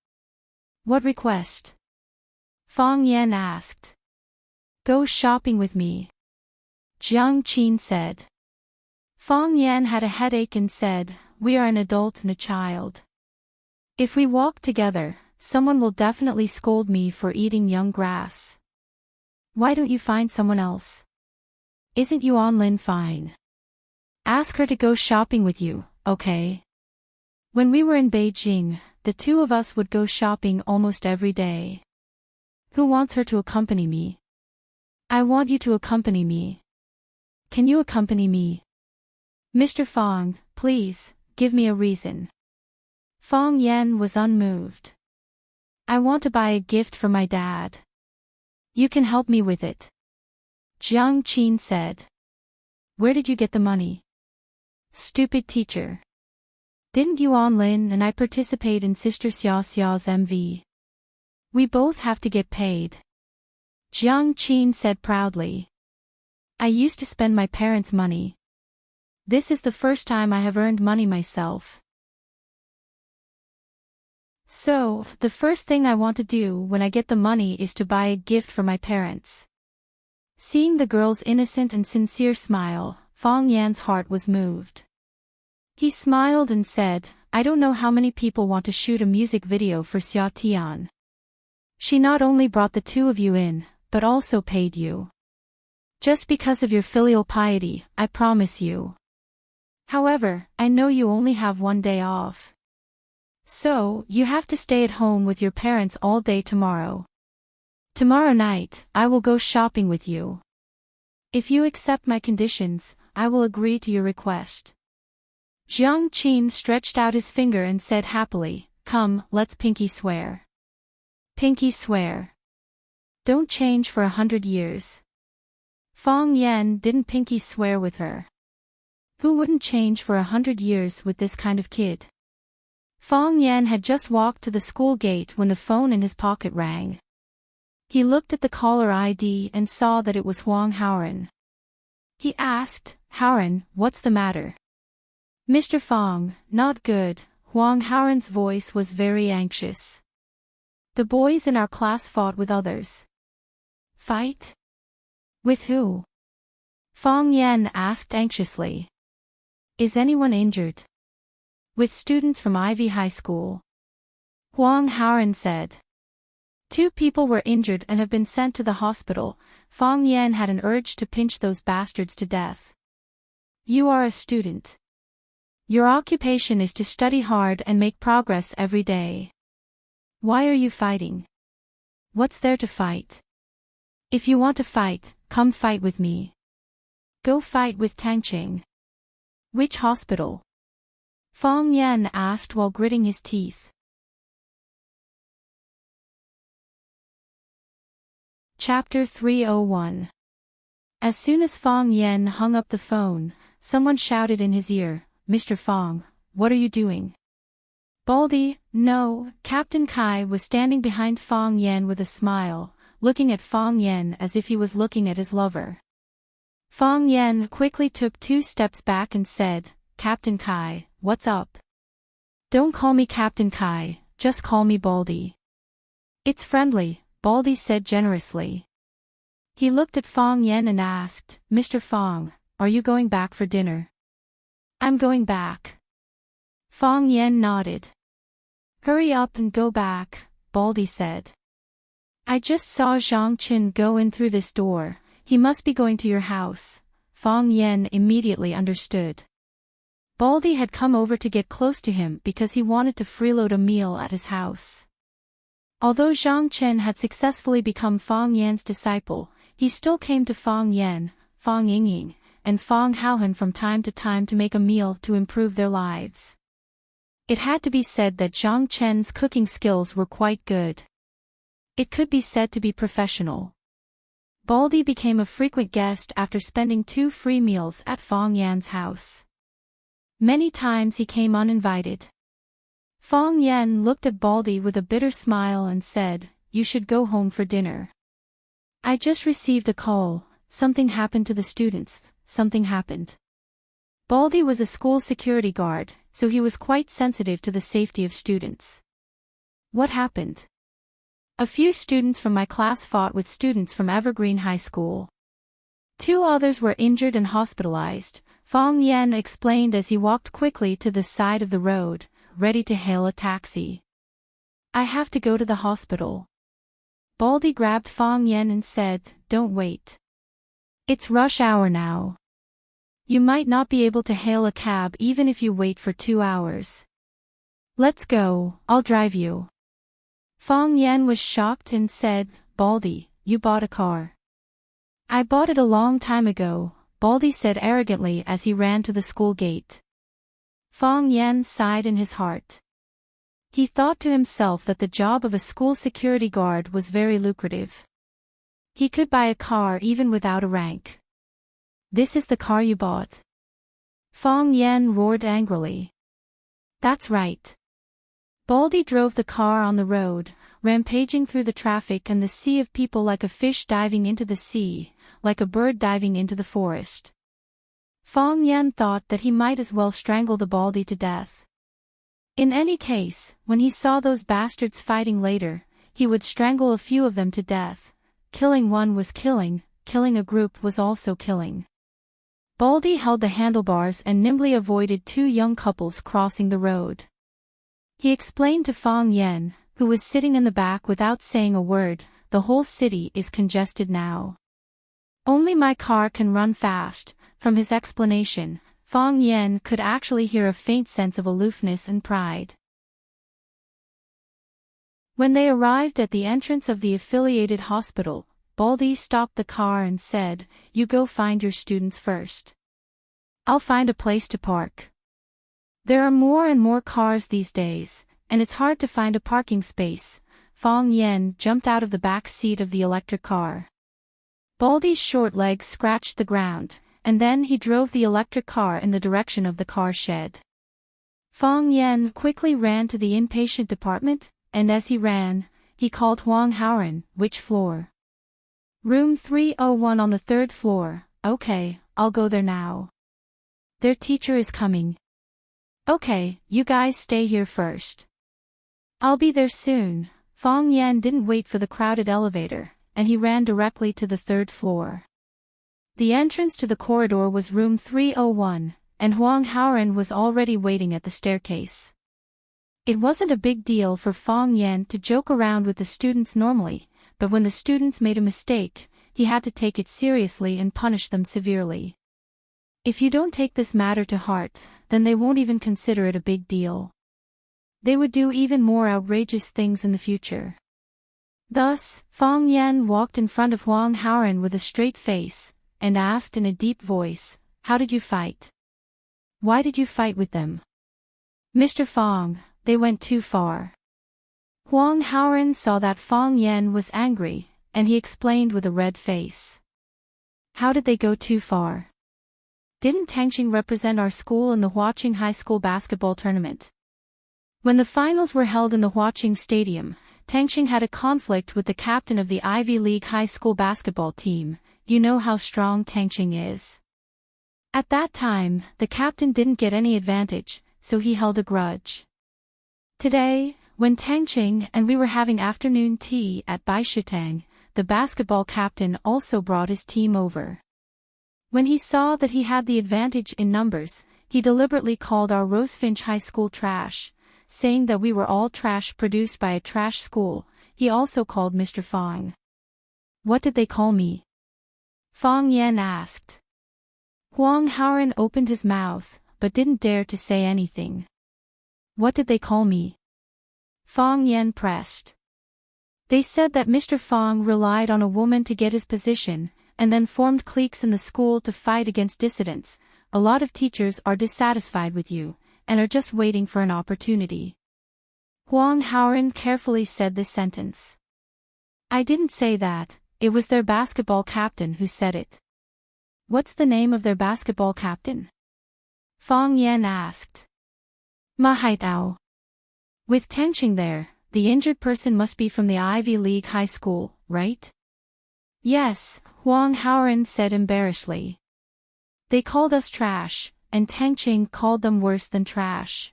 "What request?" Fang Yan asked. "Go shopping with me," Jiang Qin said. Fang Yan had a headache and said, "We are an adult and a child. If we walk together, someone will definitely scold me for eating young grass. Why don't you find someone else? Isn't Yuan Lin fine? Ask her to go shopping with you, okay?" When we were in Beijing, the two of us would go shopping almost every day. Who wants her to accompany me? I want you to accompany me. Can you accompany me? Mr. Fang, please, give me a reason. Fang Yan was unmoved. I want to buy a gift for my dad. You can help me with it. Jiang Qin said. Where did you get the money? Stupid teacher. Didn't Yuan Lin and I participate in Sister Xia Xia's MV? We both have to get paid. Jiang Qin said proudly. I used to spend my parents' money. This is the first time I have earned money myself. So, the first thing I want to do when I get the money is to buy a gift for my parents. Seeing the girl's innocent and sincere smile, Fang Yan's heart was moved. He smiled and said, I don't know how many people want to shoot a music video for Xia Tian. She not only brought the two of you in, but also paid you. Just because of your filial piety, I promise you. However, I know you only have one day off. So, you have to stay at home with your parents all day tomorrow. Tomorrow night, I will go shopping with you. If you accept my conditions, I will agree to your request. Jiang Qin stretched out his finger and said happily, "Come, let's pinky swear." Pinky swear. Don't change for 100 years. Fang Yan didn't pinky swear with her. Who wouldn't change for 100 years with this kind of kid? Fang Yan had just walked to the school gate when the phone in his pocket rang. He looked at the caller ID and saw that it was Huang Haoran. He asked, "Haoran, what's the matter?" "Mr. Fang, not good." Huang Haoran's voice was very anxious. "The boys in our class fought with others." "Fight? With who?" Fang Yan asked anxiously. "Is anyone injured?" "With students from Ivy High School." Huang Haoran said. "2 people were injured and have been sent to the hospital." Fang Yan had an urge to pinch those bastards to death. "You are a student. Your occupation is to study hard and make progress every day. Why are you fighting? What's there to fight? If you want to fight, come fight with me. Go fight with Tangqing." "Which hospital?" Fang Yan asked while gritting his teeth. Chapter 301. As soon as Fang Yan hung up the phone, someone shouted in his ear, "Mr. Fang, what are you doing?" "Baldy, no." Captain Kai was standing behind Fang Yan with a smile, looking at Fang Yan as if he was looking at his lover. Fang Yan quickly took 2 steps back and said, "Captain Kai, what's up?" "Don't call me Captain Kai, just call me Baldy." "It's friendly," Baldy said generously. He looked at Fang Yan and asked, "Mr. Fang, are you going back for dinner?" "I'm going back." Fang Yan nodded. "Hurry up and go back," Baldy said. "I just saw Zhang Qin go in through this door, he must be going to your house." Fang Yan immediately understood. Baldy had come over to get close to him because he wanted to freeload a meal at his house. Although Zhang Chen had successfully become Fang Yan's disciple, he still came to Fang Yan, Fang Yingying, and Fang Haohan from time to time to make a meal to improve their lives. It had to be said that Zhang Chen's cooking skills were quite good. It could be said to be professional. Baldy became a frequent guest after spending 2 free meals at Fang Yan's house. Many times he came uninvited. Fang Yan looked at Baldy with a bitter smile and said, "You should go home for dinner." "I just received a call, something happened to the students, something happened." Baldy was a school security guard, so he was quite sensitive to the safety of students. "What happened?" "A few students from my class fought with students from Evergreen High School. 2 others were injured and hospitalized," Fang Yan explained as he walked quickly to the side of the road, ready to hail a taxi. "I have to go to the hospital." Baldy grabbed Fang Yan and said, "Don't wait. It's rush hour now. You might not be able to hail a cab even if you wait for 2 hours. Let's go, I'll drive you." Fang Yan was shocked and said, "Baldy, you bought a car." "I bought it a long time ago," Baldy said arrogantly as he ran to the school gate. Fang Yan sighed in his heart. He thought to himself that the job of a school security guard was very lucrative. He could buy a car even without a rank. "This is the car you bought?" Fang Yan roared angrily. "That's right." Baldy drove the car on the road, rampaging through the traffic and the sea of people like a fish diving into the sea, like a bird diving into the forest. Fang Yan thought that he might as well strangle the Baldy to death. In any case, when he saw those bastards fighting later, he would strangle a few of them to death. Killing one was killing a group was also killing. Baldy held the handlebars and nimbly avoided 2 young couples crossing the road. He explained to Fang Yan, who was sitting in the back without saying a word, "The whole city is congested now. Only my car can run fast. From his explanation, Fong Yen could actually hear a faint sense of aloofness and pride. When they arrived at the entrance of the affiliated hospital, Baldy stopped the car and said, "You go find your students first. I'll find a place to park." There are more and more cars these days, and it's hard to find a parking space. Fong Yen jumped out of the back seat of the electric car. Baldy's short legs scratched the ground, and then he drove the electric car in the direction of the car shed. Fong Yen quickly ran to the inpatient department, and as he ran, he called Huang Haoran. "Which floor?" "Room 301 on the 3rd floor." "Okay, I'll go there now." "Their teacher is coming." "Okay, you guys stay here first. I'll be there soon." Fong Yen didn't wait for the crowded elevator, and he ran directly to the 3rd floor. The entrance to the corridor was room 301, and Huang Haoran was already waiting at the staircase. It wasn't a big deal for Fong Yen to joke around with the students normally, but when the students made a mistake, he had to take it seriously and punish them severely. If you don't take this matter to heart, then they won't even consider it a big deal. They would do even more outrageous things in the future. Thus, Fong Yen walked in front of Huang Haoran with a straight face, and asked in a deep voice, "How did you fight? Why did you fight with them?" "Mr. Fong, they went too far." Huang Haoran saw that Fong Yen was angry, and he explained with a red face. "How did they go too far? Didn't Tangqing represent our school in the Huaqing High School basketball tournament? When the finals were held in the Huaqing Stadium, Tangqing had a conflict with the captain of the Ivy League high school basketball team. You know how strong Tangqing is. At that time, the captain didn't get any advantage, so he held a grudge. Today, when Tangqing and we were having afternoon tea at Baishutang, the basketball captain also brought his team over. When he saw that he had the advantage in numbers, he deliberately called our Rosefinch High School trash, saying that we were all trash produced by a trash school. He also called Mr. Fong. What did they call me? Fong Yen asked. Huang Haoran opened his mouth, but didn't dare to say anything. What did they call me? Fong Yen pressed. They said that Mr. Fong relied on a woman to get his position, and then formed cliques in the school to fight against dissidents. A lot of teachers are dissatisfied with you, and are just waiting for an opportunity. Huang Haoran carefully said this sentence. I didn't say that, it was their basketball captain who said it. What's the name of their basketball captain? Fong Yen asked. Ma Haitao. With Tangqing there, the injured person must be from the Ivy League High School, right? Yes, Huang Haoran said embarrassedly. They called us trash, and Tangqing called them worse than trash.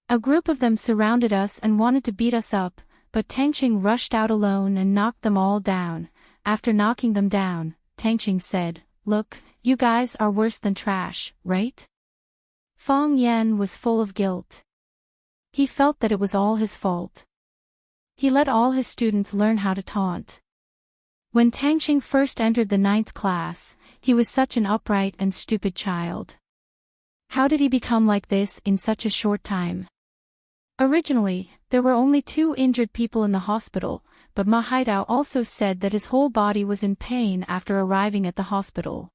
A group of them surrounded us and wanted to beat us up, but Tangqing rushed out alone and knocked them all down. After knocking them down, Tangqing said, Look, you guys are worse than trash, right? Fong Yen was full of guilt. He felt that it was all his fault. He let all his students learn how to taunt. When Tangqing first entered the 9th class, he was such an upright and stupid child. How did he become like this in such a short time? Originally, there were only 2 injured people in the hospital, but Ma Haidao also said that his whole body was in pain after arriving at the hospital.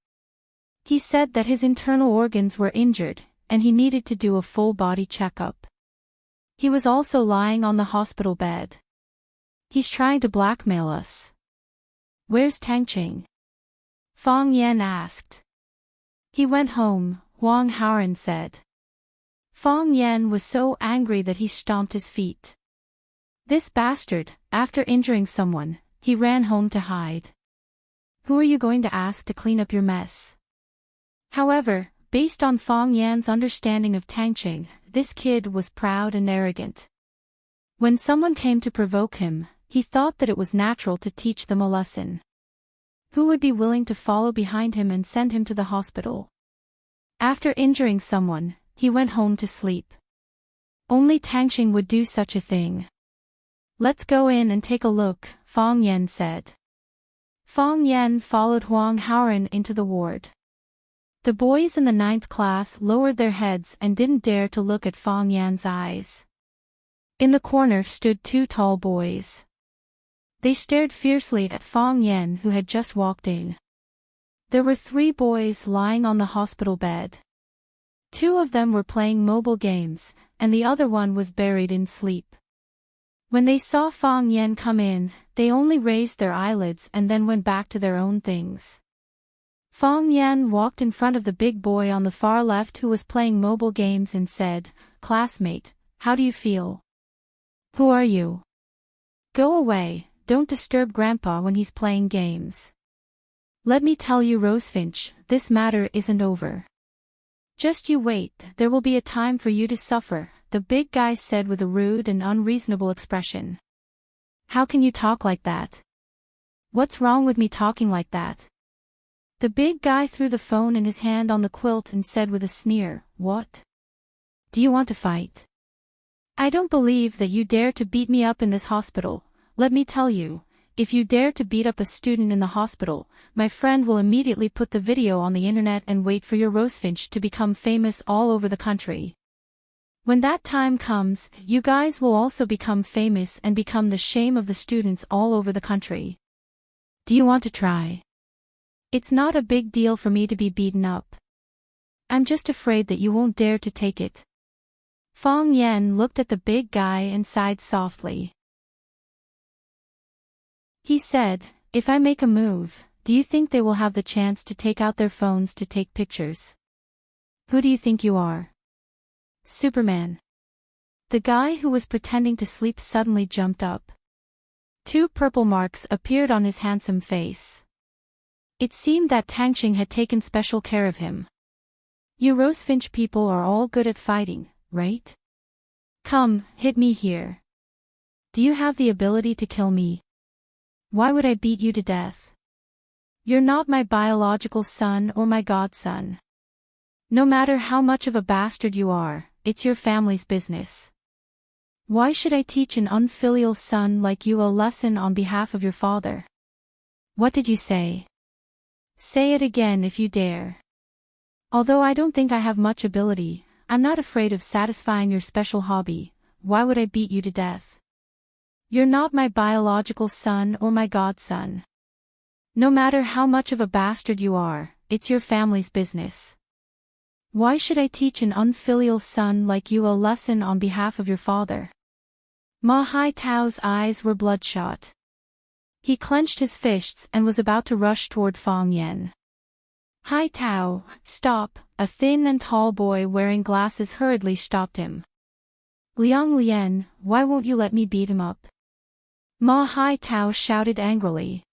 He said that his internal organs were injured, and he needed to do a full body checkup. He was also lying on the hospital bed. He's trying to blackmail us. Where's Tangqing? Fong Yen asked. He went home, Huang Haoran said. Fong Yen was so angry that he stomped his feet. This bastard, after injuring someone, he ran home to hide. Who are you going to ask to clean up your mess? However, based on Fong Yan's understanding of Tangqing, this kid was proud and arrogant. When someone came to provoke him, he thought that it was natural to teach them a lesson. Who would be willing to follow behind him and send him to the hospital? After injuring someone, he went home to sleep. Only Tangqing would do such a thing. Let's go in and take a look, Fong Yen said. Fong Yan followed Huang Haoren into the ward. The boys in the 9th class lowered their heads and didn't dare to look at Fong Yan's eyes. In the corner stood 2 tall boys. They stared fiercely at Fong Yan, who had just walked in. There were 3 boys lying on the hospital bed. 2 of them were playing mobile games, and the other one was buried in sleep. When they saw Fong Yan come in, they only raised their eyelids and then went back to their own things. Fong Yan walked in front of the big boy on the far left who was playing mobile games and said, "Classmate, how do you feel? Who are you? Go away, don't disturb Grandpa when he's playing games. Let me tell you, Rosefinch, this matter isn't over. Just you wait, there will be a time for you to suffer," the big guy said with a rude and unreasonable expression. "How can you talk like that? What's wrong with me talking like that?" The big guy threw the phone in his hand on the quilt and said with a sneer, "What? Do you want to fight? I don't believe that you dare to beat me up in this hospital. Let me tell you, if you dare to beat up a student in the hospital, my friend will immediately put the video on the internet and wait for your Rosefinch to become famous all over the country. When that time comes, you guys will also become famous and become the shame of the students all over the country. Do you want to try? It's not a big deal for me to be beaten up. I'm just afraid that you won't dare to take it." Fong Yan looked at the big guy and sighed softly. He said, "If I make a move, do you think they will have the chance to take out their phones to take pictures? Who do you think you are? Superman?" The guy who was pretending to sleep suddenly jumped up. 2 purple marks appeared on his handsome face. It seemed that Tangqing had taken special care of him. "You Rosefinch people are all good at fighting, right? Come, hit me here. Do you have the ability to kill me? Why would I beat you to death? You're not my biological son or my godson. No matter how much of a bastard you are, it's your family's business. Why should I teach an unfilial son like you a lesson on behalf of your father? What did you say? Say it again if you dare. Although I don't think I have much ability, I'm not afraid of satisfying your special hobby. Why would I beat you to death? You're not my biological son or my godson. No matter how much of a bastard you are, it's your family's business. Why should I teach an unfilial son like you a lesson on behalf of your father?" Ma Haitao's eyes were bloodshot. He clenched his fists and was about to rush toward Fong Yan. "Haitao, stop!" A thin and tall boy wearing glasses hurriedly stopped him. "Liang Lian, why won't you let me beat him up?" Ma Haitao shouted angrily.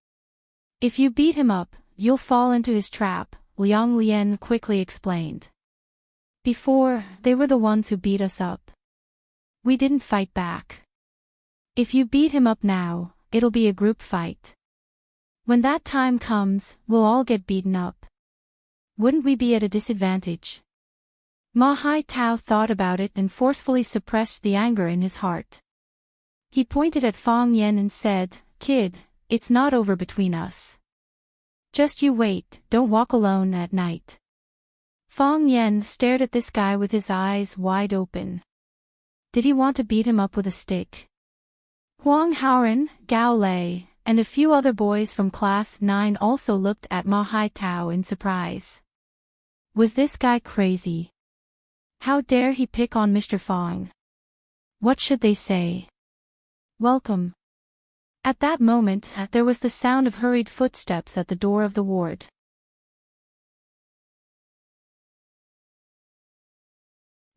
"If you beat him up, you'll fall into his trap," Liang Lian quickly explained. "Before, they were the ones who beat us up. We didn't fight back. If you beat him up now, it'll be a group fight. When that time comes, we'll all get beaten up. Wouldn't we be at a disadvantage?" Ma Haitao thought about it and forcefully suppressed the anger in his heart. He pointed at Fong Yan and said, "Kid, it's not over between us. Just you wait, don't walk alone at night." Fong Yan stared at this guy with his eyes wide open. Did he want to beat him up with a stick? Huang Haoren, Gao Lei, and a few other boys from Class 9 also looked at Ma Haitao in surprise. Was this guy crazy? How dare he pick on Mr. Fong? What should they say? Welcome. At that moment, there was the sound of hurried footsteps at the door of the ward.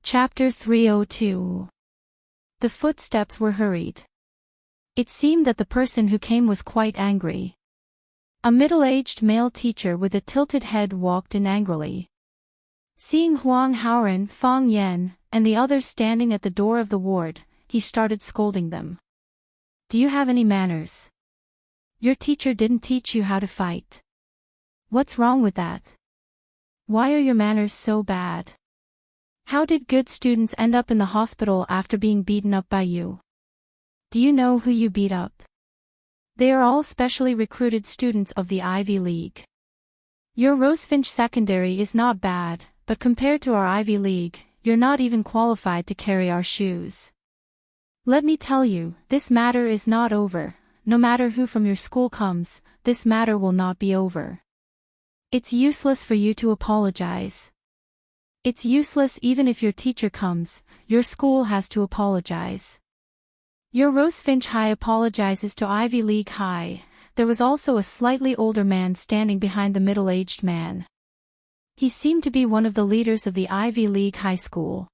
Chapter 302. The footsteps were hurried. It seemed that the person who came was quite angry. A middle-aged male teacher with a tilted head walked in angrily. Seeing Huang Haoren, Fong Yan, and the others standing at the door of the ward, he started scolding them. "Do you have any manners? Your teacher didn't teach you how to fight. What's wrong with that? Why are your manners so bad? How did good students end up in the hospital after being beaten up by you? Do you know who you beat up?" They are all specially recruited students of the Ivy League. Your Rosefinch Secondary is not bad, but compared to our Ivy League, you're not even qualified to carry our shoes. Let me tell you, this matter is not over. No matter who from your school comes, this matter will not be over. It's useless for you to apologize. It's useless even if your teacher comes, your school has to apologize. Your Rosefinch High apologizes to Ivy League High. There was also a slightly older man standing behind the middle-aged man. He seemed to be one of the leaders of the Ivy League High School.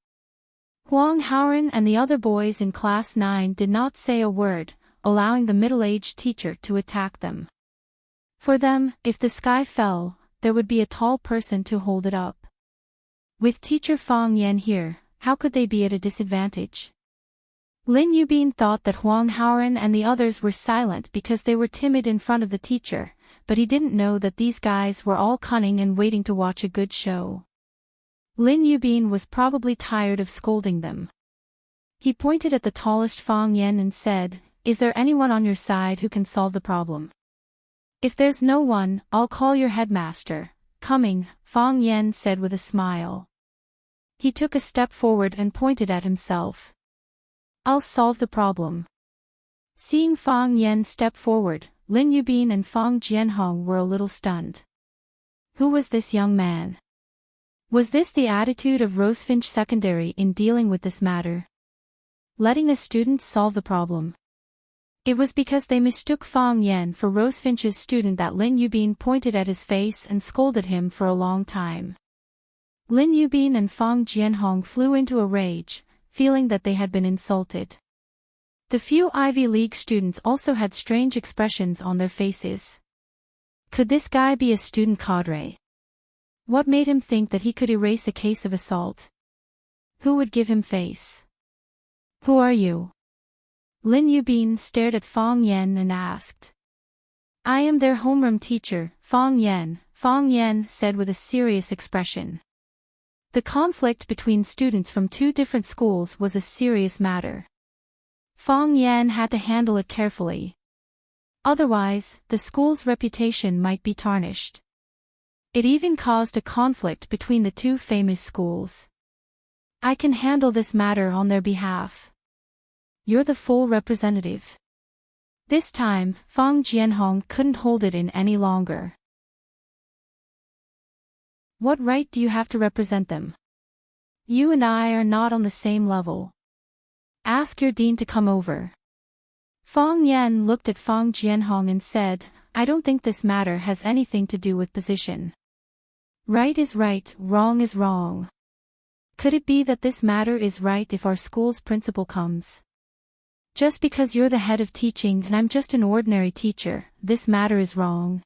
Huang Haoren and the other boys in Class 9 did not say a word, allowing the middle-aged teacher to attack them. For them, if the sky fell, there would be a tall person to hold it up. With Teacher Fang Yan here, how could they be at a disadvantage? Lin Yubin thought that Huang Haoren and the others were silent because they were timid in front of the teacher, but he didn't know that these guys were all cunning and waiting to watch a good show. Lin Yubin was probably tired of scolding them. He pointed at the tallest Fang Yan and said, "Is there anyone on your side who can solve the problem? If there's no one, I'll call your headmaster." Coming, Fang Yan said with a smile. He took a step forward and pointed at himself. "I'll solve the problem." Seeing Fang Yan step forward, Lin Yubin and Fang Jianhong were a little stunned. Who was this young man? Was this the attitude of Rosefinch Secondary in dealing with this matter? Letting a student solve the problem. It was because they mistook Fang Yan for Rosefinch's student that Lin Yubin pointed at his face and scolded him for a long time. Lin Yubin and Fang Jianhong flew into a rage, feeling that they had been insulted. The few Ivy League students also had strange expressions on their faces. Could this guy be a student cadre? What made him think that he could erase a case of assault? Who would give him face? Who are you? Lin Yubin stared at Fang Yan and asked. I am their homeroom teacher, Fang Yan said with a serious expression. The conflict between students from two different schools was a serious matter. Fang Yan had to handle it carefully. Otherwise, the school's reputation might be tarnished. It even caused a conflict between the two famous schools. I can handle this matter on their behalf. You're the full representative. This time, Fang Jianhong couldn't hold it in any longer. What right do you have to represent them? You and I are not on the same level. Ask your dean to come over. Fang Yan looked at Fang Jianhong and said, I don't think this matter has anything to do with position. Right is right, wrong is wrong. Could it be that this matter is right if our school's principal comes? Just because you're the head of teaching and I'm just an ordinary teacher, this matter is wrong.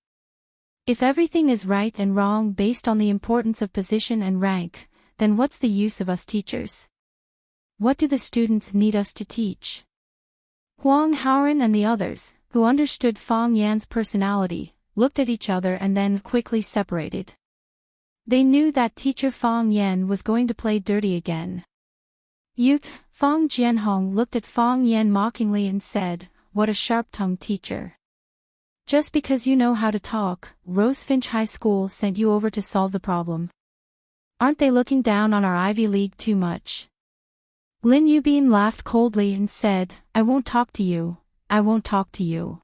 If everything is right and wrong based on the importance of position and rank, then what's the use of us teachers? What do the students need us to teach? Huang Haoren and the others, who understood Fang Yan's personality, looked at each other and then quickly separated. They knew that teacher Fang Yan was going to play dirty again. Youth, Fang Jianhong looked at Fang Yan mockingly and said, what a sharp-tongued teacher. Just because you know how to talk, Rosefinch High School sent you over to solve the problem. Aren't they looking down on our Ivy League too much? Lin Yubin laughed coldly and said, I won't talk to you, I won't talk to you.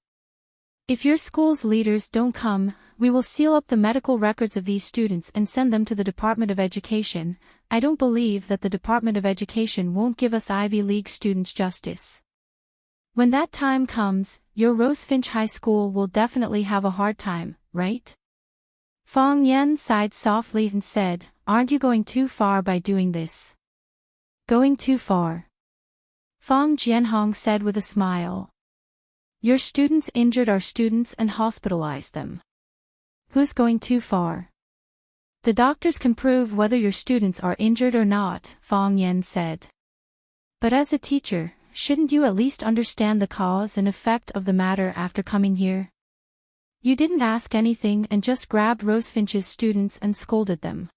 If your school's leaders don't come, we will seal up the medical records of these students and send them to the Department of Education. I don't believe that the Department of Education won't give us Ivy League students justice. When that time comes, your Rosefinch High School will definitely have a hard time, right? Fang Yan sighed softly and said, aren't you going too far by doing this? Going too far? Fang Jianhong said with a smile. Your students injured our students and hospitalized them. Who's going too far? The doctors can prove whether your students are injured or not, Fang Yan said. But as a teacher, shouldn't you at least understand the cause and effect of the matter after coming here? You didn't ask anything and just grabbed Rosefinch's students and scolded them.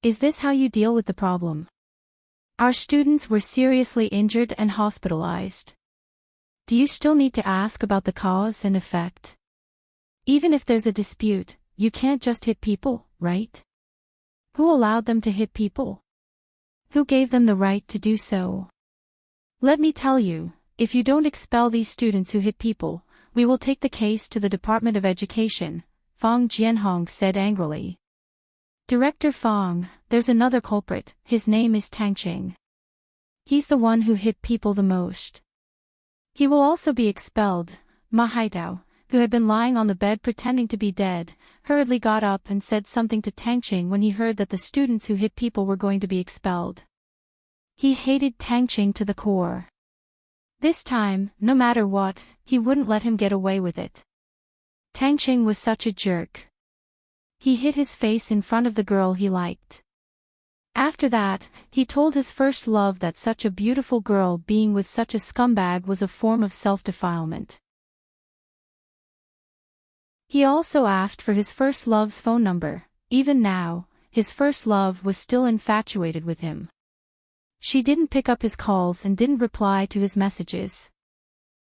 Is this how you deal with the problem? Our students were seriously injured and hospitalized. Do you still need to ask about the cause and effect? Even if there's a dispute, you can't just hit people, right? Who allowed them to hit people? Who gave them the right to do so? Let me tell you, if you don't expel these students who hit people, we will take the case to the Department of Education, Fong Jianhong said angrily. Director Fong, there's another culprit, his name is Tangqing. He's the one who hit people the most. He will also be expelled. Ma Haidao, who had been lying on the bed pretending to be dead, hurriedly got up and said something to Tangqing when he heard that the students who hit people were going to be expelled. He hated Tangqing to the core. This time, no matter what, he wouldn't let him get away with it. Tangqing was such a jerk. He hid his face in front of the girl he liked. After that, he told his first love that such a beautiful girl being with such a scumbag was a form of self-defilement. He also asked for his first love's phone number. Even now, his first love was still infatuated with him. She didn't pick up his calls and didn't reply to his messages.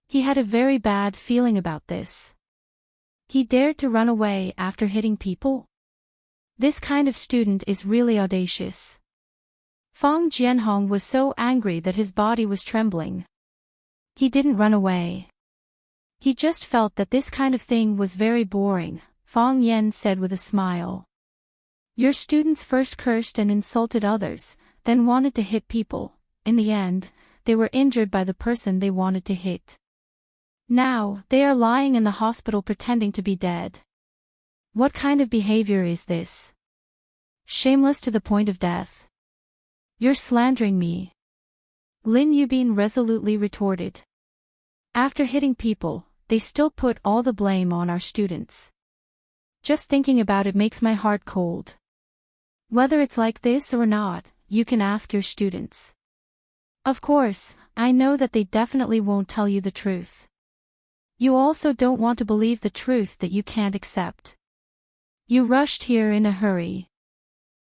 He had a very bad feeling about this. He dared to run away after hitting people? This kind of student is really audacious. Fong Jianhong was so angry that his body was trembling. He didn't run away. He just felt that this kind of thing was very boring, Fong Yan said with a smile. Your students first cursed and insulted others, then wanted to hit people. In the end, they were injured by the person they wanted to hit. Now, they are lying in the hospital pretending to be dead. What kind of behavior is this? Shameless to the point of death. You're slandering me. Lin Yubin resolutely retorted. After hitting people, they still put all the blame on our students. Just thinking about it makes my heart cold. Whether it's like this or not, you can ask your students. Of course, I know that they definitely won't tell you the truth. You also don't want to believe the truth that you can't accept. You rushed here in a hurry.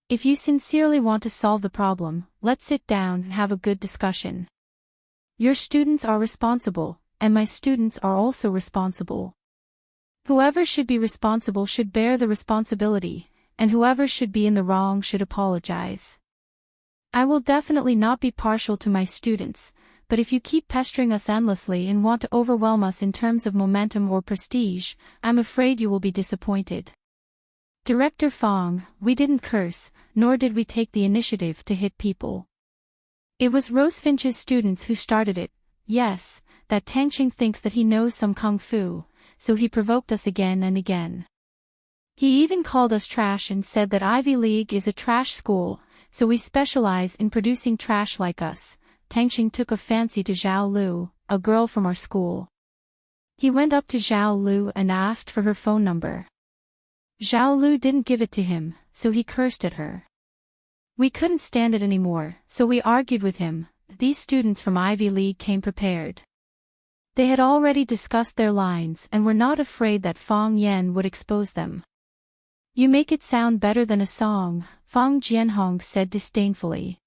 If you sincerely want to solve the problem, let's sit down and have a good discussion. Your students are responsible, and my students are also responsible. Whoever should be responsible should bear the responsibility, and whoever should be in the wrong should apologize. I will definitely not be partial to my students, but if you keep pestering us endlessly and want to overwhelm us in terms of momentum or prestige, I'm afraid you will be disappointed. Director Fong, we didn't curse, nor did we take the initiative to hit people. It was Rosefinch's students who started it. Yes, that Tangqing thinks that he knows some kung fu, so he provoked us again and again. He even called us trash and said that Ivy League is a trash school, so we specialize in producing trash like us. Tangqing took a fancy to Zhao Lu, a girl from our school. He went up to Zhao Lu and asked for her phone number. Zhao Lu didn't give it to him, so he cursed at her. We couldn't stand it anymore, so we argued with him. These students from Ivy League came prepared. They had already discussed their lines and were not afraid that Fong Yan would expose them. You make it sound better than a song, Fong Jianhong said disdainfully.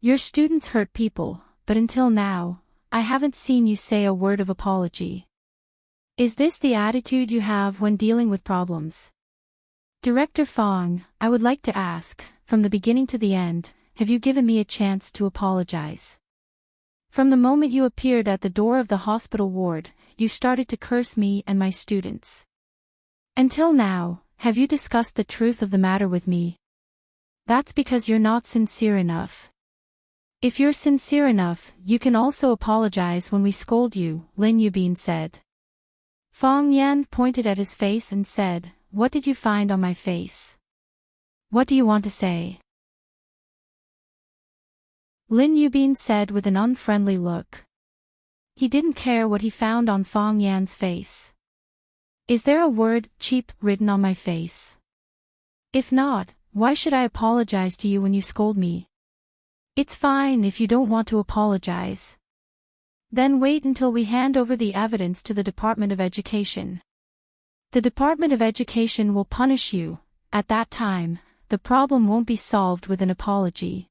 Your students hurt people, but until now, I haven't seen you say a word of apology. Is this the attitude you have when dealing with problems? Director Fong, I would like to ask, from the beginning to the end, have you given me a chance to apologize? From the moment you appeared at the door of the hospital ward, you started to curse me and my students. Until now, have you discussed the truth of the matter with me? That's because you're not sincere enough. If you're sincere enough, you can also apologize when we scold you, Lin Yubin said. Fong Yan pointed at his face and said, What did you find on my face? What do you want to say? Lin Yubin said with an unfriendly look. He didn't care what he found on Fong Yan's face. Is there a word, cheap, written on my face? If not, why should I apologize to you when you scold me? It's fine if you don't want to apologize. Then wait until we hand over the evidence to the Department of Education. The Department of Education will punish you. At that time, the problem won't be solved with an apology.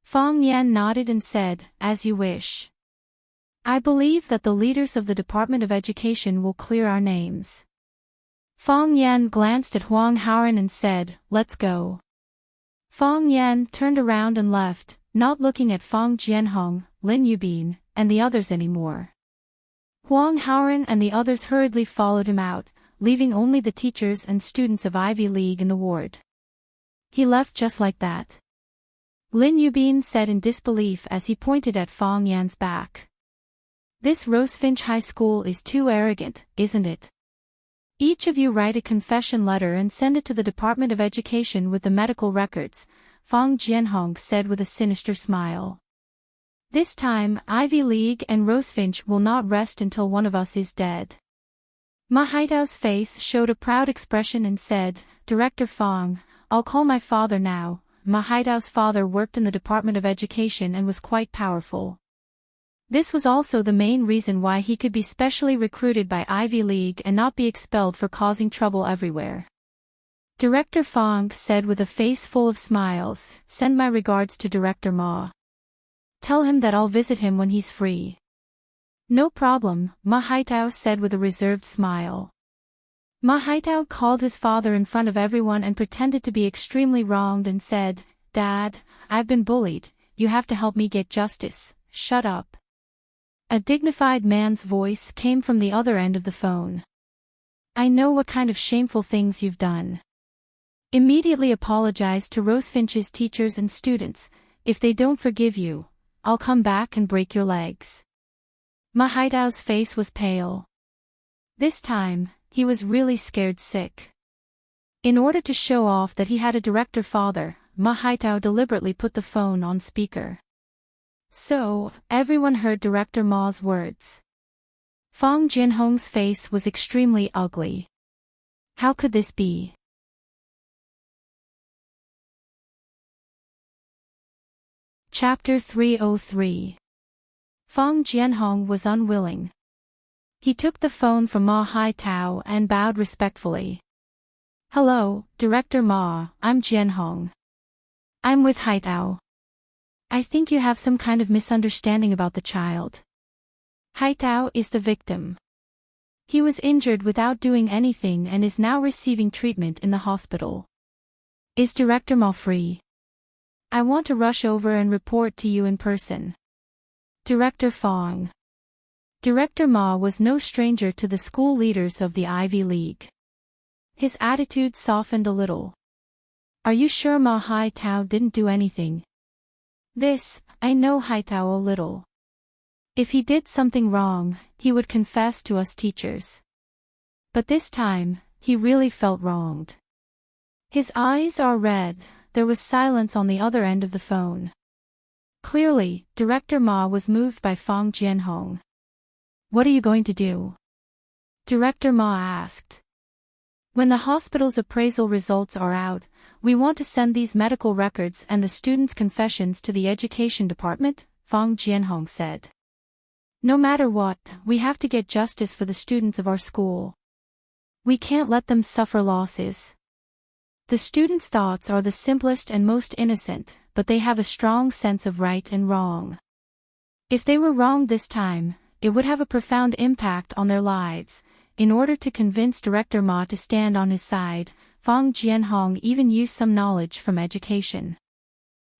Fong Yan nodded and said, As you wish. I believe that the leaders of the Department of Education will clear our names. Fong Yan glanced at Huang Haoran and said, "Let's go." Fong Yan turned around and left, not looking at Fong Jianhong, Lin Yubin, and the others anymore. Huang Haoran and the others hurriedly followed him out, leaving only the teachers and students of Ivy League in the ward. He left just like that. Lin Yubin said in disbelief as he pointed at Fong Yan's back. This Rosefinch High School is too arrogant, isn't it? Each of you write a confession letter and send it to the Department of Education with the medical records, Fong Jianhong said with a sinister smile. This time, Ivy League and Rosefinch will not rest until one of us is dead. Ma Haitao's face showed a proud expression and said, "Director Fong, I'll call my father now." Ma Haitao's father worked in the Department of Education and was quite powerful. This was also the main reason why he could be specially recruited by Ivy League and not be expelled for causing trouble everywhere. Director Fong said with a face full of smiles, "Send my regards to Director Ma. Tell him that I'll visit him when he's free." "No problem," Ma Haitao said with a reserved smile. Ma Haitao called his father in front of everyone and pretended to be extremely wronged and said, "Dad, I've been bullied, you have to help me get justice." "Shut up." A dignified man's voice came from the other end of the phone. "I know what kind of shameful things you've done. Immediately apologize to Rosefinch's teachers and students. If they don't forgive you, I'll come back and break your legs." Ma Haitao's face was pale. This time, he was really scared sick. In order to show off that he had a director father, Ma Haitao deliberately put the phone on speaker. So, everyone heard Director Ma's words. Fong Jinhong's face was extremely ugly. How could this be? Chapter 303. Fong Jianhong was unwilling. He took the phone from Ma Haitao and bowed respectfully. "Hello, Director Ma, I'm Jianhong. I'm with Haitao. I think you have some kind of misunderstanding about the child. Haitao is the victim. He was injured without doing anything and is now receiving treatment in the hospital. Is Director Ma free? I want to rush over and report to you in person." Director Fong. Director Ma was no stranger to the school leaders of the Ivy League. His attitude softened a little. "Are you sure Ma Haitao didn't do anything?" "This, I know Haitao a little. If he did something wrong, he would confess to us teachers. But this time, he really felt wronged." His eyes are red. There was silence on the other end of the phone. Clearly, Director Ma was moved by Fong Jianhong. "What are you going to do?" Director Ma asked. "When the hospital's appraisal results are out, we want to send these medical records and the students' confessions to the Education Department," Fong Jianhong said. "No matter what, we have to get justice for the students of our school. We can't let them suffer losses. The students' thoughts are the simplest and most innocent, but they have a strong sense of right and wrong. If they were wronged this time, it would have a profound impact on their lives." In order to convince Director Ma to stand on his side, Fong Jianhong even used some knowledge from education.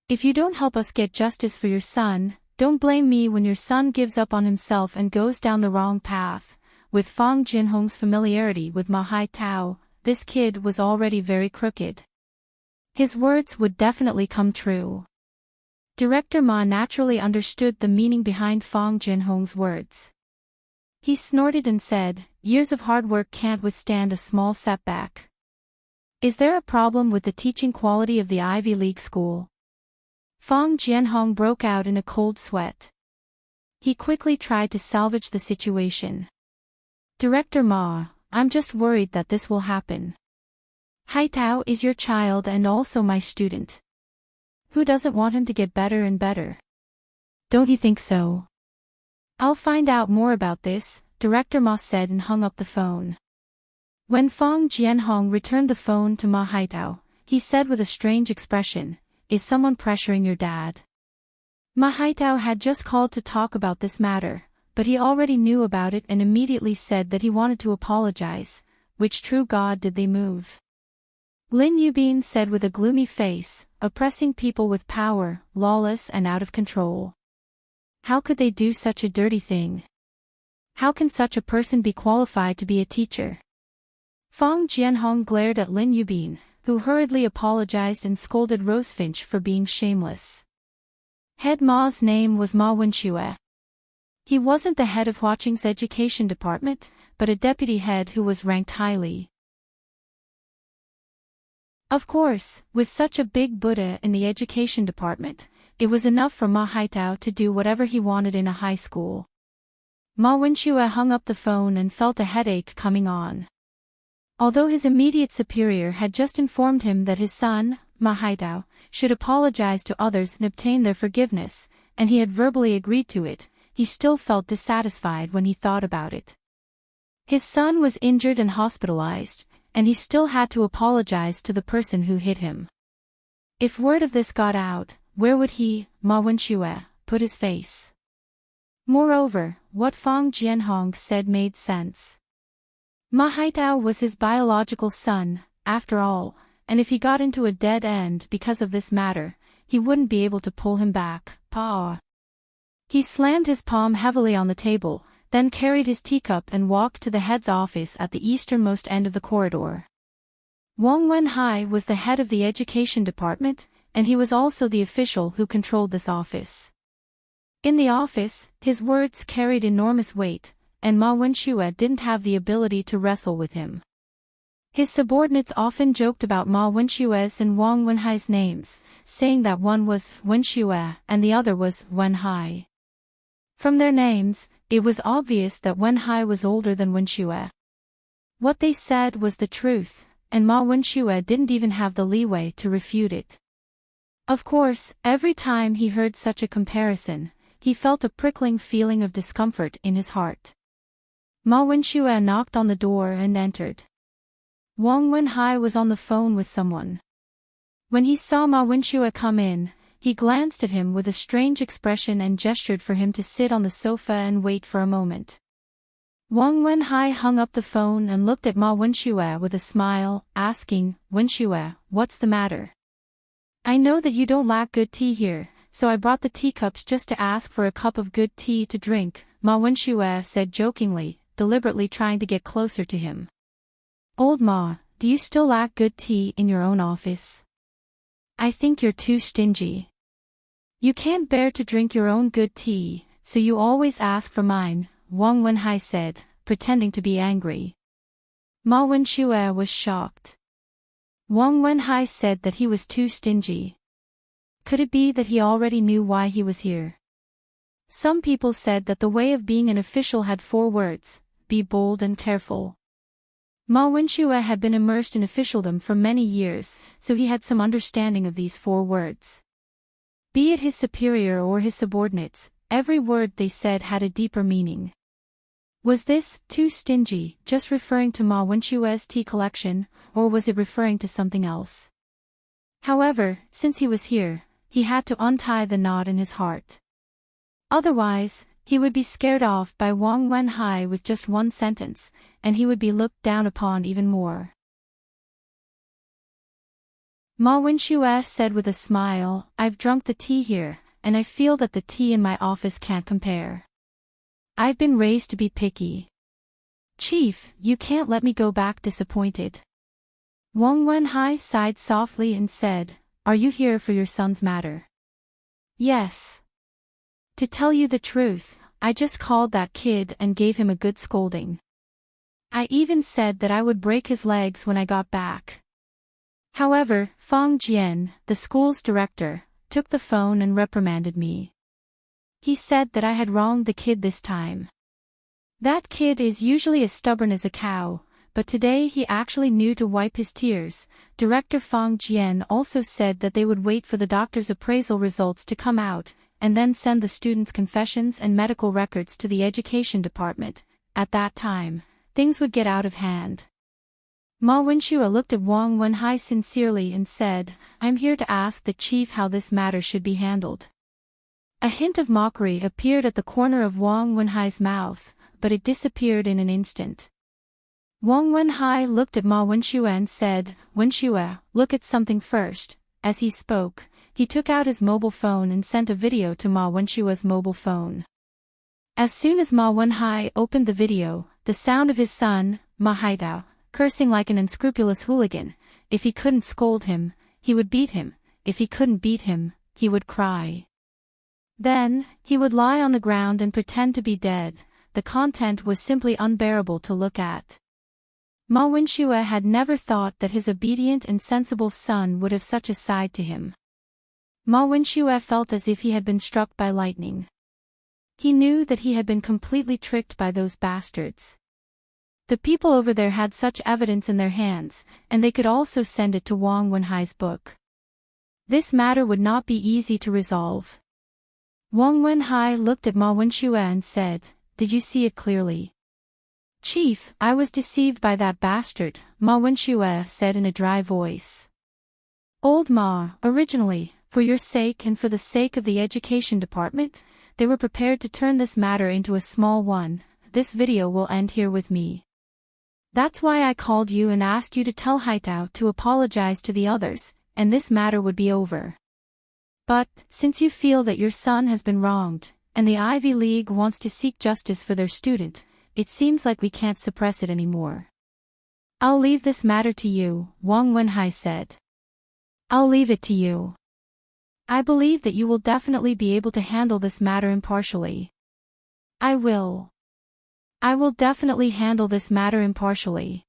"If you don't help us get justice for your son, don't blame me when your son gives up on himself and goes down the wrong path." With Fong Jinhong's familiarity with Ma Haitao, this kid was already very crooked. His words would definitely come true. Director Ma naturally understood the meaning behind Fong Jinhong's words. He snorted and said, "Years of hard work can't withstand a small setback. Is there a problem with the teaching quality of the Ivy League school?" Fong Jianhong broke out in a cold sweat. He quickly tried to salvage the situation. "Director Ma, I'm just worried that this will happen. Haitao is your child and also my student. Who doesn't want him to get better and better? Don't you think so?" "I'll find out more about this," Director Ma said and hung up the phone. When Fong Jianhong returned the phone to Ma Haitao, he said with a strange expression, "Is someone pressuring your dad?" Ma Haitao had just called to talk about this matter, but he already knew about it and immediately said that he wanted to apologize. Which true god did they move? Lin Yubin said with a gloomy face, oppressing people with power, lawless and out of control. How could they do such a dirty thing? How can such a person be qualified to be a teacher? Fang Jianhong glared at Lin Yubin, who hurriedly apologized and scolded Rosefinch for being shameless. Head Ma's name was Ma Wenxue. He wasn't the head of Huaqing's education department, but a deputy head who was ranked highly. Of course, with such a big Buddha in the education department, it was enough for Ma Haitao to do whatever he wanted in a high school. Ma Wenxue hung up the phone and felt a headache coming on. Although his immediate superior had just informed him that his son, Ma Haitao, should apologize to others and obtain their forgiveness, and he had verbally agreed to it, he still felt dissatisfied when he thought about it. His son was injured and hospitalized, and he still had to apologize to the person who hit him. If word of this got out, where would he, Ma Wenxue, put his face? Moreover, what Fang Jianhong said made sense. Ma Haitao was his biological son, after all, and if he got into a dead end because of this matter, he wouldn't be able to pull him back. Pa. He slammed his palm heavily on the table, then carried his teacup and walked to the head's office at the easternmost end of the corridor. Wang Wenhai was the head of the education department, and he was also the official who controlled this office. In the office, his words carried enormous weight, and Ma Wenxue didn't have the ability to wrestle with him. His subordinates often joked about Ma Wenxue's and Wang Wenhai's names, saying that one was Wenxue and the other was Wenhai. From their names, it was obvious that Wenhai was older than Wenxue. What they said was the truth, and Ma Wenxue didn't even have the leeway to refute it. Of course, every time he heard such a comparison, he felt a prickling feeling of discomfort in his heart. Ma Wenxue knocked on the door and entered. Wang Wenhai was on the phone with someone. When he saw Ma Wenxue come in, he glanced at him with a strange expression and gestured for him to sit on the sofa and wait for a moment. Wang Wenhai hung up the phone and looked at Ma Wenxue with a smile, asking, "Wenxue, what's the matter? I know that you don't lack good tea here, so I brought the teacups just to ask for a cup of good tea to drink," Ma Wenxue said jokingly, deliberately trying to get closer to him. "Old Ma, do you still lack good tea in your own office? I think you're too stingy. You can't bear to drink your own good tea, so you always ask for mine," Wang Wenhai said, pretending to be angry. Ma Wenxue was shocked. Wang Wenhai said that he was too stingy. Could it be that he already knew why he was here? Some people said that the way of being an official had 4 words: be bold and careful. Ma Wenxue had been immersed in officialdom for many years, so he had some understanding of these 4 words. Be it his superior or his subordinates, every word they said had a deeper meaning. Was this, too stingy, just referring to Ma Wenxue's tea collection, or was it referring to something else? However, since he was here, he had to untie the knot in his heart. Otherwise, he would be scared off by Wang Wenhai with just one sentence, and he would be looked down upon even more. Ma Wenxue said with a smile, "I've drunk the tea here, and I feel that the tea in my office can't compare. I've been raised to be picky. Chief, you can't let me go back disappointed." Wang Wenhai sighed softly and said, "Are you here for your son's matter?" "Yes. To tell you the truth, I just called that kid and gave him a good scolding. I even said that I would break his legs when I got back." However, Fang Jian, the school's director, took the phone and reprimanded me. He said that I had wronged the kid this time. That kid is usually as stubborn as a cow, but today he actually knew to wipe his tears. Director Fang Jian also said that they would wait for the doctor's appraisal results to come out, and then send the students' confessions and medical records to the education department. At that time, things would get out of hand. Ma Wenxue looked at Wang Wenhai sincerely and said, "I'm here to ask the chief how this matter should be handled." A hint of mockery appeared at the corner of Wang Wenhai's mouth, but it disappeared in an instant. Wang Wenhai looked at Ma Wenxue and said, "Wenxue, look at something first." As he spoke, he took out his mobile phone and sent a video to Ma Wenxue's mobile phone. As soon as Ma Wenhai opened the video, the sound of his son, Ma Haidao, cursing like an unscrupulous hooligan. If he couldn't scold him, he would beat him. If he couldn't beat him, he would cry. Then, he would lie on the ground and pretend to be dead. The content was simply unbearable to look at. Ma Wenxue had never thought that his obedient and sensible son would have such a side to him. Ma Wenxue felt as if he had been struck by lightning. He knew that he had been completely tricked by those bastards. The people over there had such evidence in their hands, and they could also send it to Wang Wenhai's book. This matter would not be easy to resolve. Wang Wenhai looked at Ma Wenxue and said, "Did you see it clearly?" "Chief, I was deceived by that bastard," Ma Wenxue said in a dry voice. "Old Ma, originally, for your sake and for the sake of the education department, they were prepared to turn this matter into a small one. This video will end here with me. That's why I called you and asked you to tell Haitao to apologize to the others, and this matter would be over. But, since you feel that your son has been wronged, and the Ivy League wants to seek justice for their student, it seems like we can't suppress it anymore." "I'll leave this matter to you," Wang Wenhai said. "I'll leave it to you. I believe that you will definitely be able to handle this matter impartially." I will definitely handle this matter impartially.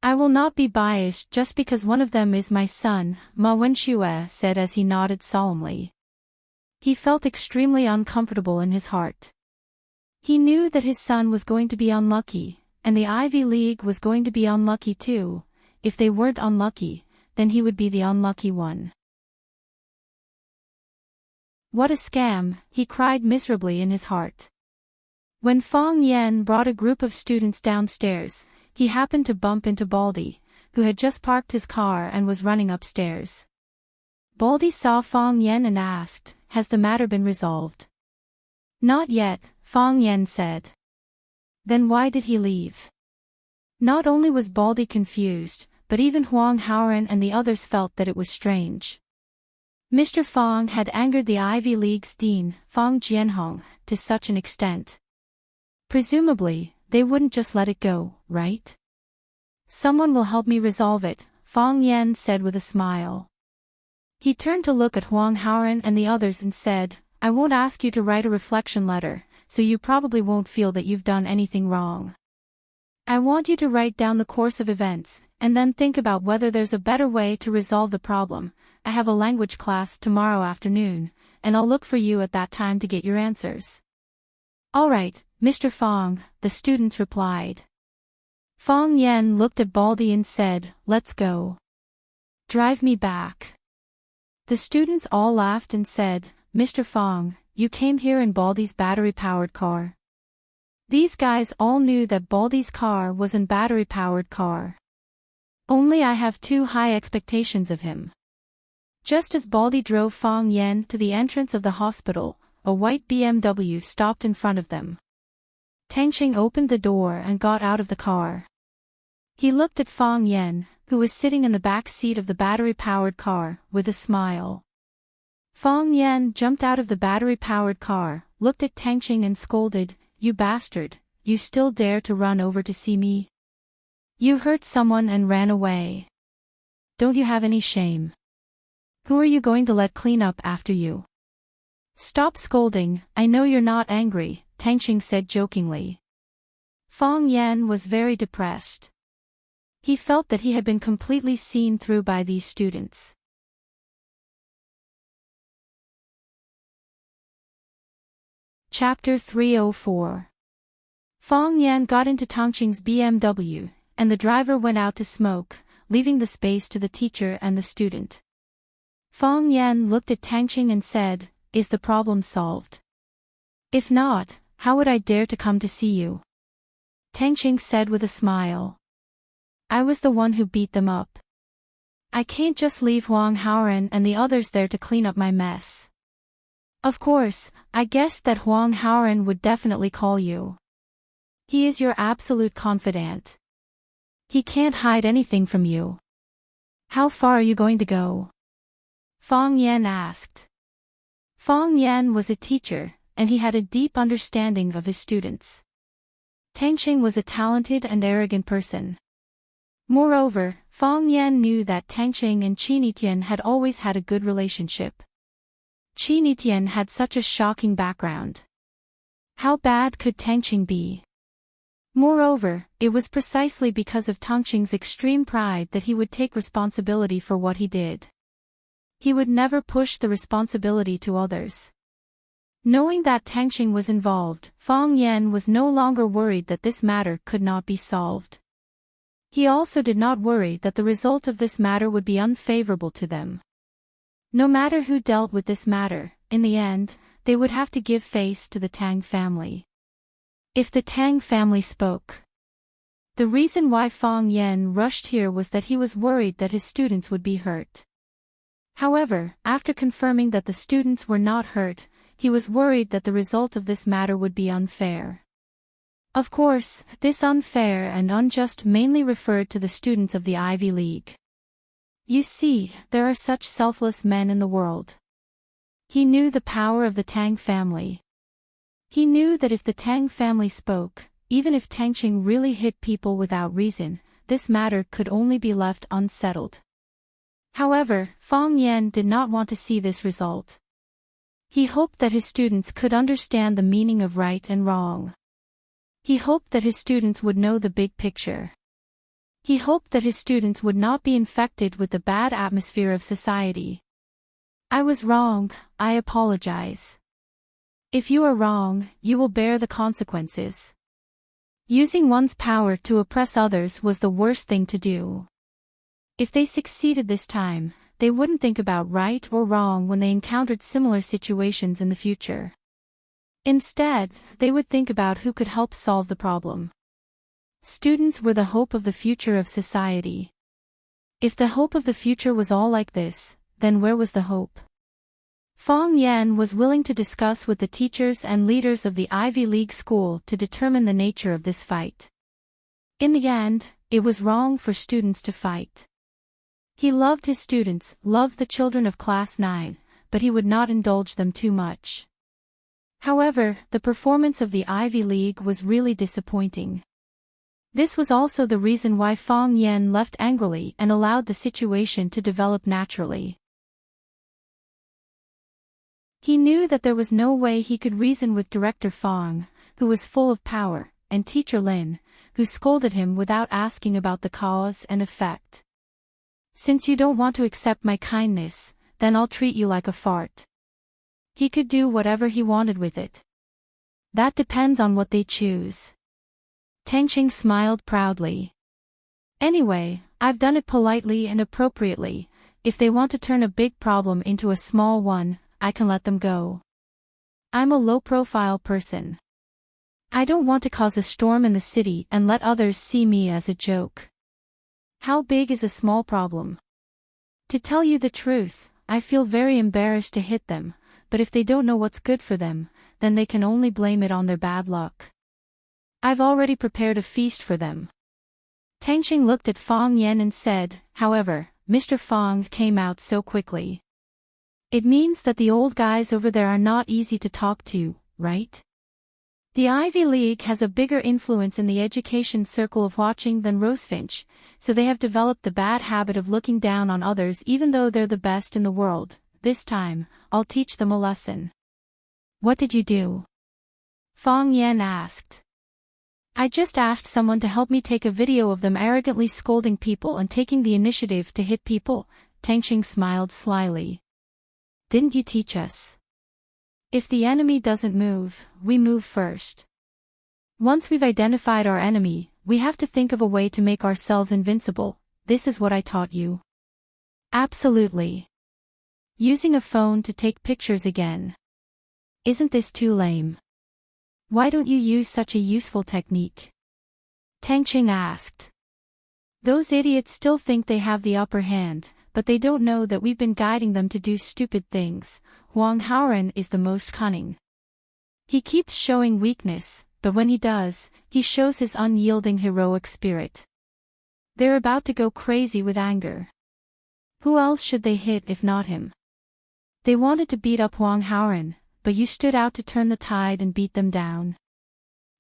I will not be biased just because one of them is my son," Ma Wenxue said as he nodded solemnly. He felt extremely uncomfortable in his heart. He knew that his son was going to be unlucky, and the Ivy League was going to be unlucky too. If they weren't unlucky, then he would be the unlucky one. What a scam, he cried miserably in his heart. When Fang Yan brought a group of students downstairs, he happened to bump into Baldy, who had just parked his car and was running upstairs. Baldy saw Fang Yan and asked, "Has the matter been resolved?" "Not yet," Fang Yan said. "Then why did he leave?" Not only was Baldy confused, but even Huang Haoran and the others felt that it was strange. Mr. Fang had angered the Ivy League's dean, Fang Jianhong, to such an extent. Presumably, they wouldn't just let it go, right? "Someone will help me resolve it," Fang Yan said with a smile. He turned to look at Huang Haoran and the others and said, "I won't ask you to write a reflection letter, so you probably won't feel that you've done anything wrong. I want you to write down the course of events, and then think about whether there's a better way to resolve the problem. I have a language class tomorrow afternoon, and I'll look for you at that time to get your answers." "All right, Mr. Fang," the students replied. Fang Yan looked at Baldy and said, "Let's go. Drive me back." The students all laughed and said, "Mr. Fang, you came here in Baldy's battery-powered car." These guys all knew that Baldy's car was an battery-powered car. Only I have too high expectations of him. Just as Baldy drove Fang Yan to the entrance of the hospital, a white BMW stopped in front of them. Tangqing opened the door and got out of the car. He looked at Fang Yan, who was sitting in the back seat of the battery-powered car, with a smile. Fang Yan jumped out of the battery-powered car, looked at Tangqing and scolded, "You bastard, you still dare to run over to see me? You hurt someone and ran away. Don't you have any shame? Who are you going to let clean up after you?" "Stop scolding, I know you're not angry," Tangqing said jokingly. Fang Yan was very depressed. He felt that he had been completely seen through by these students. Chapter 304. Fang Yan got into Tangqing's BMW, and the driver went out to smoke, leaving the space to the teacher and the student. Fang Yan looked at Tangqing and said, "Is the problem solved? If not, how would I dare to come to see you?" Tangqing said with a smile. "I was the one who beat them up. I can't just leave Huang Haoran and the others there to clean up my mess. Of course, I guessed that Huang Haoren would definitely call you. He is your absolute confidant. He can't hide anything from you. How far are you going to go? Fang Yan asked. Fang Yan was a teacher, and he had a deep understanding of his students. Tangqing was a talented and arrogant person. Moreover, Fang Yan knew that Tangqing and Qinitian had always had a good relationship. Qinitian had such a shocking background. How bad could Tangqing be? Moreover, it was precisely because of Tangqing's extreme pride that he would take responsibility for what he did. He would never push the responsibility to others. Knowing that Tangqing was involved, Fang Yan was no longer worried that this matter could not be solved. He also did not worry that the result of this matter would be unfavorable to them. No matter who dealt with this matter, in the end, they would have to give face to the Tang family. If the Tang family spoke. The reason why Fang Yan rushed here was that he was worried that his students would be hurt. However, after confirming that the students were not hurt, he was worried that the result of this matter would be unfair. Of course, this unfair and unjust mainly referred to the students of the Ivy League. You see, there are such selfless men in the world. He knew the power of the Tang family. He knew that if the Tang family spoke, even if Tangqing really hit people without reason, this matter could only be left unsettled. However, Fang Yan did not want to see this result. He hoped that his students could understand the meaning of right and wrong. He hoped that his students would know the big picture. He hoped that his students would not be infected with the bad atmosphere of society. I was wrong, I apologize. If you are wrong, you will bear the consequences. Using one's power to oppress others was the worst thing to do. If they succeeded this time, they wouldn't think about right or wrong when they encountered similar situations in the future. Instead, they would think about who could help solve the problem. Students were the hope of the future of society. If the hope of the future was all like this, then where was the hope? Fang Yan was willing to discuss with the teachers and leaders of the Ivy League school to determine the nature of this fight. In the end, it was wrong for students to fight. He loved his students, loved the children of Class 9, but he would not indulge them too much. However, the performance of the Ivy League was really disappointing. This was also the reason why Fang Yan left angrily and allowed the situation to develop naturally. He knew that there was no way he could reason with Director Fang, who was full of power, and Teacher Lin, who scolded him without asking about the cause and effect. Since you don't want to accept my kindness, then I'll treat you like a fart. He could do whatever he wanted with it. That depends on what they choose. Tangqing smiled proudly. Anyway, I've done it politely and appropriately. If they want to turn a big problem into a small one, I can let them go. I'm a low-profile person. I don't want to cause a storm in the city and let others see me as a joke. How big is a small problem? To tell you the truth, I feel very embarrassed to hit them, but if they don't know what's good for them, then they can only blame it on their bad luck. I've already prepared a feast for them. Tangqing looked at Fang Yan and said, however, Mr. Fang came out so quickly. It means that the old guys over there are not easy to talk to, right? The Ivy League has a bigger influence in the education circle of watching than Rosefinch, so they have developed the bad habit of looking down on others even though they're the best in the world. This time, I'll teach them a lesson. What did you do? Fang Yan asked. I just asked someone to help me take a video of them arrogantly scolding people and taking the initiative to hit people. Tangqing smiled slyly. Didn't you teach us? If the enemy doesn't move, we move first. Once we've identified our enemy, we have to think of a way to make ourselves invincible. This is what I taught you. Absolutely. Using a phone to take pictures again. Isn't this too lame? Why don't you use such a useful technique? Tangqing asked. Those idiots still think they have the upper hand, but they don't know that we've been guiding them to do stupid things. Huang Haoren is the most cunning. He keeps showing weakness, but when he does, he shows his unyielding heroic spirit. They're about to go crazy with anger. Who else should they hit if not him? They wanted to beat up Huang Haoren, but you stood out to turn the tide and beat them down.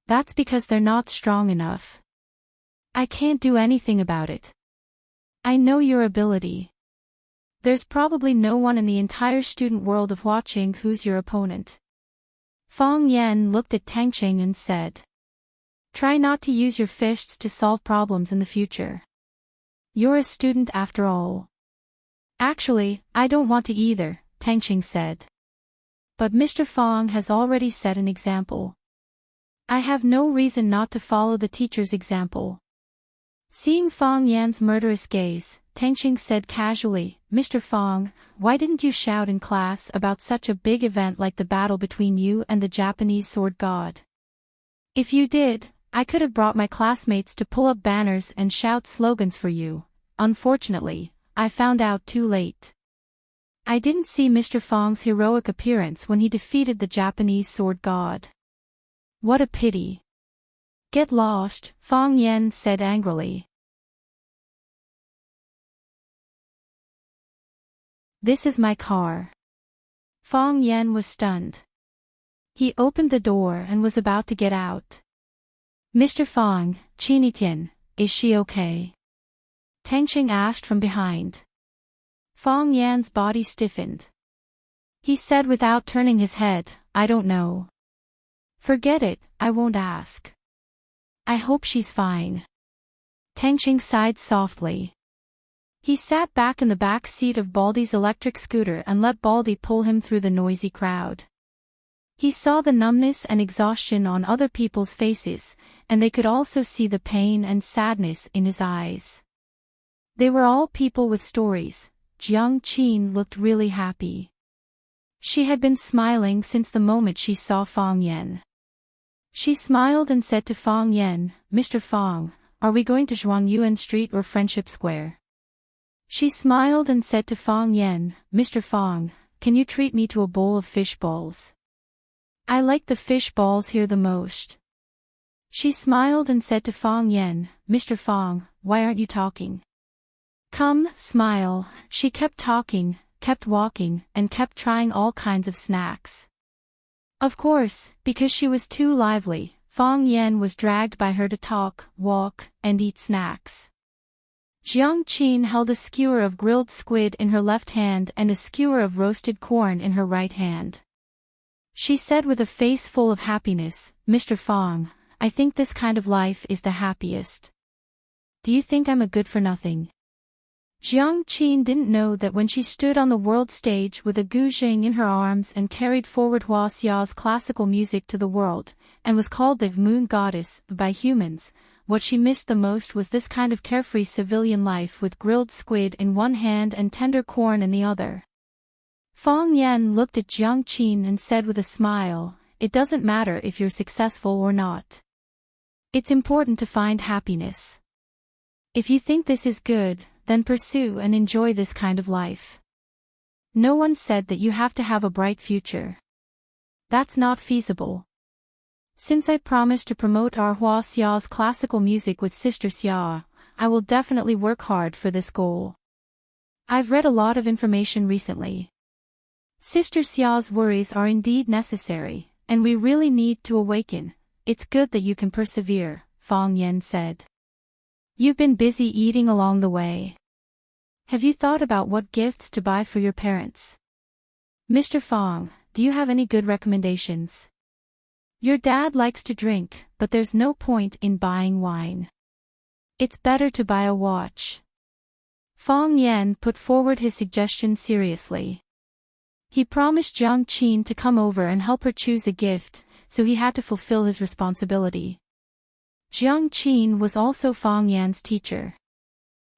That's because they're not strong enough. I can't do anything about it. I know your ability. There's probably no one in the entire student world of watching who's your opponent. Fang Yan looked at Tangqing and said, "Try not to use your fists to solve problems in the future. You're a student after all." "Actually, I don't want to either," Tangqing said. "But Mr. Fang has already set an example. I have no reason not to follow the teacher's example." Seeing Fang Yan's murderous gaze, Tangqing said casually, "Mr. Fang, why didn't you shout in class about such a big event like the battle between you and the Japanese sword god? If you did, I could have brought my classmates to pull up banners and shout slogans for you. Unfortunately, I found out too late. I didn't see Mr. Fang's heroic appearance when he defeated the Japanese sword god. What a pity." "Get lost," Fang Yan said angrily. "This is my car." Fang Yan was stunned. He opened the door and was about to get out. "Mr. Fang, Qinitian, is she okay?" Tangqing asked from behind. Fang Yan's body stiffened. He said without turning his head, "I don't know." "Forget it, I won't ask." "I hope she's fine." Tangqing sighed softly. He sat back in the back seat of Baldy's electric scooter and let Baldy pull him through the noisy crowd. He saw the numbness and exhaustion on other people's faces, and they could also see the pain and sadness in his eyes. They were all people with stories. Jiang Qin looked really happy. She had been smiling since the moment she saw Fang Yan. She smiled and said to Fang Yan, "Mr. Fang, are we going to Zhuangyuan Street or Friendship Square?" She smiled and said to Fang Yan, "Mr. Fang, can you treat me to a bowl of fish balls? I like the fish balls here the most." She smiled and said to Fang Yan, "Mr. Fang, why aren't you talking? Come, smile." She kept talking, kept walking, and kept trying all kinds of snacks. Of course, because she was too lively, Fang Yan was dragged by her to talk, walk, and eat snacks. Jiang Qin held a skewer of grilled squid in her left hand and a skewer of roasted corn in her right hand. She said with a face full of happiness, "Mr. Fang, I think this kind of life is the happiest. Do you think I'm a good-for-nothing?" Jiang Qin didn't know that when she stood on the world stage with a guzheng in her arms and carried forward Hua Xiao's classical music to the world, and was called the Moon Goddess by humans, what she missed the most was this kind of carefree civilian life with grilled squid in one hand and tender corn in the other. Fang Yan looked at Jiang Qin and said with a smile, "It doesn't matter if you're successful or not. It's important to find happiness. If you think this is good, then pursue and enjoy this kind of life. No one said that you have to have a bright future. That's not feasible. Since I promised to promote our Hua Xiao's classical music with Sister Xia, I will definitely work hard for this goal. I've read a lot of information recently. Sister Xia's worries are indeed necessary, and we really need to awaken. It's good that you can persevere," Fang Yan said. "You've been busy eating along the way. Have you thought about what gifts to buy for your parents? Mr. Fang, do you have any good recommendations? Your dad likes to drink, but there's no point in buying wine. It's better to buy a watch." Fang Yan put forward his suggestion seriously. He promised Jiang Qin to come over and help her choose a gift, so he had to fulfill his responsibility. Jiang Qin was also Fang Yan's teacher.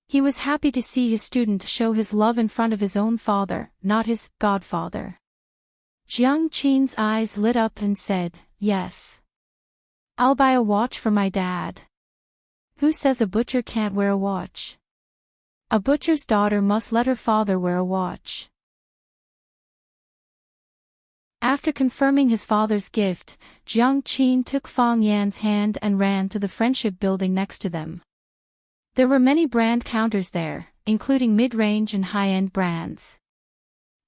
He was happy to see his student show his love in front of his own father, not his godfather. Jiang Qin's eyes lit up and said, "Yes. I'll buy a watch for my dad. Who says a butcher can't wear a watch?" A butcher's daughter must let her father wear a watch. After confirming his father's gift, Jiang Qin took Fang Yan's hand and ran to the friendship building next to them. There were many brand counters there, including mid-range and high-end brands.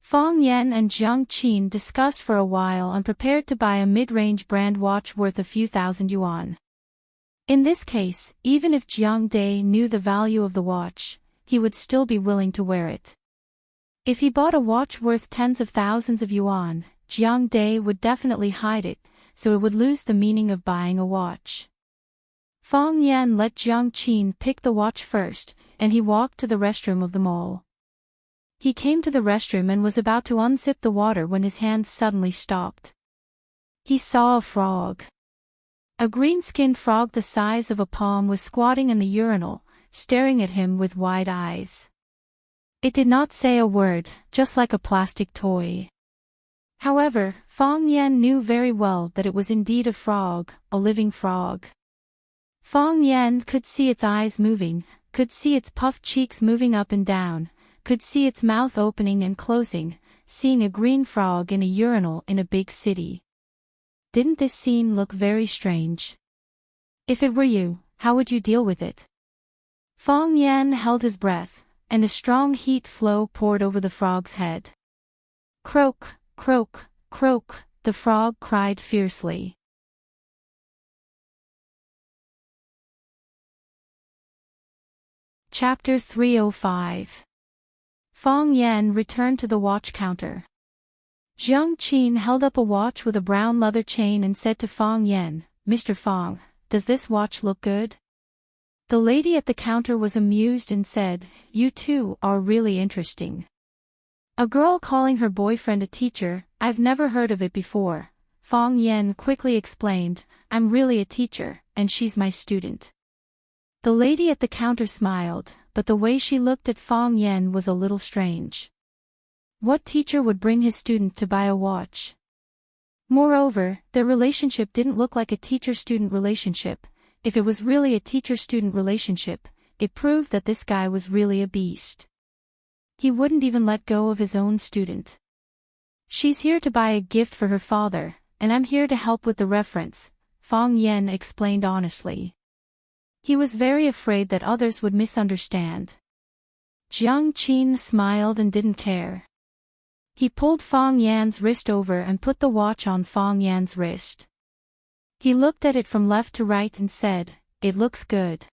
Fang Yan and Jiang Qin discussed for a while and prepared to buy a mid-range brand watch worth a few thousand yuan. In this case, even if Jiang Dai knew the value of the watch, he would still be willing to wear it. If he bought a watch worth tens of thousands of yuan, Jiang Dai would definitely hide it, so it would lose the meaning of buying a watch. Fang Yan let Jiang Qin pick the watch first, and he walked to the restroom of the mall. He came to the restroom and was about to unzip the water when his hand suddenly stopped. He saw a frog. A green-skinned frog the size of a palm was squatting in the urinal, staring at him with wide eyes. It did not say a word, just like a plastic toy. However, Fang Yan knew very well that it was indeed a frog, a living frog. Fang Yan could see its eyes moving, could see its puffed cheeks moving up and down, could see its mouth opening and closing, seeing a green frog in a urinal in a big city. Didn't this scene look very strange? If it were you, how would you deal with it? Fang Yan held his breath, and a strong heat flow poured over the frog's head. Croak, croak, croak, the frog cried fiercely. Chapter 305. Fang Yan returned to the watch counter. Jiang Qin held up a watch with a brown leather chain and said to Fang Yan, "Mr. Fang, does this watch look good?" The lady at the counter was amused and said, "You two are really interesting." A girl calling her boyfriend a teacher, "I've never heard of it before." Fang Yan quickly explained, "I'm really a teacher, and she's my student." The lady at the counter smiled, but the way she looked at Fang Yan was a little strange. What teacher would bring his student to buy a watch? Moreover, their relationship didn't look like a teacher-student relationship. If it was really a teacher-student relationship, it proved that this guy was really a beast. He wouldn't even let go of his own student. "She's here to buy a gift for her father, and I'm here to help with the reference," Fang Yan explained honestly. He was very afraid that others would misunderstand. Jiang Qin smiled and didn't care. He pulled Fang Yan's wrist over and put the watch on Fang Yan's wrist. He looked at it from left to right and said, "It looks good.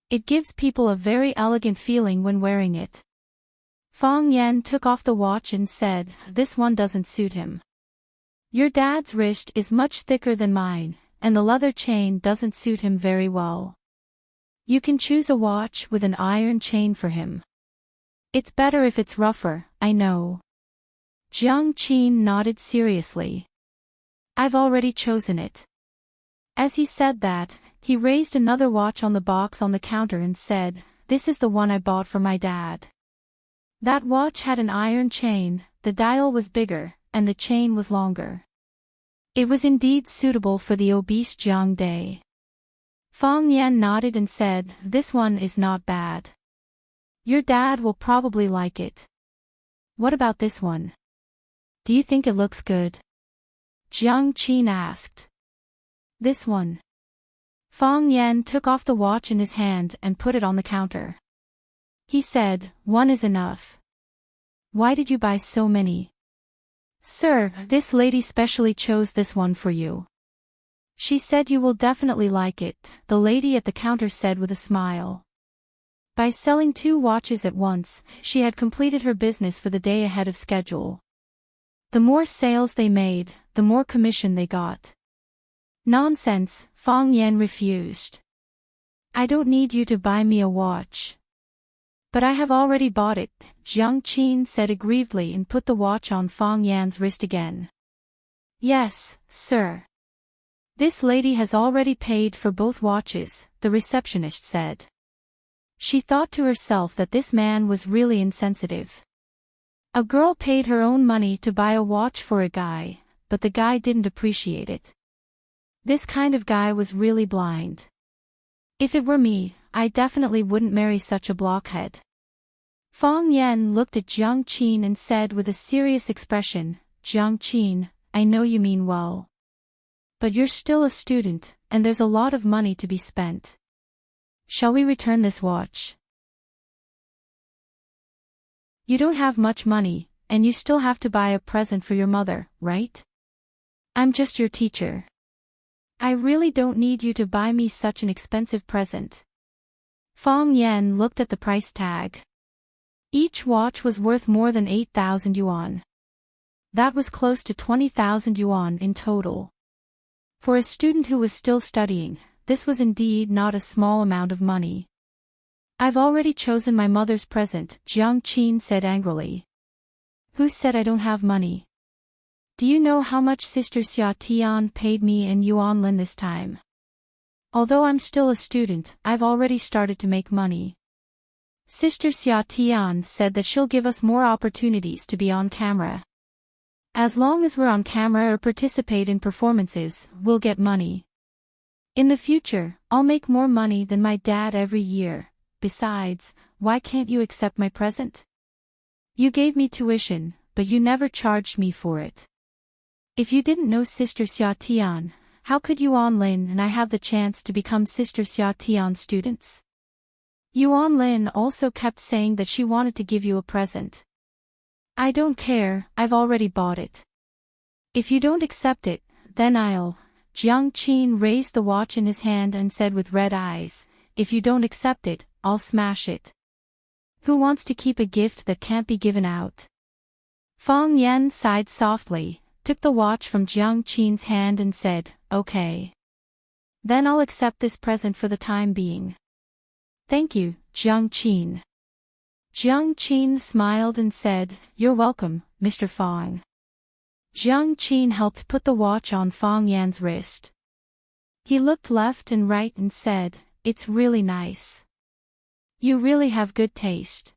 It gives people a very elegant feeling when wearing it." Fang Yan took off the watch and said, "This one doesn't suit him. Your dad's wrist is much thicker than mine, and the leather chain doesn't suit him very well. You can choose a watch with an iron chain for him. It's better if it's rougher, I know." Jiang Qin nodded seriously. "I've already chosen it." As he said that, he raised another watch on the box on the counter and said, "This is the one I bought for my dad." That watch had an iron chain, the dial was bigger, and the chain was longer. It was indeed suitable for the obese Jiang Dai. Fang Yan nodded and said, "This one is not bad. Your dad will probably like it. What about this one? Do you think it looks good?" Jiang Qin asked. "This one." Fang Yan took off the watch in his hand and put it on the counter. He said, "One is enough. Why did you buy so many?" "Sir, this lady specially chose this one for you. She said you will definitely like it," the lady at the counter said with a smile. By selling 2 watches at once, she had completed her business for the day ahead of schedule. The more sales they made, the more commission they got. "Nonsense," Fang Yan refused. "I don't need you to buy me a watch." "But I have already bought it," Jiang Qin said aggrievedly and put the watch on Fang Yan's wrist again. "Yes, sir. This lady has already paid for both watches," the receptionist said. She thought to herself that this man was really insensitive. A girl paid her own money to buy a watch for a guy, but the guy didn't appreciate it. This kind of guy was really blind. If it were me, I definitely wouldn't marry such a blockhead. Fang Yan looked at Jiang Qin and said with a serious expression, Jiang Qin, I know you mean well. But you're still a student, and there's a lot of money to be spent. Shall we return this watch? You don't have much money, and you still have to buy a present for your mother, right? I'm just your teacher. I really don't need you to buy me such an expensive present. Fang Yan looked at the price tag. Each watch was worth more than 8,000 yuan. That was close to 20,000 yuan in total. For a student who was still studying, this was indeed not a small amount of money. I've already chosen my mother's present, Jiang Qin said angrily. Who said I don't have money? Do you know how much Sister Xia Tian paid me in Yuan Lin this time? Although I'm still a student, I've already started to make money. Sister Xia Tian said that she'll give us more opportunities to be on camera. As long as we're on camera or participate in performances, we'll get money. In the future, I'll make more money than my dad every year. Besides, why can't you accept my present? You gave me tuition, but you never charged me for it. If you didn't know Sister Xia Tian, how could Yuan Lin and I have the chance to become Sister Xia Tian students? Yuan Lin also kept saying that she wanted to give you a present. I don't care, I've already bought it. If you don't accept it, then I'll. Jiang Qin raised the watch in his hand and said with red eyes, if you don't accept it, I'll smash it. Who wants to keep a gift that can't be given out? Fang Yan sighed softly, took the watch from Jiang Qin's hand and said, okay. Then I'll accept this present for the time being. Thank you, Jiang Qin. Jiang Qin smiled and said, you're welcome, Mr. Fang. Jiang Qin helped put the watch on Fang Yan's wrist. He looked left and right and said, it's really nice. You really have good taste.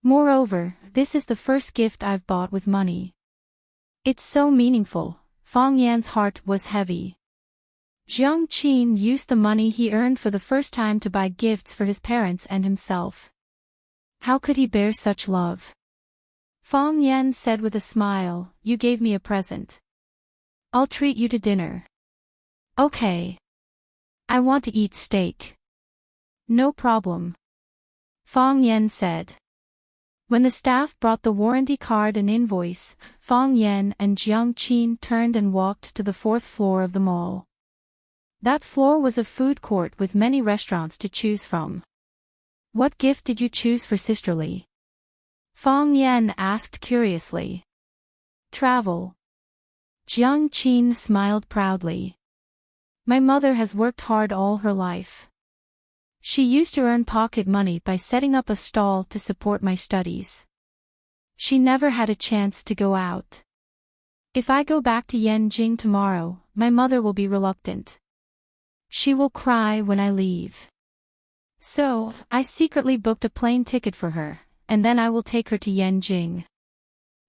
Moreover, this is the first gift I've bought with money. It's so meaningful. Fang Yan's heart was heavy. Jiang Qin used the money he earned for the first time to buy gifts for his parents and himself. How could he bear such love? Fang Yan said with a smile, you gave me a present. I'll treat you to dinner. Okay. I want to eat steak. No problem. Fang Yan said. When the staff brought the warranty card and invoice, Fang Yan and Jiang Qin turned and walked to the 4th floor of the mall. That floor was a food court with many restaurants to choose from. What gift did you choose for Sisterly? Fang Yan asked curiously. Travel. Jiang Qin smiled proudly. My mother has worked hard all her life. She used to earn pocket money by setting up a stall to support my studies. She never had a chance to go out. If I go back to Yanjing tomorrow, my mother will be reluctant. She will cry when I leave. So, I secretly booked a plane ticket for her, and then I will take her to Yanjing.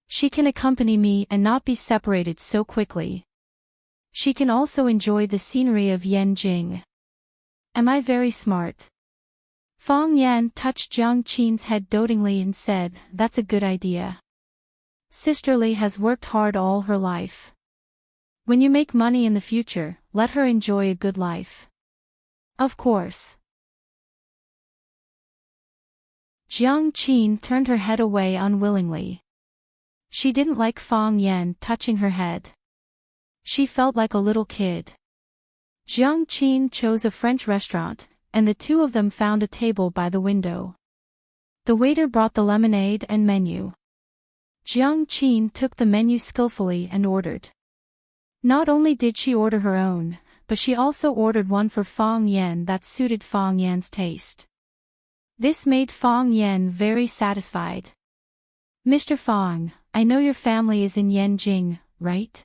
She can accompany me and not be separated so quickly. She can also enjoy the scenery of Yanjing. Am I very smart? Fang Yan touched Jiang Qin's head dotingly and said, that's a good idea. Sisterly has worked hard all her life. When you make money in the future, let her enjoy a good life. Of course. Jiang Qin turned her head away unwillingly. She didn't like Fang Yan touching her head. She felt like a little kid. Jiang Qin chose a French restaurant, and the two of them found a table by the window. The waiter brought the lemonade and menu. Jiang Qin took the menu skillfully and ordered. Not only did she order her own, but she also ordered one for Fang Yan that suited Fang Yan's taste. This made Fang Yan very satisfied. Mr. Fang, I know your family is in Yanjing, right?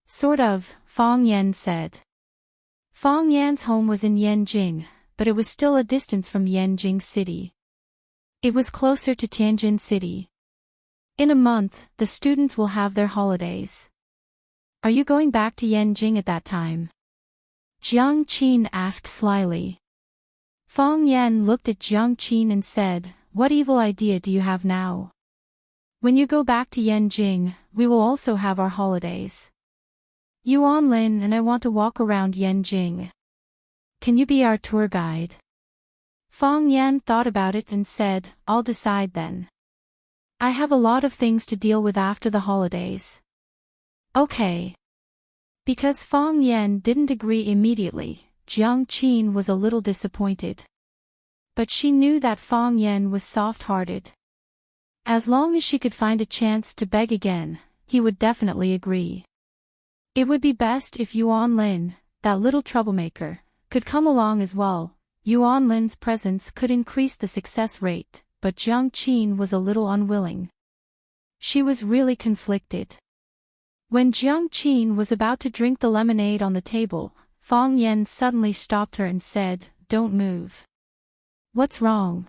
Sort of, Fang Yan said. Fang Yan's home was in Yanjing, but it was still a distance from Yanjing City. It was closer to Tianjin City. In a month, the students will have their holidays. Are you going back to Yanjing at that time? Jiang Qin asked slyly. Fang Yan looked at Jiang Qin and said, what evil idea do you have now? When you go back to Yanjing, we will also have our holidays. Yuan Lin and I want to walk around Yanjing. Can you be our tour guide? Fong Yan thought about it and said, I'll decide then. I have a lot of things to deal with after the holidays. Okay. Because Fong Yan didn't agree immediately, Jiang Qin was a little disappointed. But she knew that Fong Yan was soft-hearted. As long as she could find a chance to beg again, he would definitely agree. It would be best if Yuan Lin, that little troublemaker, could come along as well. Yuan Lin's presence could increase the success rate, but Jiang Qin was a little unwilling. She was really conflicted. When Jiang Qin was about to drink the lemonade on the table, Fong Yan suddenly stopped her and said, Don't move. What's wrong?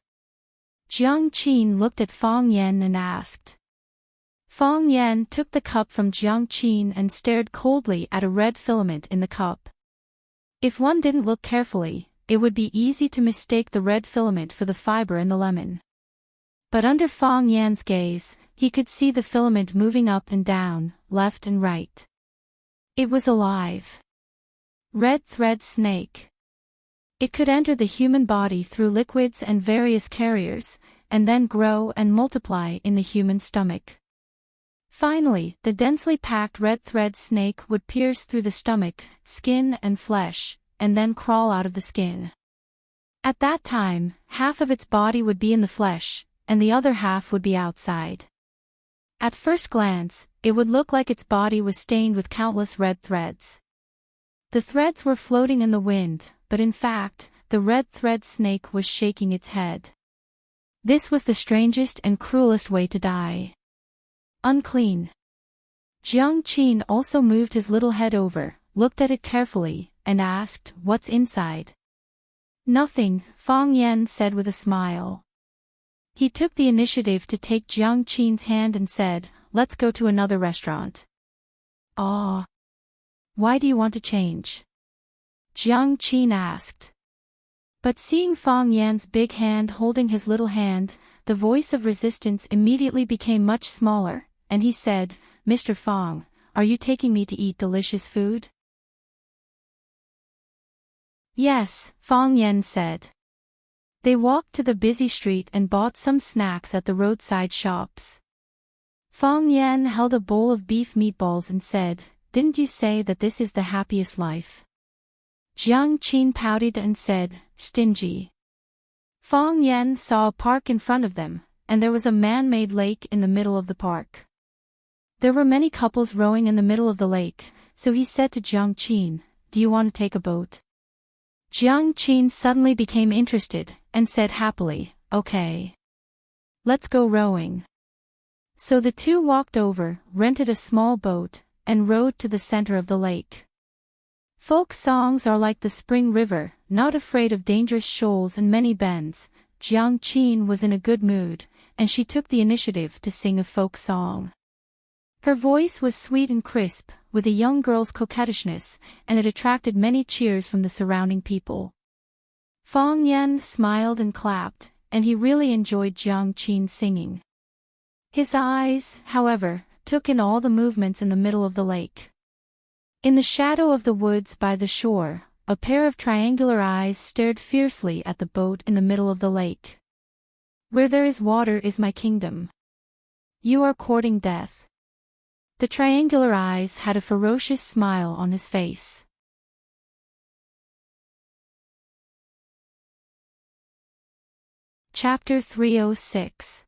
Jiang Qin looked at Fong Yan and asked. Fong Yan took the cup from Jiang Qin and stared coldly at a red filament in the cup. If one didn't look carefully, it would be easy to mistake the red filament for the fiber in the lemon. But under Fong Yan's gaze, he could see the filament moving up and down, left and right. It was alive. Red thread snake. It could enter the human body through liquids and various carriers, and then grow and multiply in the human stomach. Finally, the densely packed red thread snake would pierce through the stomach, skin and flesh, and then crawl out of the skin. At that time, half of its body would be in the flesh, and the other half would be outside. At first glance, it would look like its body was stained with countless red threads. The threads were floating in the wind, but in fact, the red thread snake was shaking its head. This was the strangest and cruelest way to die. Unclean. Jiang Qin also moved his little head over, looked at it carefully, and asked, What's inside? Nothing, Fong Yan said with a smile. He took the initiative to take Jiang Qin's hand and said, Let's go to another restaurant. Ah. Why do you want to change? Jiang Qin asked. But seeing Fong Yan's big hand holding his little hand, the voice of resistance immediately became much smaller, and he said, Mr. Fong, are you taking me to eat delicious food? Yes, Fong Yan said. They walked to the busy street and bought some snacks at the roadside shops. Fong Yan held a bowl of beef meatballs and said, Didn't you say that this is the happiest life? Jiang Qin pouted and said, Stingy. Fong Yan saw a park in front of them, and there was a man-made lake in the middle of the park. There were many couples rowing in the middle of the lake, so he said to Jiang Qin, Do you want to take a boat? Jiang Qin suddenly became interested, and said happily, Okay. Let's go rowing. So the two walked over, rented a small boat, and rowed to the center of the lake. Folk songs are like the spring river, not afraid of dangerous shoals and many bends. Jiang Qin was in a good mood, and she took the initiative to sing a folk song. Her voice was sweet and crisp, with a young girl's coquettishness, and it attracted many cheers from the surrounding people. Fong Yan smiled and clapped, and he really enjoyed Jiang Qin's singing. His eyes, however, took in all the movements in the middle of the lake. In the shadow of the woods by the shore, a pair of triangular eyes stared fiercely at the boat in the middle of the lake. Where there is water is my kingdom. You are courting death. The triangular eyes had a ferocious smile on his face. Chapter 306.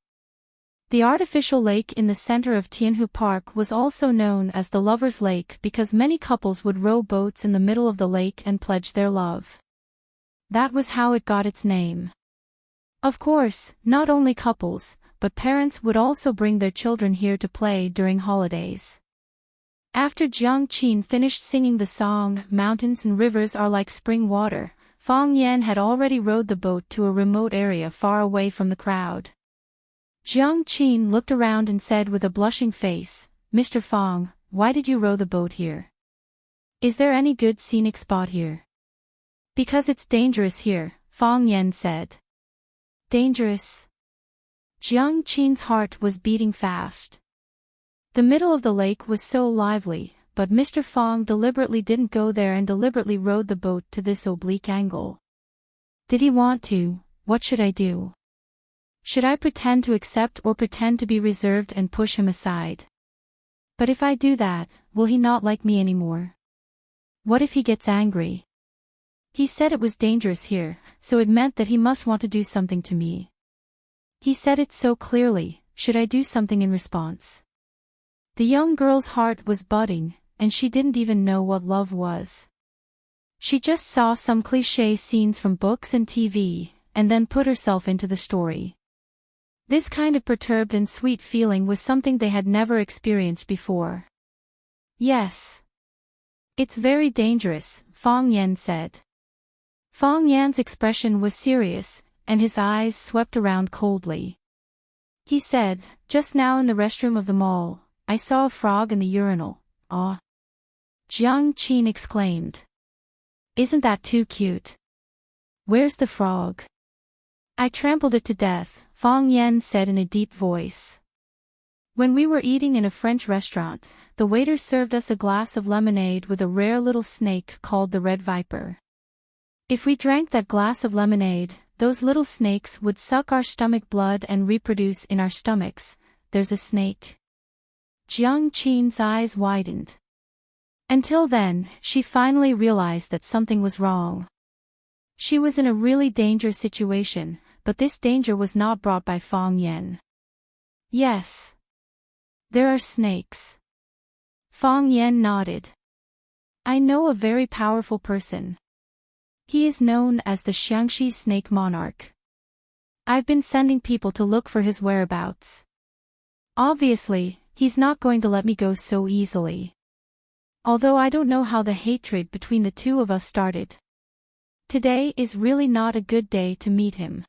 The artificial lake in the center of Tianhu Park was also known as the Lover's Lake because many couples would row boats in the middle of the lake and pledge their love. That was how it got its name. Of course, not only couples, but parents would also bring their children here to play during holidays. After Jiang Qin finished singing the song, Mountains and Rivers Are Like Spring Water, Fong Yan had already rowed the boat to a remote area far away from the crowd. Jiang Qin looked around and said with a blushing face, Mr. Fong, why did you row the boat here? Is there any good scenic spot here? Because it's dangerous here, Fong Yan said. Dangerous? Jiang Qin's heart was beating fast. The middle of the lake was so lively, but Mr. Fong deliberately didn't go there and deliberately rowed the boat to this oblique angle. Did he want to? What should I do? Should I pretend to accept or pretend to be reserved and push him aside? But if I do that, will he not like me anymore? What if he gets angry? He said it was dangerous here, so it meant that he must want to do something to me. He said it so clearly, should I do something in response? The young girl's heart was budding, and she didn't even know what love was. She just saw some cliché scenes from books and TV, and then put herself into the story. This kind of perturbed and sweet feeling was something they had never experienced before. Yes. It's very dangerous, Fong Yan said. Fong Yan's expression was serious, and his eyes swept around coldly. He said, just now in the restroom of the mall, I saw a frog in the urinal. Aw. Jiang Qin exclaimed. Isn't that too cute? Where's the frog? I trampled it to death, Fong Yan said in a deep voice. When we were eating in a French restaurant, the waiter served us a glass of lemonade with a rare little snake called the red viper. If we drank that glass of lemonade, those little snakes would suck our stomach blood and reproduce in our stomachs. There's a snake. Jiang Qin's eyes widened. Until then, she finally realized that something was wrong. She was in a really dangerous situation, but this danger was not brought by Fong Yan. Yes. There are snakes. Fong Yan nodded. I know a very powerful person. He is known as the Xiangxi Snake Monarch. I've been sending people to look for his whereabouts. Obviously, he's not going to let me go so easily. Although I don't know how the hatred between the two of us started. Today is really not a good day to meet him.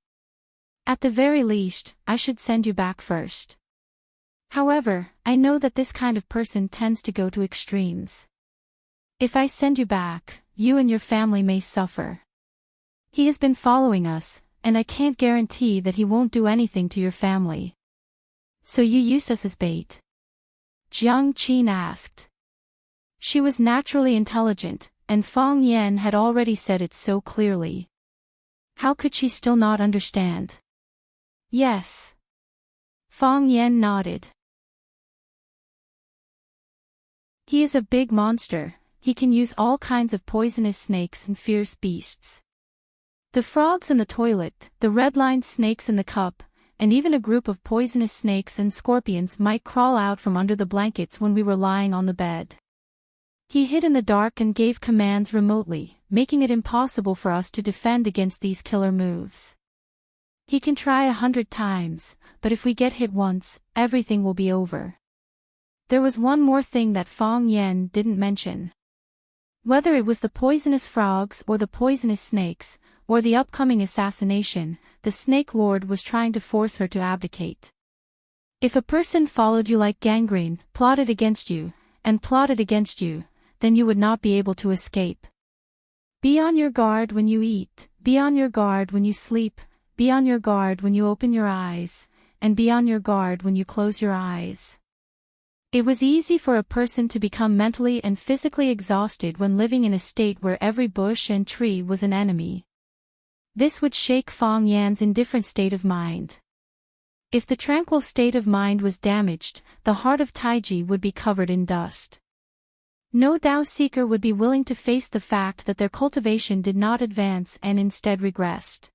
At the very least, I should send you back first. However, I know that this kind of person tends to go to extremes. If I send you back, you and your family may suffer. He has been following us, and I can't guarantee that he won't do anything to your family. So you used us as bait? Jiang Qin asked. She was naturally intelligent, and Fong Yan had already said it so clearly. How could she still not understand? Yes. Fong Yan nodded. He is a big monster. He can use all kinds of poisonous snakes and fierce beasts. The frogs in the toilet, the red-lined snakes in the cup, and even a group of poisonous snakes and scorpions might crawl out from under the blankets when we were lying on the bed. He hid in the dark and gave commands remotely, making it impossible for us to defend against these killer moves. He can try 100 times, but if we get hit once, everything will be over. There was one more thing that Fong Yan didn't mention. Whether it was the poisonous frogs or the poisonous snakes, or the upcoming assassination, the Snake Lord was trying to force her to abdicate. If a person followed you like gangrene, plotted against you, then you would not be able to escape. Be on your guard when you eat, be on your guard when you sleep, be on your guard when you open your eyes, and be on your guard when you close your eyes. It was easy for a person to become mentally and physically exhausted when living in a state where every bush and tree was an enemy. This would shake Fong Yan's indifferent state of mind. If the tranquil state of mind was damaged, the heart of Taiji would be covered in dust. No Tao seeker would be willing to face the fact that their cultivation did not advance and instead regressed.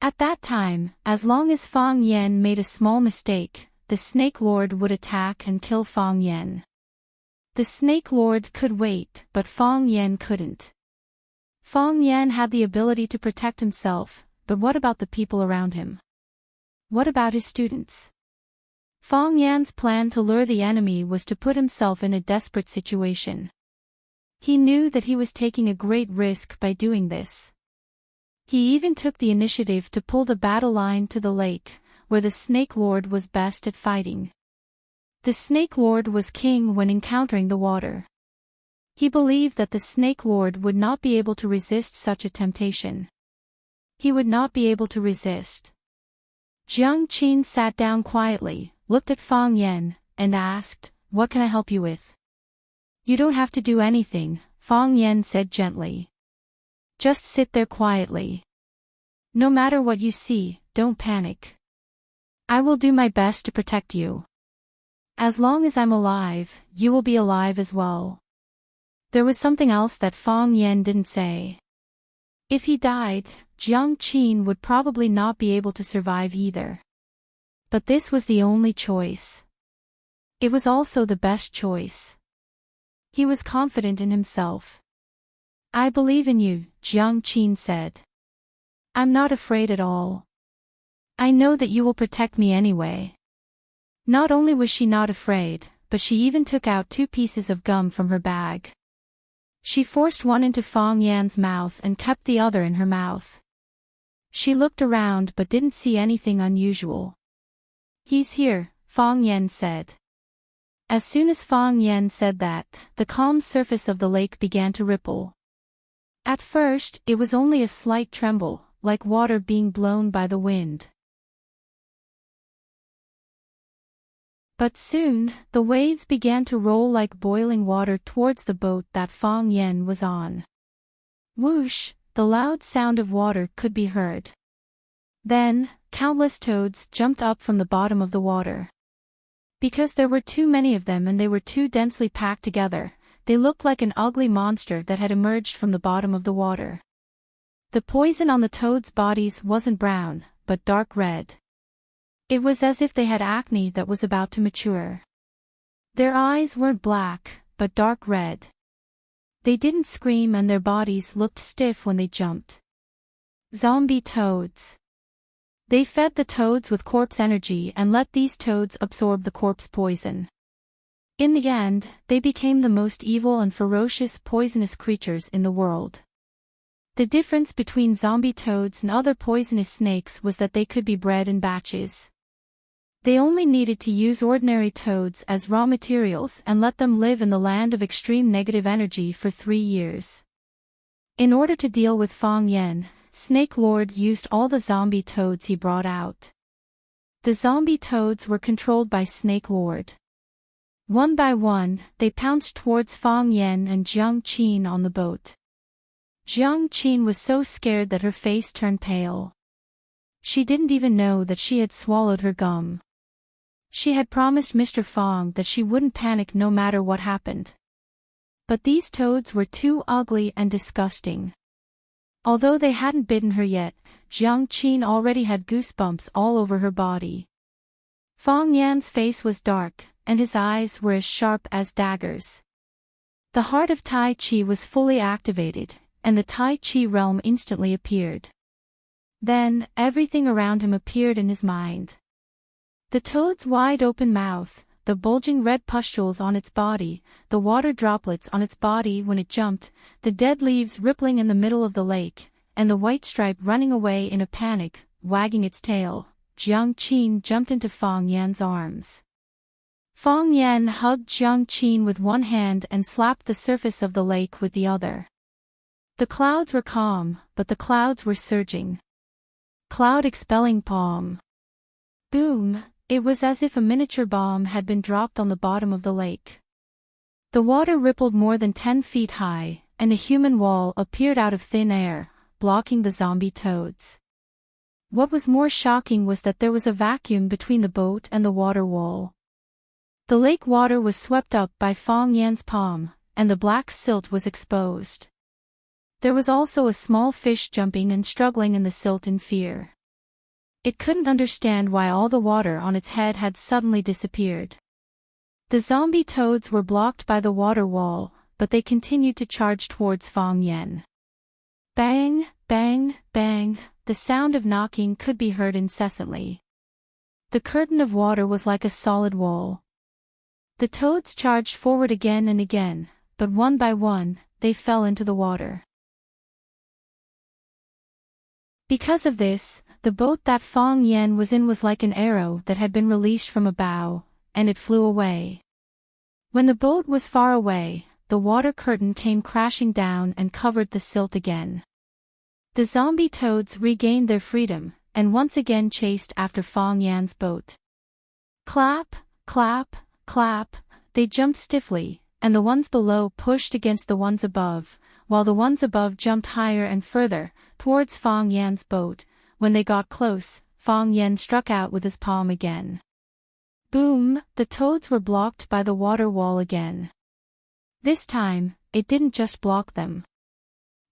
At that time, as long as Fong Yan made a small mistake, the Snake Lord would attack and kill Fong Yan. The Snake Lord could wait, but Fong Yan couldn't. Fong Yan had the ability to protect himself, but what about the people around him? What about his students? Fong Yan's plan to lure the enemy was to put himself in a desperate situation. He knew that he was taking a great risk by doing this. He even took the initiative to pull the battle line to the lake, where the Snake Lord was best at fighting. The Snake Lord was king when encountering the water. He believed that the Snake Lord would not be able to resist such a temptation. He would not be able to resist. Jiang Qin sat down quietly, looked at Fang Yan, and asked, "What can I help you with?" "You don't have to do anything," Fang Yan said gently. "Just sit there quietly. No matter what you see, don't panic. I will do my best to protect you. As long as I'm alive, you will be alive as well." There was something else that Fang Yan didn't say. If he died, Jiang Qin would probably not be able to survive either. But this was the only choice. It was also the best choice. He was confident in himself. "I believe in you," Jiang Qin said. "I'm not afraid at all. I know that you will protect me anyway." Not only was she not afraid, but she even took out 2 pieces of gum from her bag. She forced one into Fang Yan's mouth and kept the other in her mouth. She looked around but didn't see anything unusual. "He's here," Fang Yan said. As soon as Fang Yan said that, the calm surface of the lake began to ripple. At first, it was only a slight tremble, like water being blown by the wind. But soon, the waves began to roll like boiling water towards the boat that Fang Yan was on. Whoosh, the loud sound of water could be heard. Then, countless toads jumped up from the bottom of the water. Because there were too many of them and they were too densely packed together, they looked like an ugly monster that had emerged from the bottom of the water. The poison on the toads' bodies wasn't brown, but dark red. It was as if they had acne that was about to mature. Their eyes weren't black, but dark red. They didn't scream and their bodies looked stiff when they jumped. Zombie toads. They fed the toads with corpse energy and let these toads absorb the corpse poison. In the end, they became the most evil and ferocious poisonous creatures in the world. The difference between zombie toads and other poisonous snakes was that they could be bred in batches. They only needed to use ordinary toads as raw materials and let them live in the land of extreme negative energy for 3 years. In order to deal with Fang Yan, Snake Lord used all the zombie toads he brought out. The zombie toads were controlled by Snake Lord. One by one, they pounced towards Fang Yan and Jiang Qin on the boat. Jiang Qin was so scared that her face turned pale. She didn't even know that she had swallowed her gum. She had promised Mr. Fang that she wouldn't panic no matter what happened. But these toads were too ugly and disgusting. Although they hadn't bitten her yet, Jiang Qin already had goosebumps all over her body. Fang Yan's face was dark, and his eyes were as sharp as daggers. The heart of Tai Chi was fully activated, and the Tai Chi realm instantly appeared. Then, everything around him appeared in his mind. The toad's wide-open mouth, the bulging red pustules on its body, the water droplets on its body when it jumped, the dead leaves rippling in the middle of the lake, and the white stripe running away in a panic, wagging its tail. Jiang Qin jumped into Fang Yan's arms. Fang Yan hugged Jiang Qin with one hand and slapped the surface of the lake with the other. The clouds were calm, but the clouds were surging. Cloud expelling palm. Boom! It was as if a miniature bomb had been dropped on the bottom of the lake. The water rippled more than 10 feet high, and a human wall appeared out of thin air, blocking the zombie toads. What was more shocking was that there was a vacuum between the boat and the water wall. The lake water was swept up by Fang Yan's palm, and the black silt was exposed. There was also a small fish jumping and struggling in the silt in fear. It couldn't understand why all the water on its head had suddenly disappeared. The zombie toads were blocked by the water wall, but they continued to charge towards Fang Yan. Bang, bang, bang, the sound of knocking could be heard incessantly. The curtain of water was like a solid wall. The toads charged forward again and again, but one by one, they fell into the water. Because of this, the boat that Fang Yan was in was like an arrow that had been released from a bow, and it flew away. When the boat was far away, the water curtain came crashing down and covered the silt again. The zombie toads regained their freedom, and once again chased after Fong Yan's boat. Clap, clap, clap, they jumped stiffly, and the ones below pushed against the ones above, while the ones above jumped higher and further, towards Fong Yan's boat. When they got close, Fong Yan struck out with his palm again. Boom, the toads were blocked by the water wall again. This time, it didn't just block them.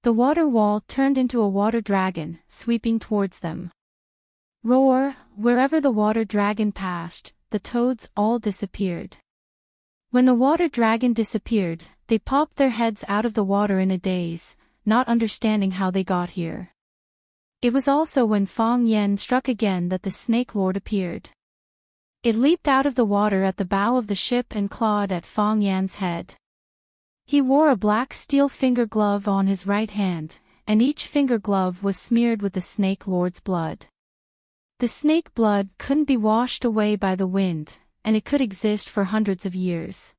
The water wall turned into a water dragon, sweeping towards them. Roar, wherever the water dragon passed, the toads all disappeared. When the water dragon disappeared, they popped their heads out of the water in a daze, not understanding how they got here. It was also when Fong Yan struck again that the Snake Lord appeared. It leaped out of the water at the bow of the ship and clawed at Fong Yan's head. He wore a black steel finger glove on his right hand, and each finger glove was smeared with the Snake Lord's blood. The snake blood couldn't be washed away by the wind, and it could exist for hundreds of years.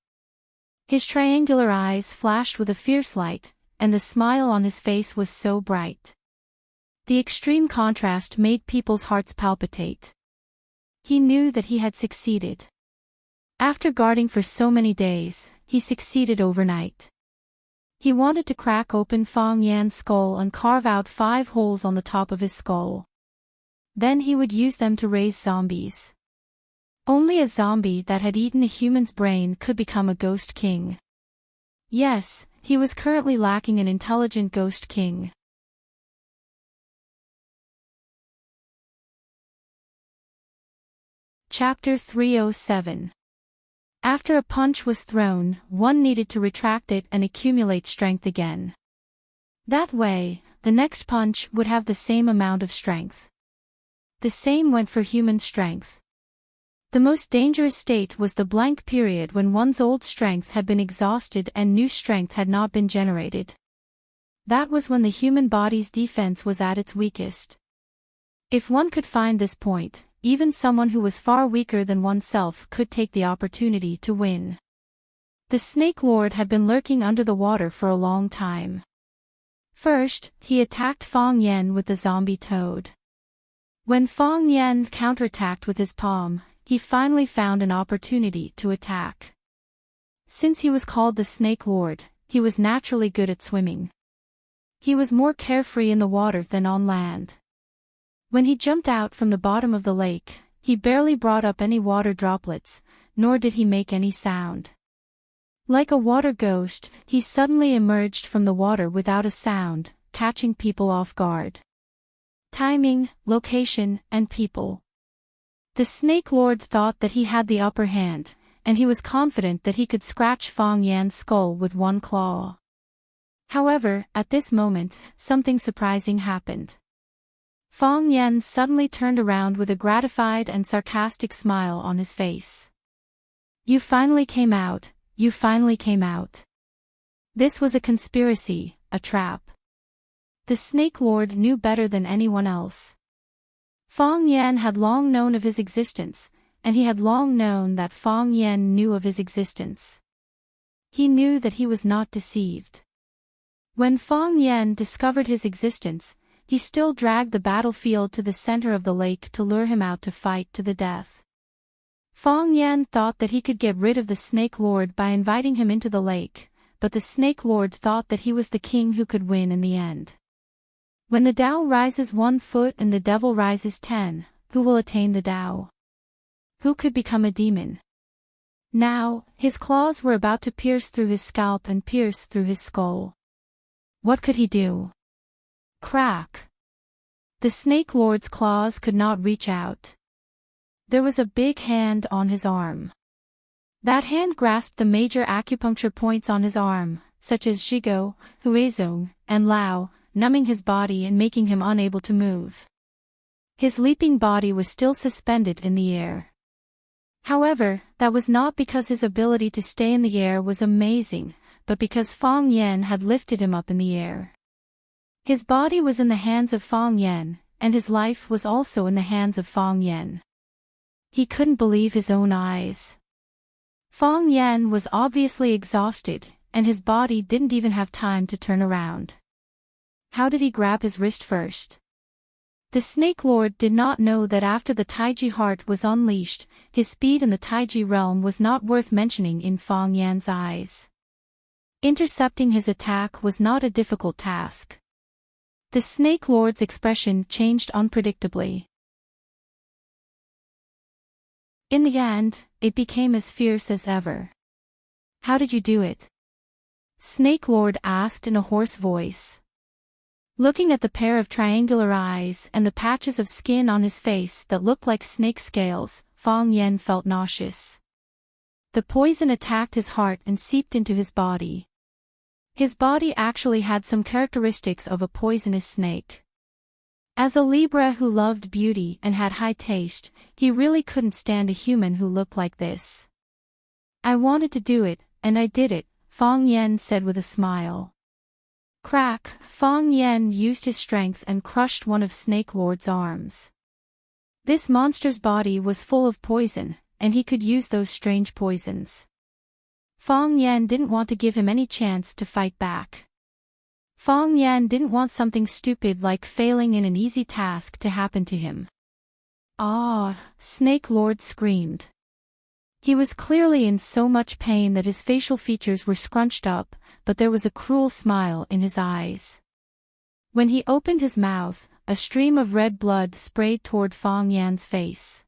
His triangular eyes flashed with a fierce light, and the smile on his face was so bright. The extreme contrast made people's hearts palpitate. He knew that he had succeeded. After guarding for so many days, he succeeded overnight. He wanted to crack open Fong Yan's skull and carve out 5 holes on the top of his skull. Then he would use them to raise zombies. Only a zombie that had eaten a human's brain could become a ghost king. Yes, he was currently lacking an intelligent ghost king. Chapter 307. After a punch was thrown, one needed to retract it and accumulate strength again. That way, the next punch would have the same amount of strength. The same went for human strength. The most dangerous state was the blank period when one's old strength had been exhausted and new strength had not been generated. That was when the human body's defense was at its weakest. If one could find this point, even someone who was far weaker than oneself could take the opportunity to win. The Snake Lord had been lurking under the water for a long time. First, he attacked Fong Yan with the zombie toad. When Fong Yan counterattacked with his palm, he finally found an opportunity to attack. Since he was called the Snake Lord, he was naturally good at swimming. He was more carefree in the water than on land. When he jumped out from the bottom of the lake, he barely brought up any water droplets, nor did he make any sound. Like a water ghost, he suddenly emerged from the water without a sound, catching people off guard. Timing, location, and people. The Snake Lord thought that he had the upper hand, and he was confident that he could scratch Fong Yan's skull with one claw. However, at this moment, something surprising happened. Fong Yan suddenly turned around with a gratified and sarcastic smile on his face. "You finally came out, you finally came out." This was a conspiracy, a trap. The Snake Lord knew better than anyone else. Fong Yan had long known of his existence, and he had long known that Fong Yan knew of his existence. He knew that he was not deceived. When Fong Yan discovered his existence, he still dragged the battlefield to the center of the lake to lure him out to fight to the death. Fong Yan thought that he could get rid of the Snake Lord by inviting him into the lake, but the Snake Lord thought that he was the king who could win in the end. When the Tao rises 1 foot and the devil rises 10, who will attain the Tao? Who could become a demon? Now, his claws were about to pierce through his scalp and pierce through his skull. What could he do? Crack! The Snake Lord's claws could not reach out. There was a big hand on his arm. That hand grasped the major acupuncture points on his arm, such as Zhigo, Huizong, and Lao, numbing his body and making him unable to move. His leaping body was still suspended in the air. However, that was not because his ability to stay in the air was amazing, but because Fong Yan had lifted him up in the air. His body was in the hands of Fong Yan, and his life was also in the hands of Fong Yan. He couldn't believe his own eyes. Fong Yan was obviously exhausted, and his body didn't even have time to turn around. How did he grab his wrist first? The Snake Lord did not know that after the Taiji heart was unleashed, his speed in the Taiji realm was not worth mentioning in Fang Yan's eyes. Intercepting his attack was not a difficult task. The Snake Lord's expression changed unpredictably. In the end, it became as fierce as ever. "How did you do it?" Snake Lord asked in a hoarse voice. Looking at the pair of triangular eyes and the patches of skin on his face that looked like snake scales, Fang Yan felt nauseous. The poison attacked his heart and seeped into his body. His body actually had some characteristics of a poisonous snake. As a Libra who loved beauty and had high taste, he really couldn't stand a human who looked like this. "I wanted to do it, and I did it," Fang Yan said with a smile. Crack! Fang Yan used his strength and crushed one of Snake Lord's arms. This monster's body was full of poison, and he could use those strange poisons. Fang Yan didn't want to give him any chance to fight back. Fang Yan didn't want something stupid like failing in an easy task to happen to him. "Ah!" Snake Lord screamed. He was clearly in so much pain that his facial features were scrunched up, but there was a cruel smile in his eyes. When he opened his mouth, a stream of red blood sprayed toward Fang Yan's face.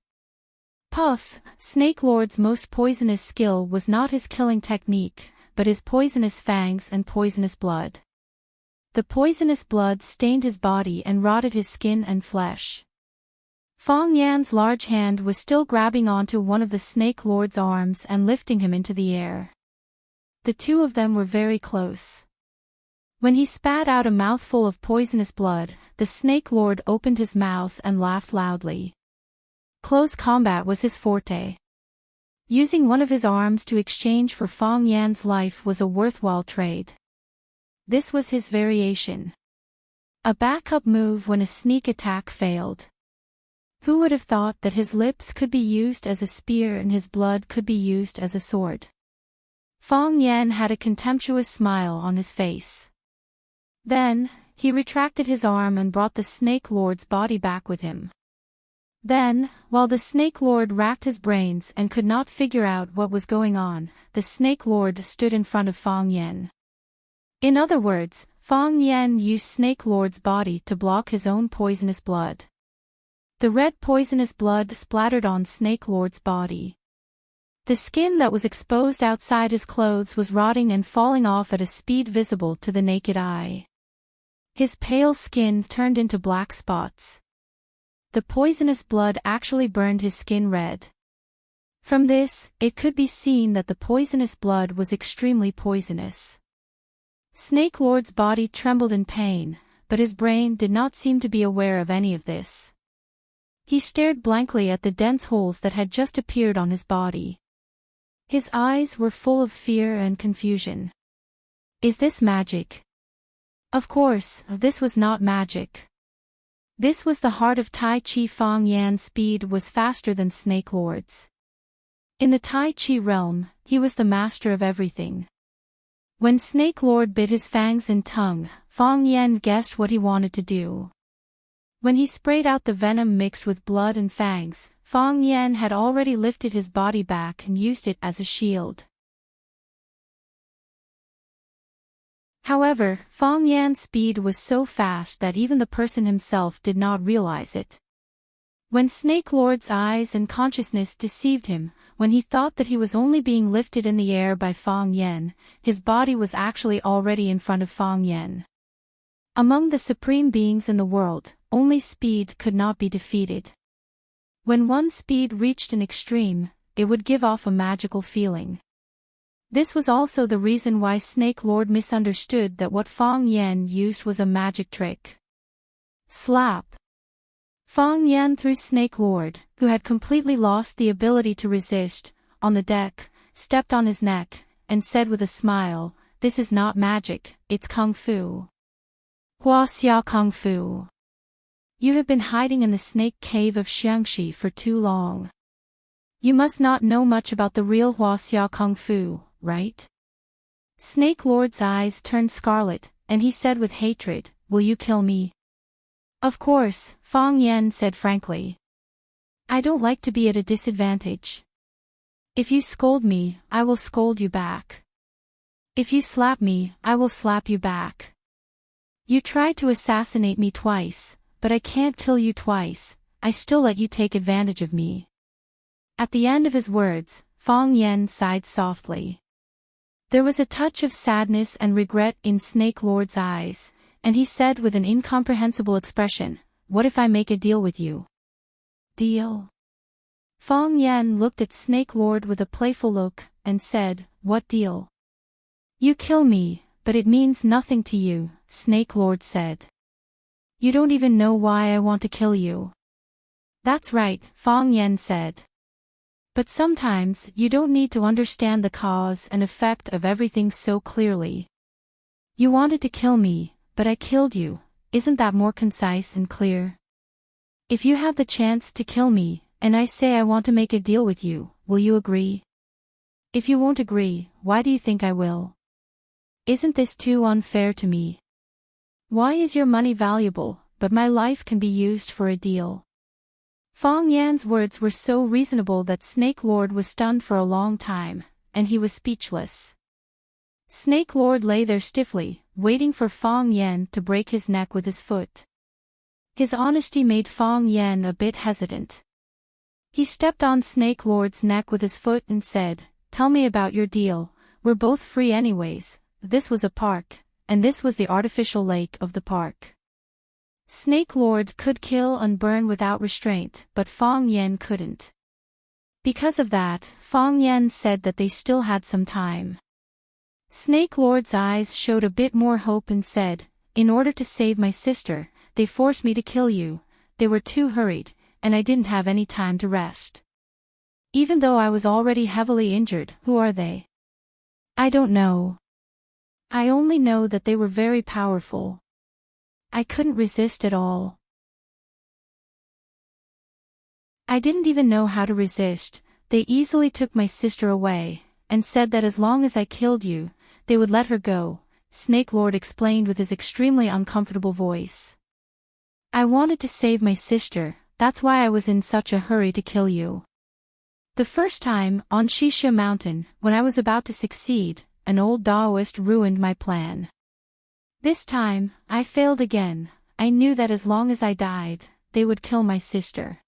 Puff! Snake Lord's most poisonous skill was not his killing technique, but his poisonous fangs and poisonous blood. The poisonous blood stained his body and rotted his skin and flesh. Fang Yan's large hand was still grabbing onto one of the Snake Lord's arms and lifting him into the air. The two of them were very close. When he spat out a mouthful of poisonous blood, the Snake Lord opened his mouth and laughed loudly. Close combat was his forte. Using one of his arms to exchange for Fang Yan's life was a worthwhile trade. This was his variation. A backup move when a sneak attack failed. Who would have thought that his lips could be used as a spear and his blood could be used as a sword? Fang Yan had a contemptuous smile on his face. Then, he retracted his arm and brought the Snake Lord's body back with him. Then, while the Snake Lord racked his brains and could not figure out what was going on, the Snake Lord stood in front of Fang Yan. In other words, Fang Yan used Snake Lord's body to block his own poisonous blood. The red poisonous blood splattered on Snake Lord's body. The skin that was exposed outside his clothes was rotting and falling off at a speed visible to the naked eye. His pale skin turned into black spots. The poisonous blood actually burned his skin red. From this, it could be seen that the poisonous blood was extremely poisonous. Snake Lord's body trembled in pain, but his brain did not seem to be aware of any of this. He stared blankly at the dense holes that had just appeared on his body. His eyes were full of fear and confusion. Is this magic? Of course, this was not magic. This was the heart of Tai Chi. Fang Yan's speed was faster than Snake Lord's. In the Tai Chi realm, he was the master of everything. When Snake Lord bit his fangs and tongue, Fang Yan guessed what he wanted to do. When he sprayed out the venom mixed with blood and fangs, Fang Yan had already lifted his body back and used it as a shield. However, Fang Yan's speed was so fast that even the person himself did not realize it. When Snake Lord's eyes and consciousness deceived him, when he thought that he was only being lifted in the air by Fang Yan, his body was actually already in front of Fang Yan. Among the supreme beings in the world, only speed could not be defeated. When one's speed reached an extreme, it would give off a magical feeling. This was also the reason why Snake Lord misunderstood that what Fang Yan used was a magic trick. Slap! Fang Yan threw Snake Lord, who had completely lost the ability to resist, on the deck, stepped on his neck, and said with a smile, "This is not magic, it's Kung Fu. Hua Xia Kung Fu. You have been hiding in the snake cave of Xiangxi for too long. You must not know much about the real Hua Xia Kung Fu, right?" Snake Lord's eyes turned scarlet, and he said with hatred, "Will you kill me?" Of course, Fong Yen said frankly. I don't like to be at a disadvantage. If you scold me, I will scold you back. If you slap me, I will slap you back. You tried to assassinate me twice, but I can't kill you twice, I still let you take advantage of me. At the end of his words, Fong Yen sighed softly. There was a touch of sadness and regret in Snake Lord's eyes, and he said with an incomprehensible expression, "What if I make a deal with you?" Deal? Fong Yen looked at Snake Lord with a playful look, and said, "What deal?" You kill me, but it means nothing to you, Snake Lord said. You don't even know why I want to kill you. That's right, Fong Yen said. But sometimes you don't need to understand the cause and effect of everything so clearly. You wanted to kill me, but I killed you, isn't that more concise and clear? If you have the chance to kill me, and I say I want to make a deal with you, will you agree? If you won't agree, why do you think I will? Isn't this too unfair to me? Why is your money valuable, but my life can be used for a deal? Fong Yan's words were so reasonable that Snake Lord was stunned for a long time, and he was speechless. Snake Lord lay there stiffly, waiting for Fong Yan to break his neck with his foot. His honesty made Fong Yan a bit hesitant. He stepped on Snake Lord's neck with his foot and said, "Tell me about your deal, we're both free anyways." This was a park, and this was the artificial lake of the park. Snake Lord could kill and burn without restraint, but Fong Yen couldn't. Because of that, Fong Yen said that they still had some time. Snake Lord's eyes showed a bit more hope and said, "In order to save my sister, they forced me to kill you, they were too hurried, and I didn't have any time to rest. Even though I was already heavily injured, who are they? I don't know. I only know that they were very powerful. I couldn't resist at all. I didn't even know how to resist, they easily took my sister away, and said that as long as I killed you, they would let her go," Snake Lord explained with his extremely uncomfortable voice. "I wanted to save my sister, that's why I was in such a hurry to kill you. The first time, on Shisha Mountain, when I was about to succeed, an old Taoist ruined my plan. This time, I failed again. I knew that as long as I died, they would kill my sister.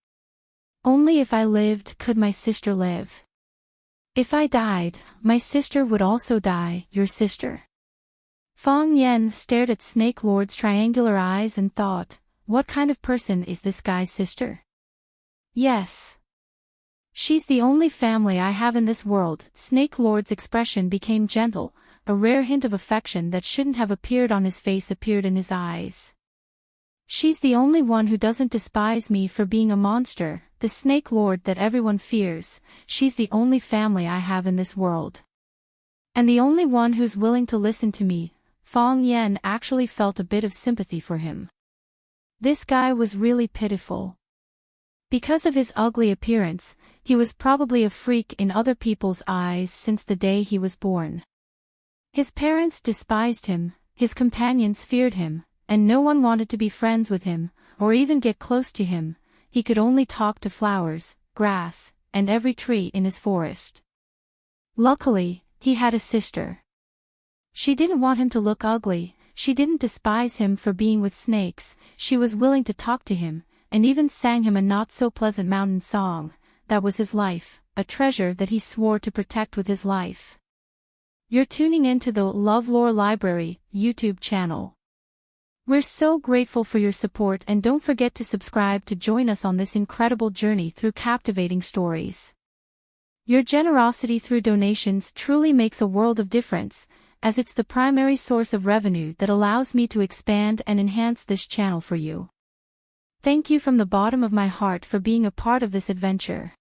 Only if I lived could my sister live. If I died, my sister would also die, your sister." Fong Yen stared at Snake Lord's triangular eyes and thought, what kind of person is this guy's sister? Yes. She's the only family I have in this world. Snake Lord's expression became gentle, a rare hint of affection that shouldn't have appeared on his face appeared in his eyes. She's the only one who doesn't despise me for being a monster, the Snake Lord that everyone fears. She's the only family I have in this world. And the only one who's willing to listen to me. Fong Yen actually felt a bit of sympathy for him. This guy was really pitiful. Because of his ugly appearance, he was probably a freak in other people's eyes since the day he was born. His parents despised him, his companions feared him, and no one wanted to be friends with him, or even get close to him. He could only talk to flowers, grass, and every tree in his forest. Luckily, he had a sister. She didn't want him to look ugly, she didn't despise him for being with snakes, she was willing to talk to him, and even sang him a not-so-pleasant mountain song. That was his life, a treasure that he swore to protect with his life. You're tuning into the LoveLore Library YouTube channel. We're so grateful for your support, and don't forget to subscribe to join us on this incredible journey through captivating stories. Your generosity through donations truly makes a world of difference, as it's the primary source of revenue that allows me to expand and enhance this channel for you. Thank you from the bottom of my heart for being a part of this adventure.